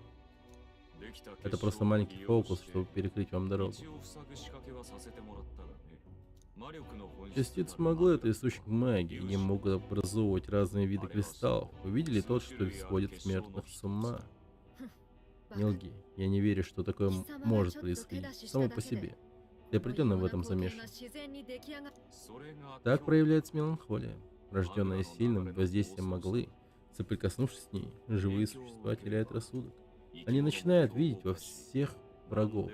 Это просто маленький фокус, чтобы перекрыть вам дорогу. Частицы мглы — это источник магии, они могут образовывать разные виды кристаллов. Вы видели тот, что сводит смертных с ума? Не лги, я не верю, что такое может происходить само по себе. Ты определенно в этом замешан. Так проявляется меланхолия, рожденная сильным воздействием мглы. Соприкоснувшись с ней, живые существа теряют рассудок. Они начинают видеть во всех врагов.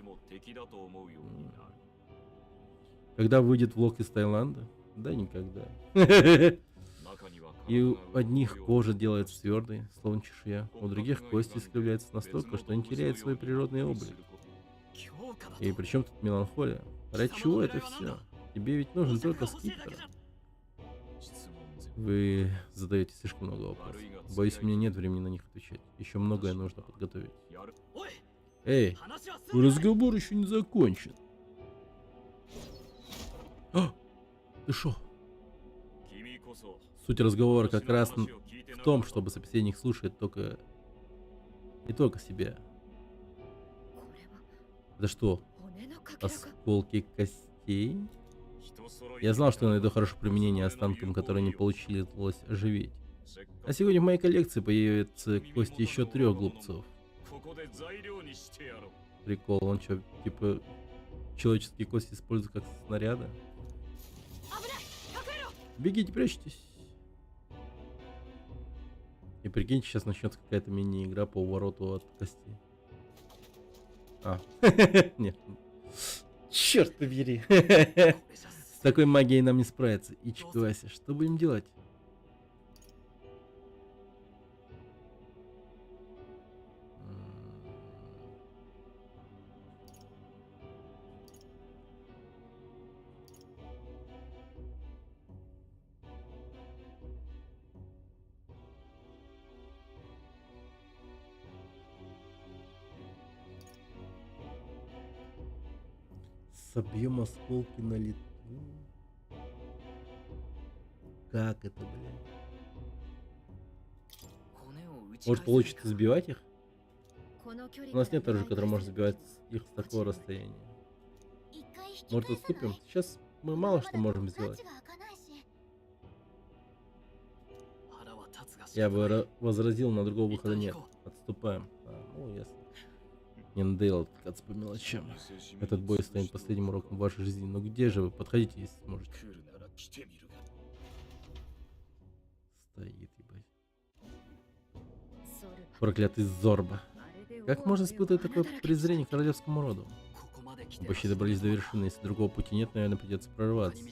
Когда выйдет влог из Таиланда? Да никогда. И у одних кожа делается твердой, словно чешуя, у других кости искривляются настолько, что они теряют свой природный облик. И при чем тут меланхолия? Ради чего это все? Тебе ведь нужен только скипетр. Вы задаете слишком много вопросов. Боюсь, у меня нет времени на них отвечать. Еще многое нужно подготовить. Эй, разговор еще не закончен. А, ты шо? Суть разговора как раз в том, чтобы собеседник слушает не только себя. Это что? Осколки костей? Я знал, что я найду хорошее применение останкам, которые не получилось оживить. А сегодня в моей коллекции появятся кости еще 3 глупцов. Прикол, он что, типа, человеческие кости используют как снаряды? Бегите, прячьтесь. И прикиньте, сейчас начнется какая-то мини-игра по увороту от кости. А, нет. Черт побери. С такой магией нам не справиться. Ичикуаси, что будем делать? Собьем осколки на лету. Как это, блядь? Может, получится сбивать их? У нас нет оружия, которое может сбивать их с такого расстояния. Может, отступим? Сейчас мы мало что можем сделать. Я бы возразил, на другого выхода нет. Отступаем. Ну, ясно. Не надоело откататься по мелочам. Этот бой станет последним уроком в вашей жизни. Но где же вы? Подходите, если сможете. Стоит, ебать. Проклятый Зорба. Как можно испытывать такое презрение к королевскому роду? Мы почти добрались до вершины. Если другого пути нет, наверное, придется прорваться.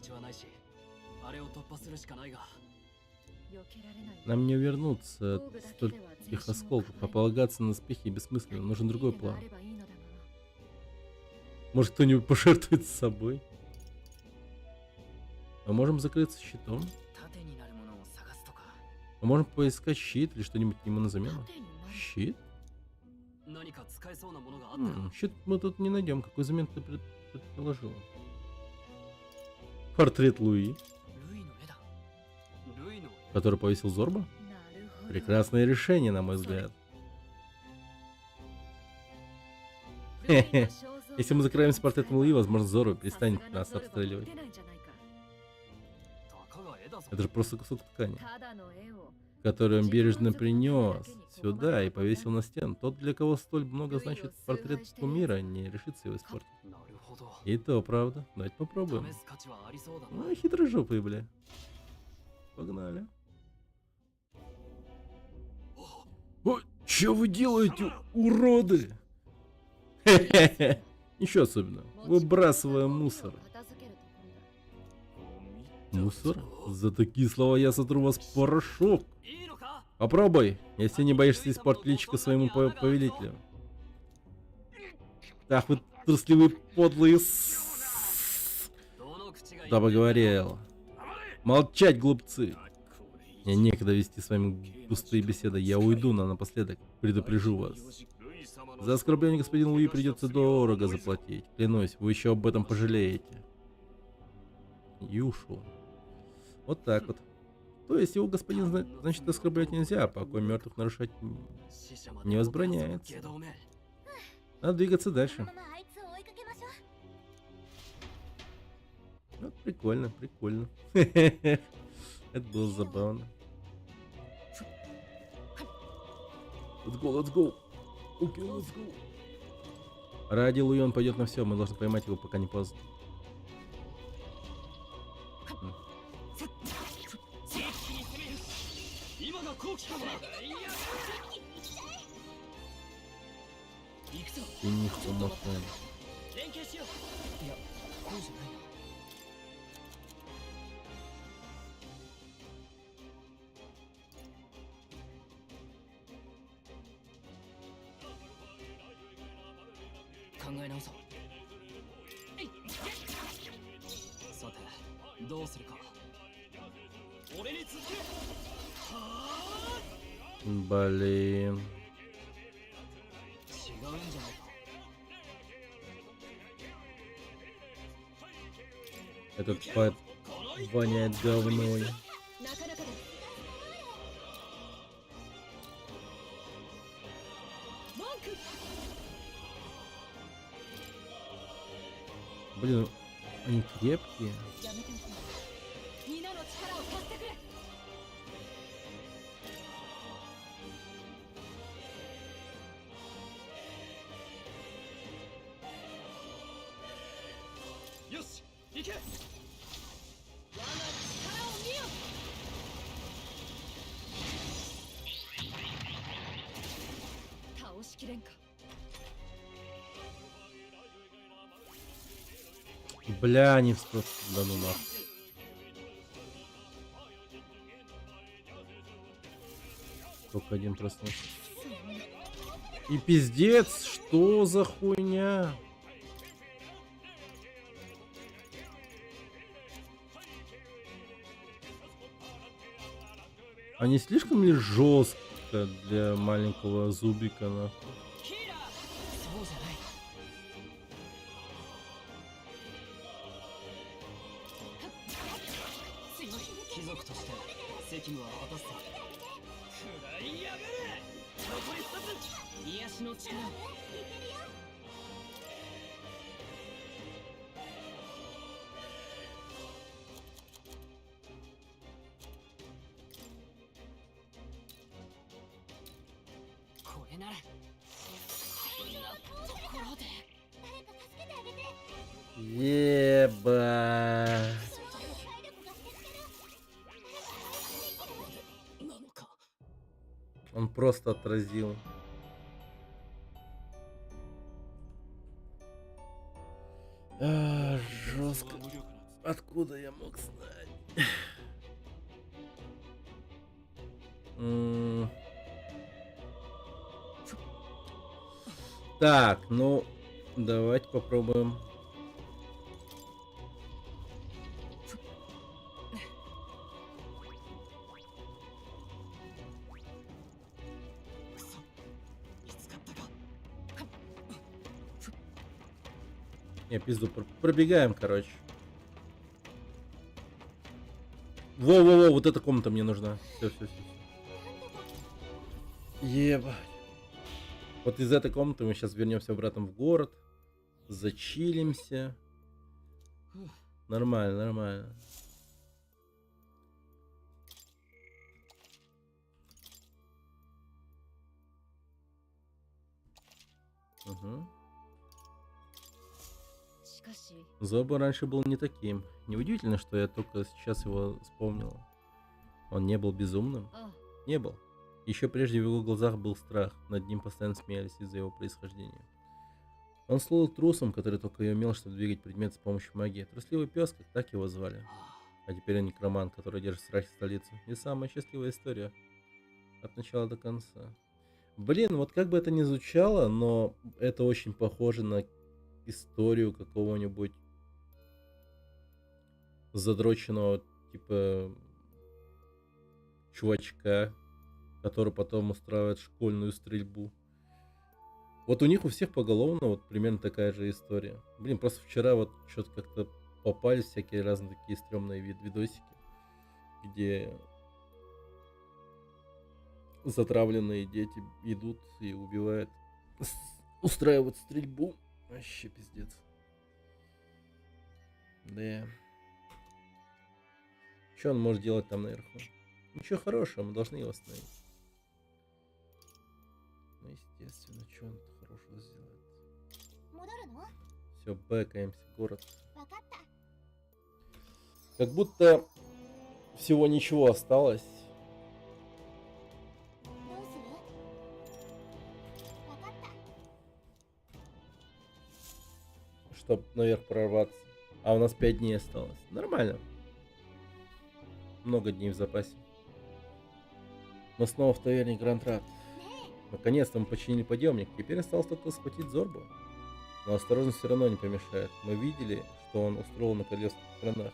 Нам не увернуться от стольких осколков, а полагаться на успехи бессмысленно. Нужен другой план. Может, кто-нибудь пожертвует с собой? Мы можем закрыться щитом? Мы можем поискать щит или что-нибудь ему на замену? Щит? Щит мы тут не найдем. Какой замен ты предположил? Портрет Луи, который повесил Зорба? Прекрасное решение, на мой взгляд. Если мы закроемся портретом Луи, возможно, Зорба перестанет нас обстреливать. Это же просто кусок ткани, который он бережно принес сюда и повесил на стену. Тот, для кого столь много значит портрет кумира, не решится его испортить. И то правда. Давайте попробуем. Ну, хитрожопые, бля. Погнали. О, что вы делаете, уроды? Хе-хе-хе. Ничего особенного. Выбрасываем мусор. Мусор? За такие слова я сотру вас в порошок. Попробуй, если не боишься испортить личико своему повелителю. Ах вы трусливые подлые Да поговорил. Молчать, глупцы. Мне некогда вести с вами пустые беседы. Я уйду, но напоследок предупрежу вас. За оскорбление господину Луи придется дорого заплатить. Клянусь, вы еще об этом пожалеете. И ушел. Вот так вот. То есть его господин, значит, оскорблять нельзя, а покой мертвых нарушать не возбраняется. Надо двигаться дальше. Ну, прикольно, прикольно. Это было забавно. Let's go, let's go. Okay, let's go. Ради Луи он пойдет на все, мы должны поймать его, пока не поздно. И не хомофон. Блин. Этот пад воняет говной. Блин, они крепкие. きれんか。 Бля, не встал. Да ну нахуй. Только один проснулся. И пиздец, что за хуйня? А не слишком ли жестко для маленького зубика, нахуй? そうじゃない。強い貴族として責務は果たすさ。食らいやがれ。残り2つ。癒しの力。これならこんなところで。 誰か助けてあげて。 Ебать. 体力が減ってる。なのか。 Он просто отразил. Жестко. Откуда я мог знать? Так, ну, давайте попробуем. Не, пизду, пробегаем, короче. Во-во-во, вот эта комната мне нужна. Все. Ебать. Вот из этой комнаты мы сейчас вернемся обратно в город. Зачилимся. Нормально. Угу. しかし Зоба раньше был не таким. Неудивительно, что я только сейчас его вспомнил. Он не был безумным? あ Не был. Еще прежде в его глазах был страх. Над ним постоянно смеялись из-за его происхождения. Он слыл трусом, который только и умел, чтобы двигать предмет с помощью магии. Трусливый пес, как так его звали. А теперь он некромант, который держит в страхе столицу. И самая счастливая история. От начала до конца. Блин, вот как бы это ни звучало, но это очень похоже на историю какого-нибудь задроченного, типа, чувачка, который потом устраивает школьную стрельбу. Вот у них у всех поголовно вот примерно такая же история. Блин, просто вчера вот что-то как-то попались всякие разные такие стрёмные видосики, где затравленные дети идут и убивают, устраивают стрельбу. Вообще пиздец. Да. Что он может делать там наверху? Ничего хорошего, мы должны его остановить. Ну, естественно, что он хорошего сделает? 戻るの？ Все, бэкаемся, город. わかった。 Как будто всего ничего осталось. どうする？わかった。 Чтоб наверх прорваться. А у нас 5 дней осталось. Нормально. Много дней в запасе. Мы снова в таверне Грантрат. Наконец-то мы починили подъемник. Теперь осталось только схватить Зорбу. Но осторожность все равно не помешает. Мы видели, что он устроил на королевских странах.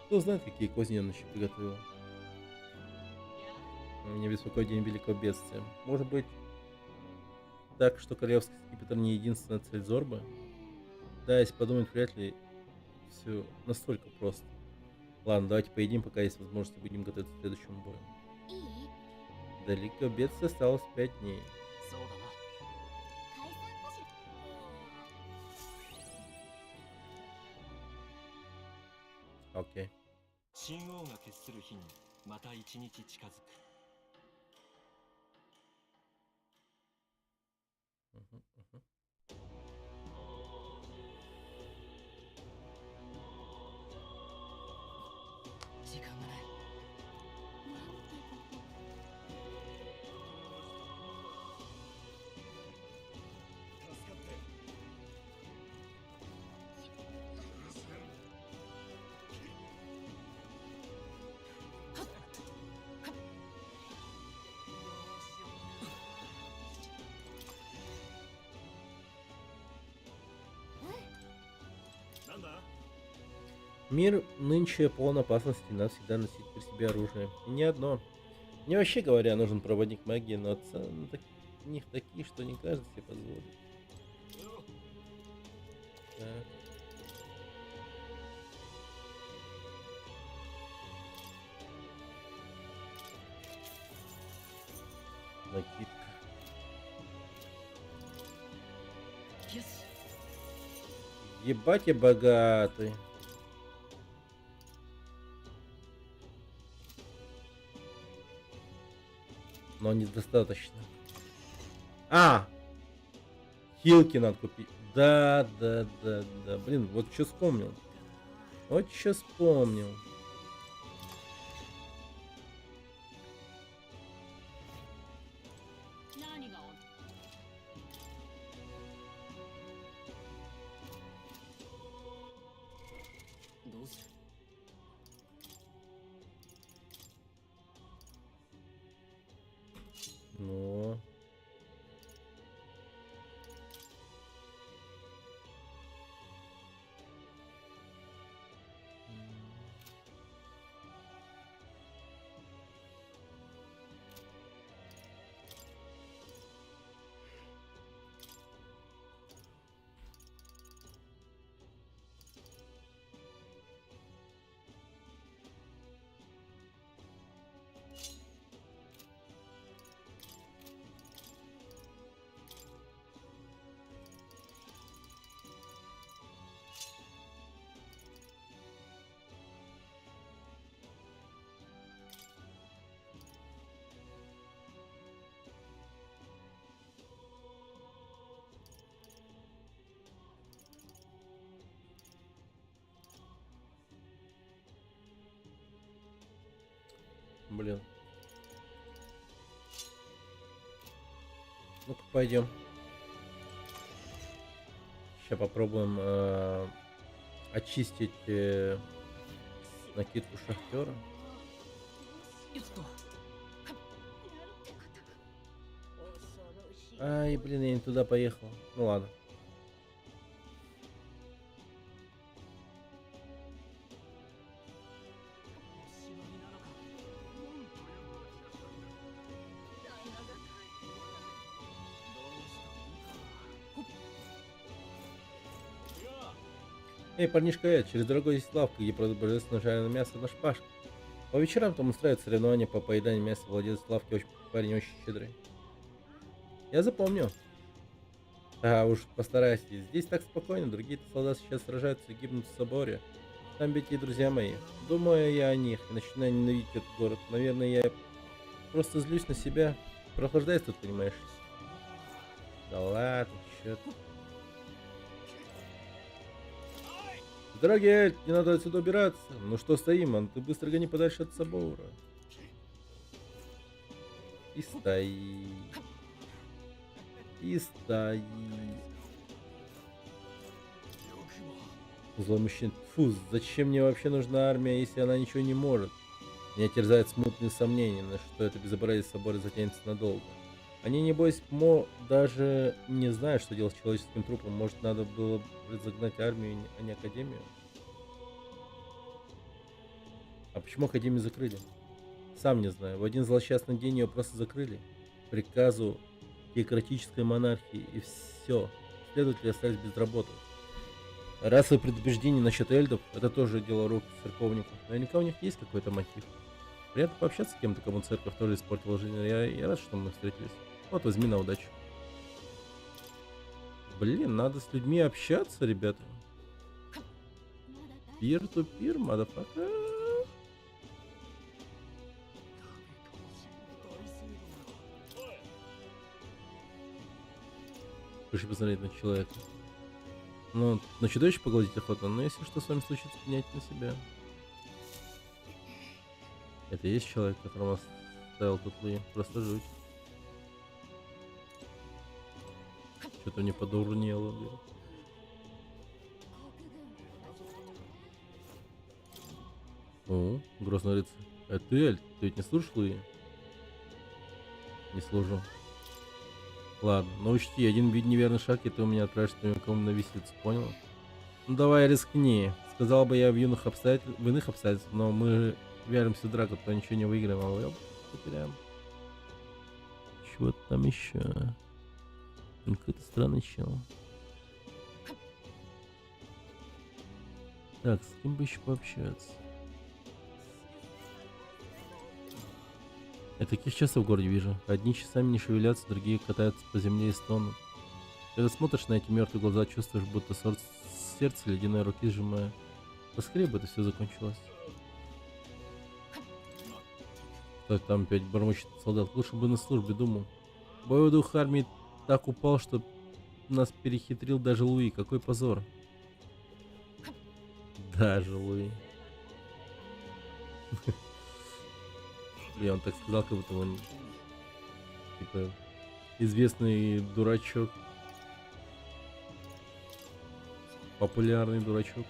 Кто знает, какие козни он еще приготовил. Меня беспокоит день великого бедствия. Может быть, так, что королевский скипетр не единственная цель Зорбы? Да, если подумать, вряд ли все настолько просто. Ладно, давайте поедим, пока есть возможность, будем готовиться к следующему бою. いい？ До великого бедствия осталось 5 дней. そうだな。解散かしら？ Окей. 神王が決する日にまた一日近づく。 Мгм, мгм. 時間がない。なんてこと。Мир нынче полон опасности, надо всегда носить при себе оружие. И не одно. Мне вообще говоря, нужен проводник магии, но цены на них такие, что не каждый себе позволит. Так. Накидка. Ебать я богатый. Но недостаточно. А! Хилки надо купить. Да. Блин, вот что вспомнил. Вот что вспомнил. Ну. Блин. Ну-ка, пойдем. Сейчас попробуем очистить накидку шахтера. Ай, блин, я не туда поехал. Ну ладно. Эй, парнишка, через дорогу есть лавка, где продают божественное жареное мясо на шпажках. По вечерам там устраивают соревнования по поеданию мяса. Владелец лавки парень очень щедрый. Я запомню. А уж постарайся. Здесь так спокойно, другие солдаты сейчас сражаются и гибнут в соборе. Там ведь и друзья мои. Думаю я о них и начинаю ненавидеть этот город. Наверное, я просто злюсь на себя. Прохлаждаюсь тут, понимаешь. Да ладно, чё ты. Дорогие Эльт, не надо отсюда убираться. Ну что стоим, ты быстро гони подальше от собора. И стои. И стои. Злой мужчина. Фу, зачем мне вообще нужна армия, если она ничего не может? Меня терзают смутные сомнения, на что это безобразие собора затянется надолго. Они, небось, даже не знают, что делать с человеческим трупом. Может, надо было разогнать армию, а не академию? А почему академию закрыли? Сам не знаю. В один злосчастный день ее просто закрыли. Приказу теократической монархии. И все. Следователи остались без работы. Расовые предубеждения насчет эльдов — это тоже дело рук церковников. Наверняка у них есть какой-то мотив. Приятно пообщаться с кем-то, кому церковь тоже испортила жизнь. Я рад, что мы встретились. Вот, возьми на удачу. Блин, надо с людьми общаться, ребята. Peer-to-peer, motherfucker. Хочу посмотреть на человека. Ну, на чудовище погладить охота, но если что с вами случится, принять на себя. Это и есть человек, которого оставил тут Луи. Просто жуть. Что-то не подурнело, блин. О, грозный рыцарь. А ты, Эль, ты ведь не служишь Луи? Не служу. Ладно, но учти, один неверный шаг, и ты у меня отправишься прямиком на виселицу, понял? Ну давай рискни. Сказал бы я в иных обстоятельствах, но мы вяримся в драку, то ничего не выиграем, а мы потеряем. Чего там еще? Какой-то странный чел. Так, с кем бы еще пообщаться? Я таких часто в городе вижу. Одни часами не шевелятся, другие катаются по земле и стонут. Когда смотришь на эти мертвые глаза, чувствуешь, будто сердце ледяной руки сжимая. Поскорее бы это все закончилось. Так, там опять бормочет солдат. Лучше бы на службе, думал. Боевой дух армии так упал, что нас перехитрил даже Луи. Какой позор. Даже Луи. Я он так сказал, как будто он типа известный дурачок. Популярный дурачок.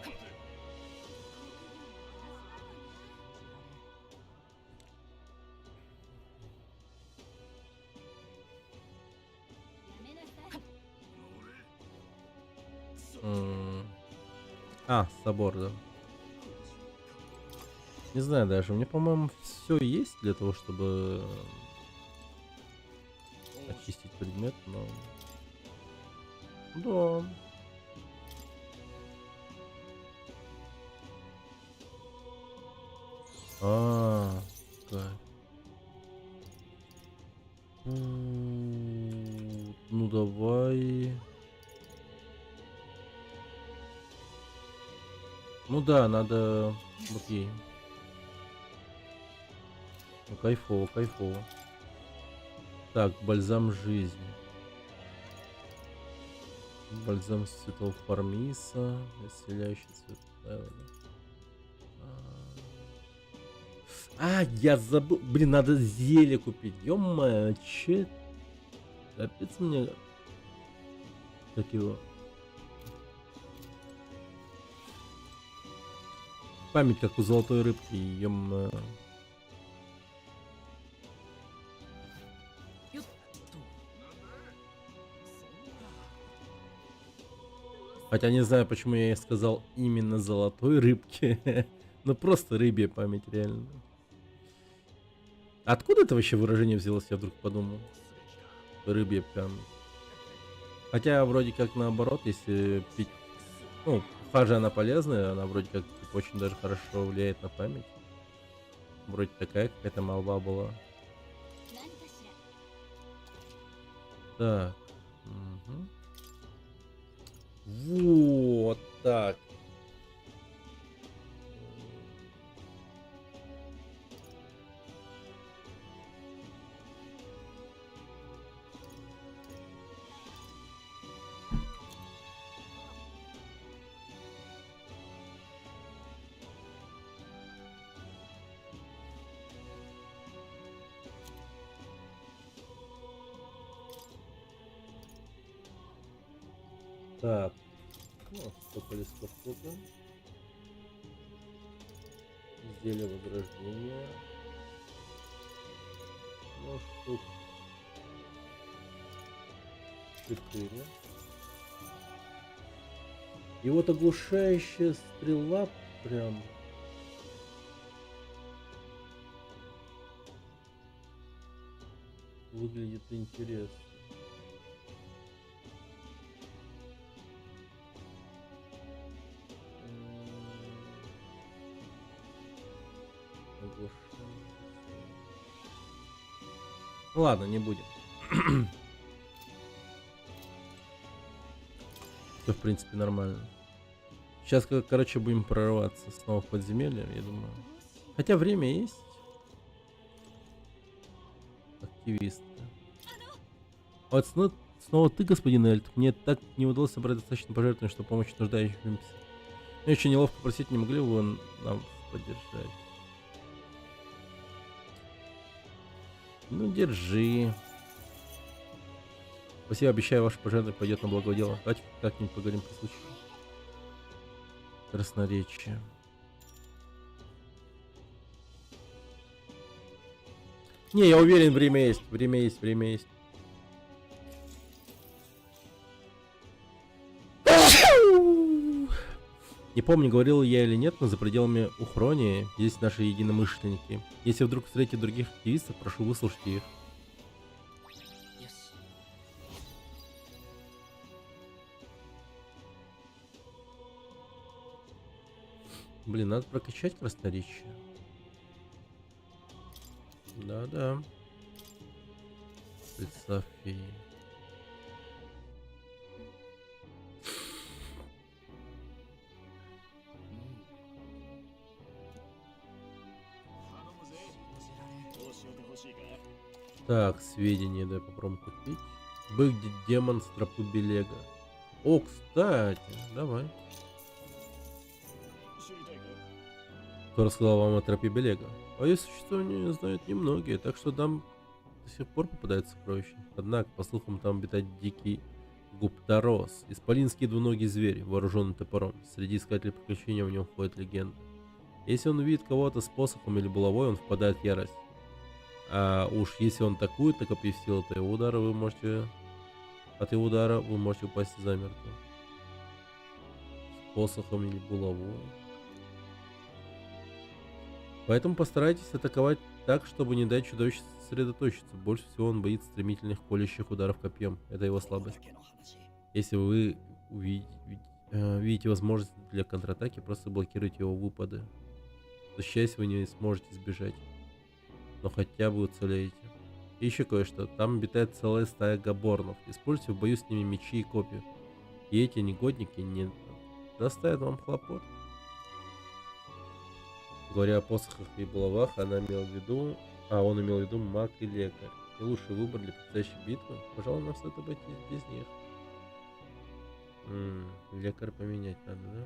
Собор, да. Не знаю даже, у меня, по-моему, все есть для того, чтобы очистить предмет, но... Да. Так. Ну давай. Ну да, надо... Окей. Ну, кайфово, кайфово. Так, бальзам жизни. Бальзам цветов пармиса. Исцеляющий цвет. Я забыл. Блин, надо зелье купить. Ё-моё, че? Капец мне... Как его... Память как у золотой рыбки, ё-моё. Хотя не знаю, почему я сказал именно золотой рыбки. Ну просто рыбья память, реально. Откуда это вообще выражение взялось, я вдруг подумал. Рыбья память. Хотя вроде как наоборот, если пить... Ну, фажа она полезная, она вроде как типа, очень даже хорошо влияет на память. Вроде такая какая-то молва была. Так. Угу. Вот так. Так, ну, столько листов купим. Изделие возрождения. Ну, штук 4. И вот оглушающая стрела прям. Выглядит интересно. Ладно, не будем. Все, в принципе, нормально. Сейчас, короче, будем прорываться снова в подземелье, я думаю. Хотя время есть. Активист. Вот снова ты, господин Эльт. Мне так не удалось собрать достаточно пожертвований, чтобы помочь нуждающимся. Мне очень неловко просить, не могли бы вы нам поддержать? Ну, держи. Спасибо, обещаю, ваше пожертвование пойдет на благое дело. Давайте как-нибудь поговорим при случае. Красноречие. Не, я уверен, время есть. Время есть, время есть. Не помню, говорил я или нет, но за пределами Ухронии есть наши единомышленники. Если вдруг встретите других активистов, прошу выслушайте их. よし Блин, надо прокачать красноречие. Да-да. София. Так, сведения, дай попробуем купить. Бык демон с тропы Белега. О, кстати, давай. Кто рассказал вам о тропе Белега? А ее существование знают немногие, так что там до сих пор попадают сокровища. Однако, по слухам, там обитает дикий гуптарос, исполинский двуногий зверь, вооруженный топором. Среди искателей приключений в него ходит легенда. Если он увидит кого-то с посохом или булавой, он впадает в ярость. А уж если он атакует на копье в силу, то его удара вы можете... От его удара вы можете упасть замертво. С посохом или булавой. Поэтому постарайтесь атаковать так, чтобы не дать чудовищу сосредоточиться. Больше всего он боится стремительных колющих ударов копьем. Это его слабость. Если вы видите возможность для контратаки, просто блокируйте его выпады. Защищаясь, вы не сможете сбежать. Но хотя бы уцелеете. И еще кое-что. Там обитает целая стая габорнов. Используйте в бою с ними мечи и копья. И эти негодники не доставят вам хлопот. Говоря о посохах и булавах, он имел в виду маг и лекарь. И лучший выбор для предстоящей битвы, пожалуй, нам стоит обойтись без них. Лекарь поменять надо, да?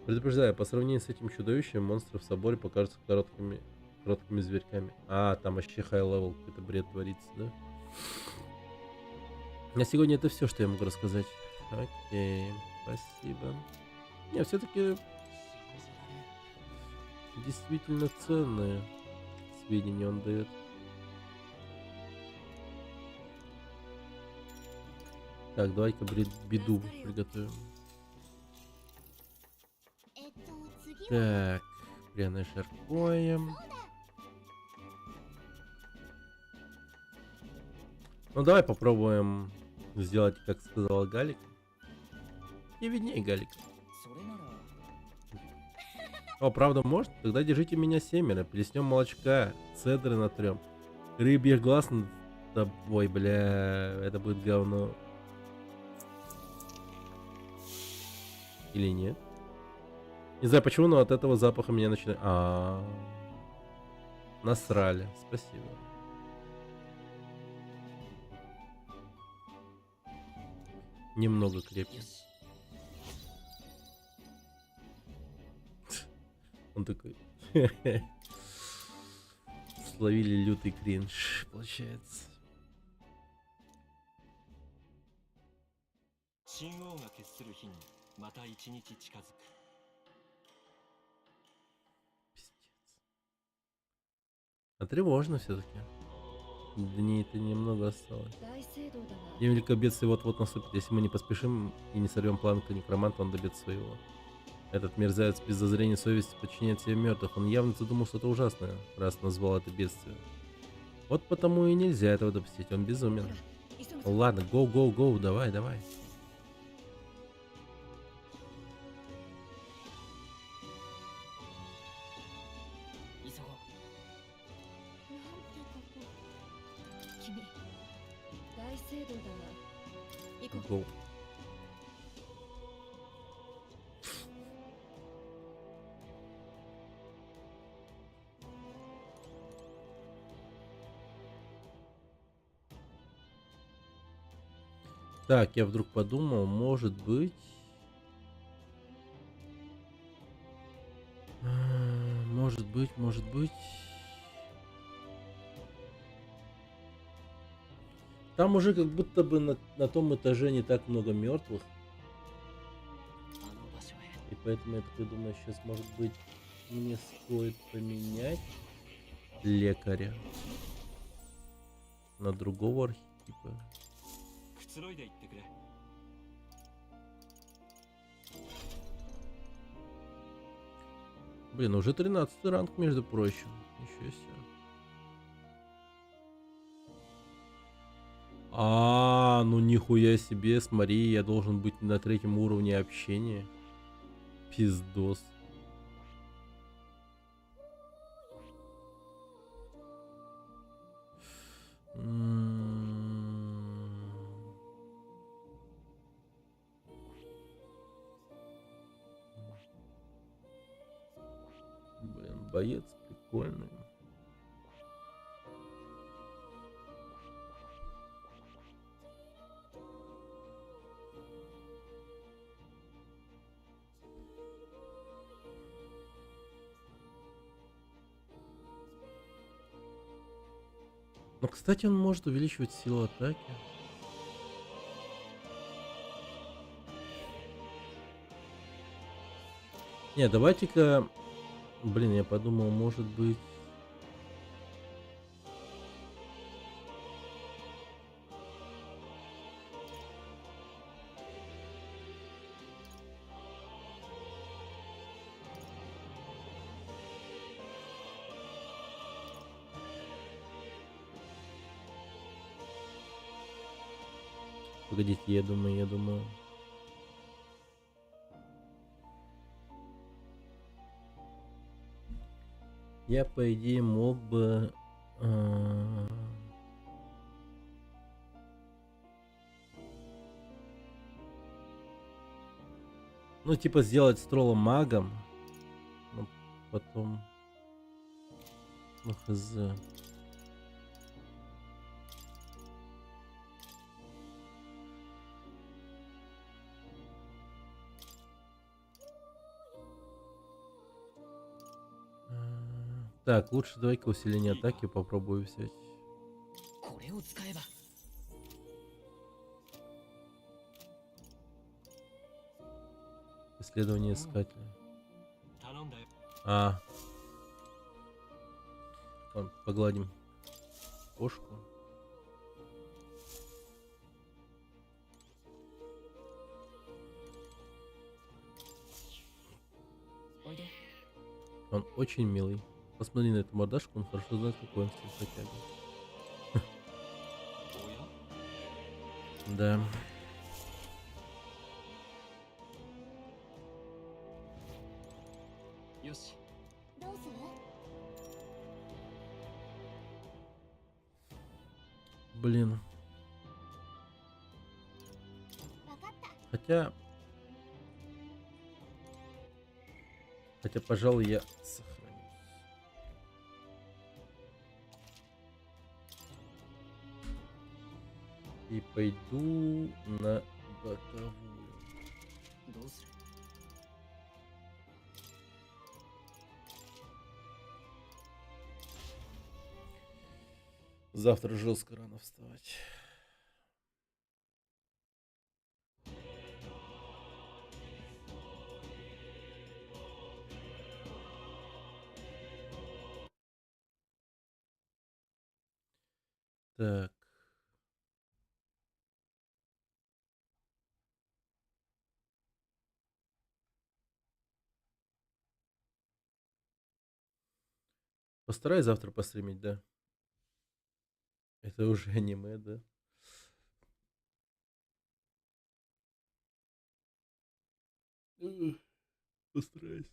Предупреждаю, по сравнению с этим чудовищем, монстры в соборе покажутся короткими зверьками. А, там вообще хай-левел, какой-то бред творится, да? На сегодня это все, что я могу рассказать. Окей, спасибо. Не, все-таки действительно ценные сведения он дает. Так, давай-ка беду приготовим. Так, пряное жаркое. Ну давай попробуем сделать, как сказала Галик. И виднее, Галик. О, правда может? Тогда держите меня 7, плеснем молочка, цедры натрем, рыбьих глаз... Да, ой, бля, это будет говно. Или нет? Не знаю почему, но от этого запаха меня начинает... Насрали. Спасибо. Немного крепкий. Он такой... Словили лютый кринж, получается. 神王が決する日にまた一日近づく。 А тревожно все-таки. Дней-то немного осталось. 大聖堂だが День великого бедствия вот-вот наступит. Если мы не поспешим и не сорвем план некроманта, он добьется своего. Этот мерзавец без зазрения совести подчиняет себе мертвых. Он явно задумал что-то ужасное, раз назвал это бедствие. Вот потому и нельзя этого допустить. Он безумен. 急ぐぞ Ну ладно, go, давай. 急ごう 君大聖堂だが行こう Go. Так, я вдруг подумал, может быть... Может быть... Там уже как будто бы на том этаже не так много мертвых. あの場所へ И поэтому я такой думаю, сейчас может быть мне стоит поменять лекаря на другого архетипа. くつろいでいってくれ。Блин, уже 13 ранг, между прочим. Ничего себе. Ну нихуя себе, смотри, я должен быть на 3-м уровне общения. Пиздос. Блин, боец прикольный. Но, кстати, он может увеличивать силу атаки. Не, давайте-ка... Блин, я подумал, может быть... Погодите, я думаю. Я, по идее, мог бы... Ну, типа, сделать Строла магом. Но потом... Ну, хз. Так, лучше давай-ка усиление атаки попробую взять. これを使えば Исследование искателя. 頼んだよ。 Ладно, погладим кошку. Он очень милый. Посмотри на эту мордашку, он хорошо знает, какой он симпатяга. おや Да.よし。 どうする？ Блин. わかった。 Хотя, пожалуй, я сохранюсь. И пойду на боковую. どうする Завтра жестко рано вставать. Так. Постараюсь завтра постримить, да. Это уже аниме, да. Постараюсь.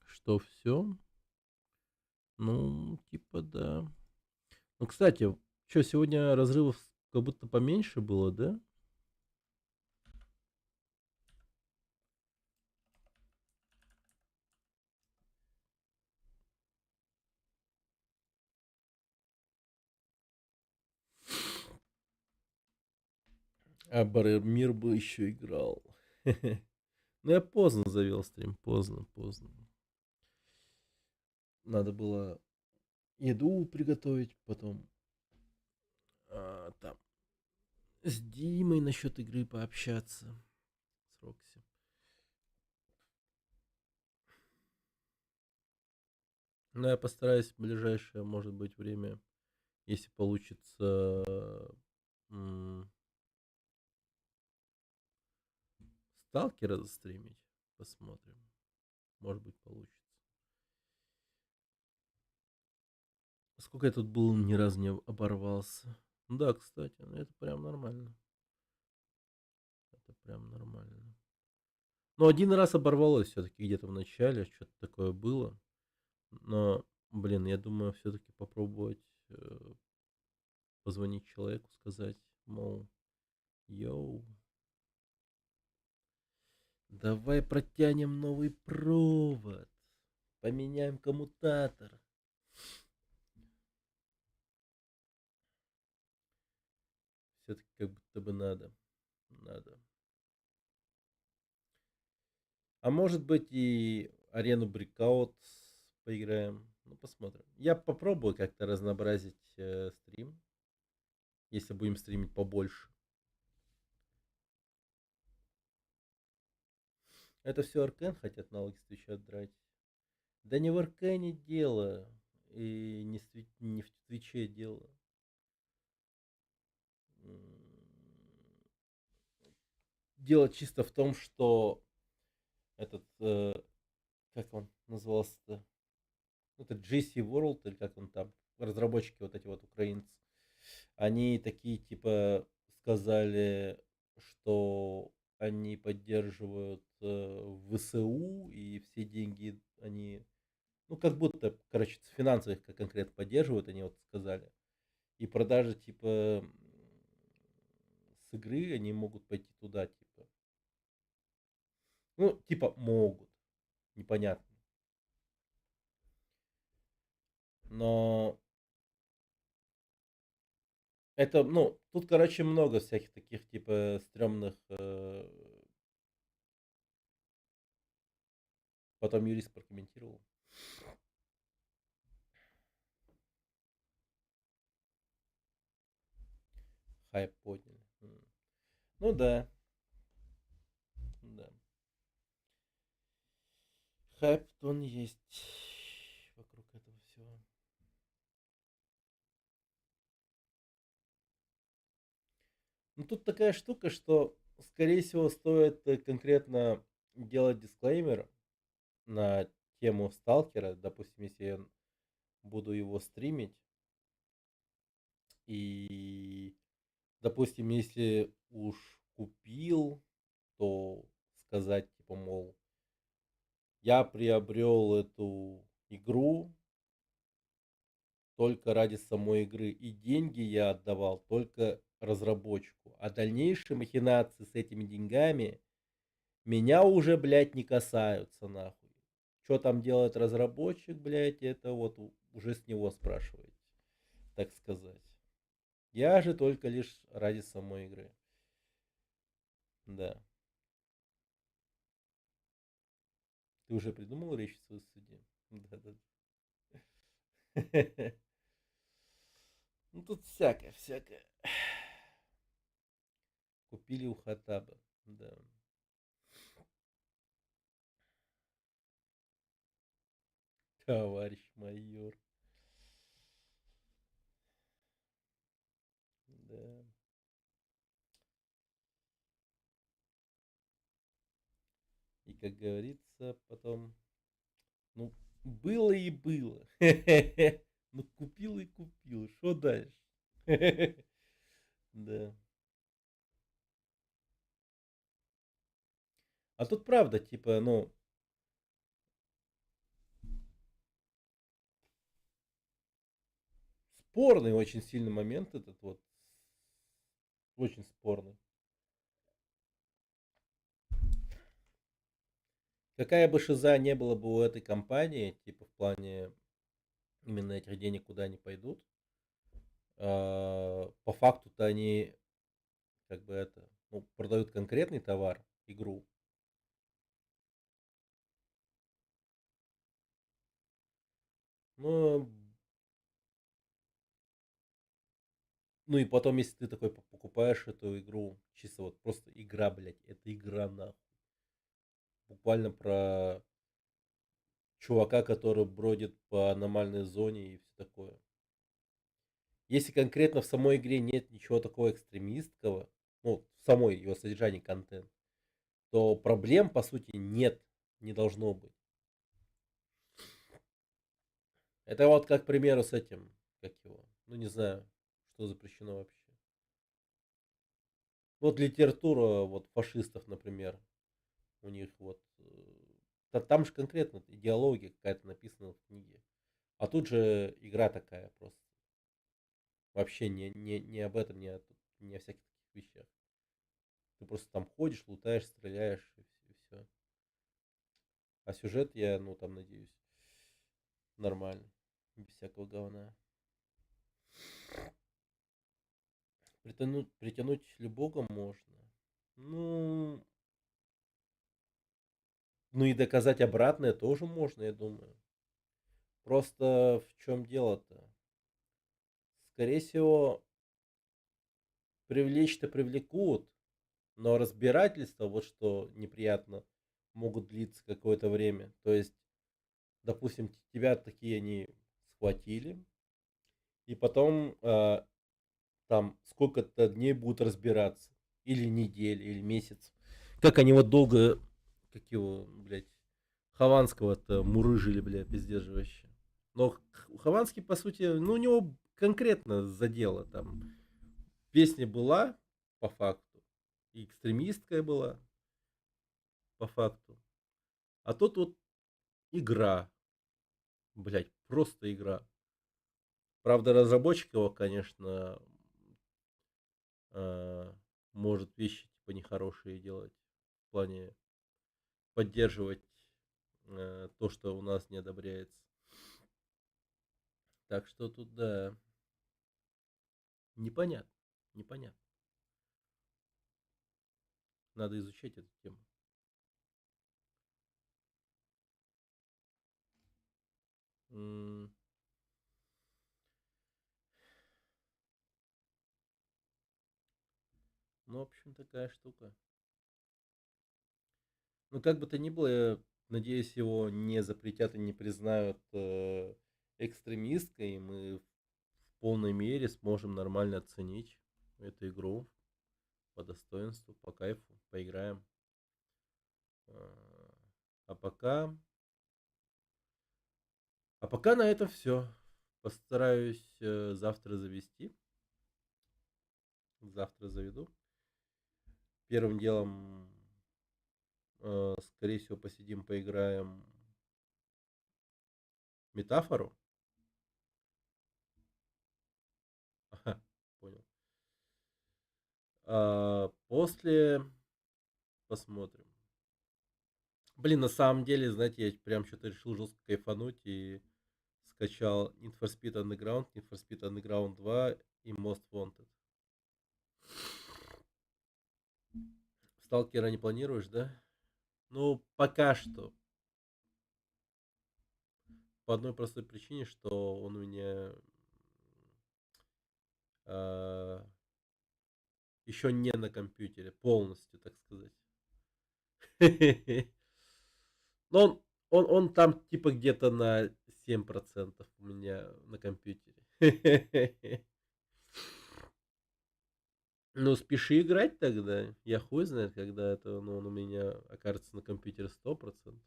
Что, все? Ну, типа, да. Ну, кстати, что, сегодня разрывов как будто поменьше было, да? А Баремир бы еще играл. Ну, я поздно завел стрим, поздно. Надо было еду приготовить, потом там с Димой насчет игры пообщаться. С Рокси. Но я постараюсь в ближайшее, может быть, время Если получится Сталкера застримить, посмотрим. Может быть, получится. Сколько я тут был, ни разу не оборвался. Да, кстати, ну это прям нормально. Это прям нормально. Но один раз оборвалось все-таки где-то в начале, что-то такое было. Но, блин, я думаю, все-таки попробовать позвонить человеку, сказать, мол, йоу, давай протянем новый провод, поменяем коммутатор. Все-таки как будто бы надо. Надо. А может быть и арену Breakout поиграем. Ну, посмотрим. Я попробую как-то разнообразить стрим. Если будем стримить побольше. Это все Аркен хотят налоги с Твича драть. Да не в Аркене дело. И не в Твиче дело. Дело чисто в том, что этот, как он назывался-то? Это GC World, или как он там, разработчики вот эти вот украинцы, они такие типа сказали, что они поддерживают ВСУ, и все деньги они, ну как будто, короче, финансовых как конкретно поддерживают, они вот сказали. И продажи типа с игры, они могут пойти туда, типа. Ну, типа могут, непонятно. Но это, ну, тут, короче, много всяких таких, типа, стрёмных. Потом юрист прокомментировал. Хайп подняли. Ну да. Да. Хайп он есть вокруг этого всего. Ну тут такая штука, что, скорее всего, стоит конкретно делать дисклеймер на тему сталкера. Допустим, если я буду его стримить. И, допустим, если уж купил, то сказать, типа, мол, я приобрел эту игру только ради самой игры, и деньги я отдавал только разработчику. А дальнейшие махинации с этими деньгами меня уже, блядь, не касаются, нахуй. Что там делает разработчик, блядь, это вот уже с него спрашиваете, так сказать. Я же только лишь ради самой игры. Да. Ты уже придумал речь в своей суде? Да-да. Ну тут всякое, всякое. Купили у Хатаба, да. Товарищ майор. Да. И как говорится, потом, ну, было и было. Ну, купил и купил. Что дальше? Да. А тут правда, типа, ну, спорный очень сильный момент этот вот. Очень спорный. Какая бы шиза не была бы у этой компании, типа в плане именно этих денег, куда они пойдут, по факту-то они как бы это, ну, продают конкретный товар, игру. Ну, ну и потом, если ты такой покупаешь эту игру, чисто вот просто игра, блядь, это игра нахуй. Буквально про чувака, который бродит по аномальной зоне и все такое. Если конкретно в самой игре нет ничего такого экстремистского, ну, в самой его содержании контент, то проблем, по сути, нет, не должно быть. Это вот как, к примеру, с этим, как его, ну, не знаю, что запрещено вообще. Вот литература вот фашистов, например, у них вот, там же конкретно идеология какая-то написана в книге. А тут же игра такая просто. Вообще не об этом, не о всяких таких вещах. Ты просто там ходишь, лутаешь, стреляешь и все. А сюжет я, ну, там, надеюсь, нормально. Без всякого говна. Притянуть любого можно. Ну, ну и доказать обратное тоже можно, я думаю. Просто в чем дело-то? Скорее всего, привлечь-то привлекут, но разбирательства, вот что неприятно, могут длиться какое-то время. То есть, допустим, тебя такие они схватили, и потом там сколько-то дней будут разбираться. Или недель, или месяц. Как они вот долго, как его, блядь, Хованского-то мурыжили, бля, пиздец же вообще. Но Хованский, по сути, ну, у него конкретно задело там. Песня была, по факту, и экстремистская была, по факту. А тут вот игра, блядь, просто игра. Правда, разработчик его, конечно, э, может вещи типа нехорошие делать. В плане поддерживать то, что у нас не одобряется. Так что тут, да, непонятно, непонятно. Надо изучать эту тему. М, Ну, в общем, такая штука. Ну, как бы то ни было, я надеюсь, его не запретят и не признают экстремисткой, и мы в полной мере сможем нормально оценить эту игру по достоинству, по кайфу, поиграем. А а пока, а пока на этом все. Постараюсь завтра завести. Завтра заведу. Первым делом, скорее всего, посидим, поиграем метафору. Ага, понял. После посмотрим. Блин, на самом деле, знаете, я прям что-то решил жестко кайфануть и скачал Need for Speed Underground, Need for Speed Underground 2 и Most Wanted. Сталкера не планируешь, да? Ну, пока что. По одной простой причине, что он у меня еще не на компьютере, полностью, так сказать. Но он там типа где-то на 7% у меня на компьютере. Ну, спеши играть тогда. Я хуй знает, когда это, ну, он у меня окажется на компьютере 100%. %.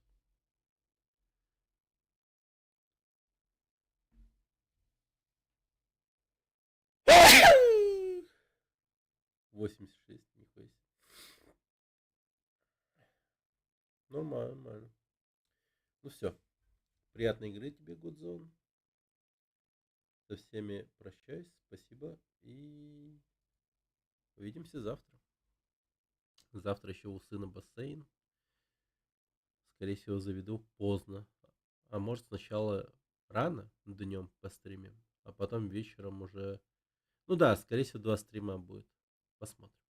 86, нихуя себе. Нормально, нормально. Ну все. Приятной игры тебе, Godzone. Со всеми прощаюсь. Спасибо. И увидимся завтра. Завтра еще у сына бассейн. Скорее всего, заведу поздно. А может, сначала рано днем постримим, а потом вечером уже... Ну да, скорее всего, 2 стрима будет. Посмотрим.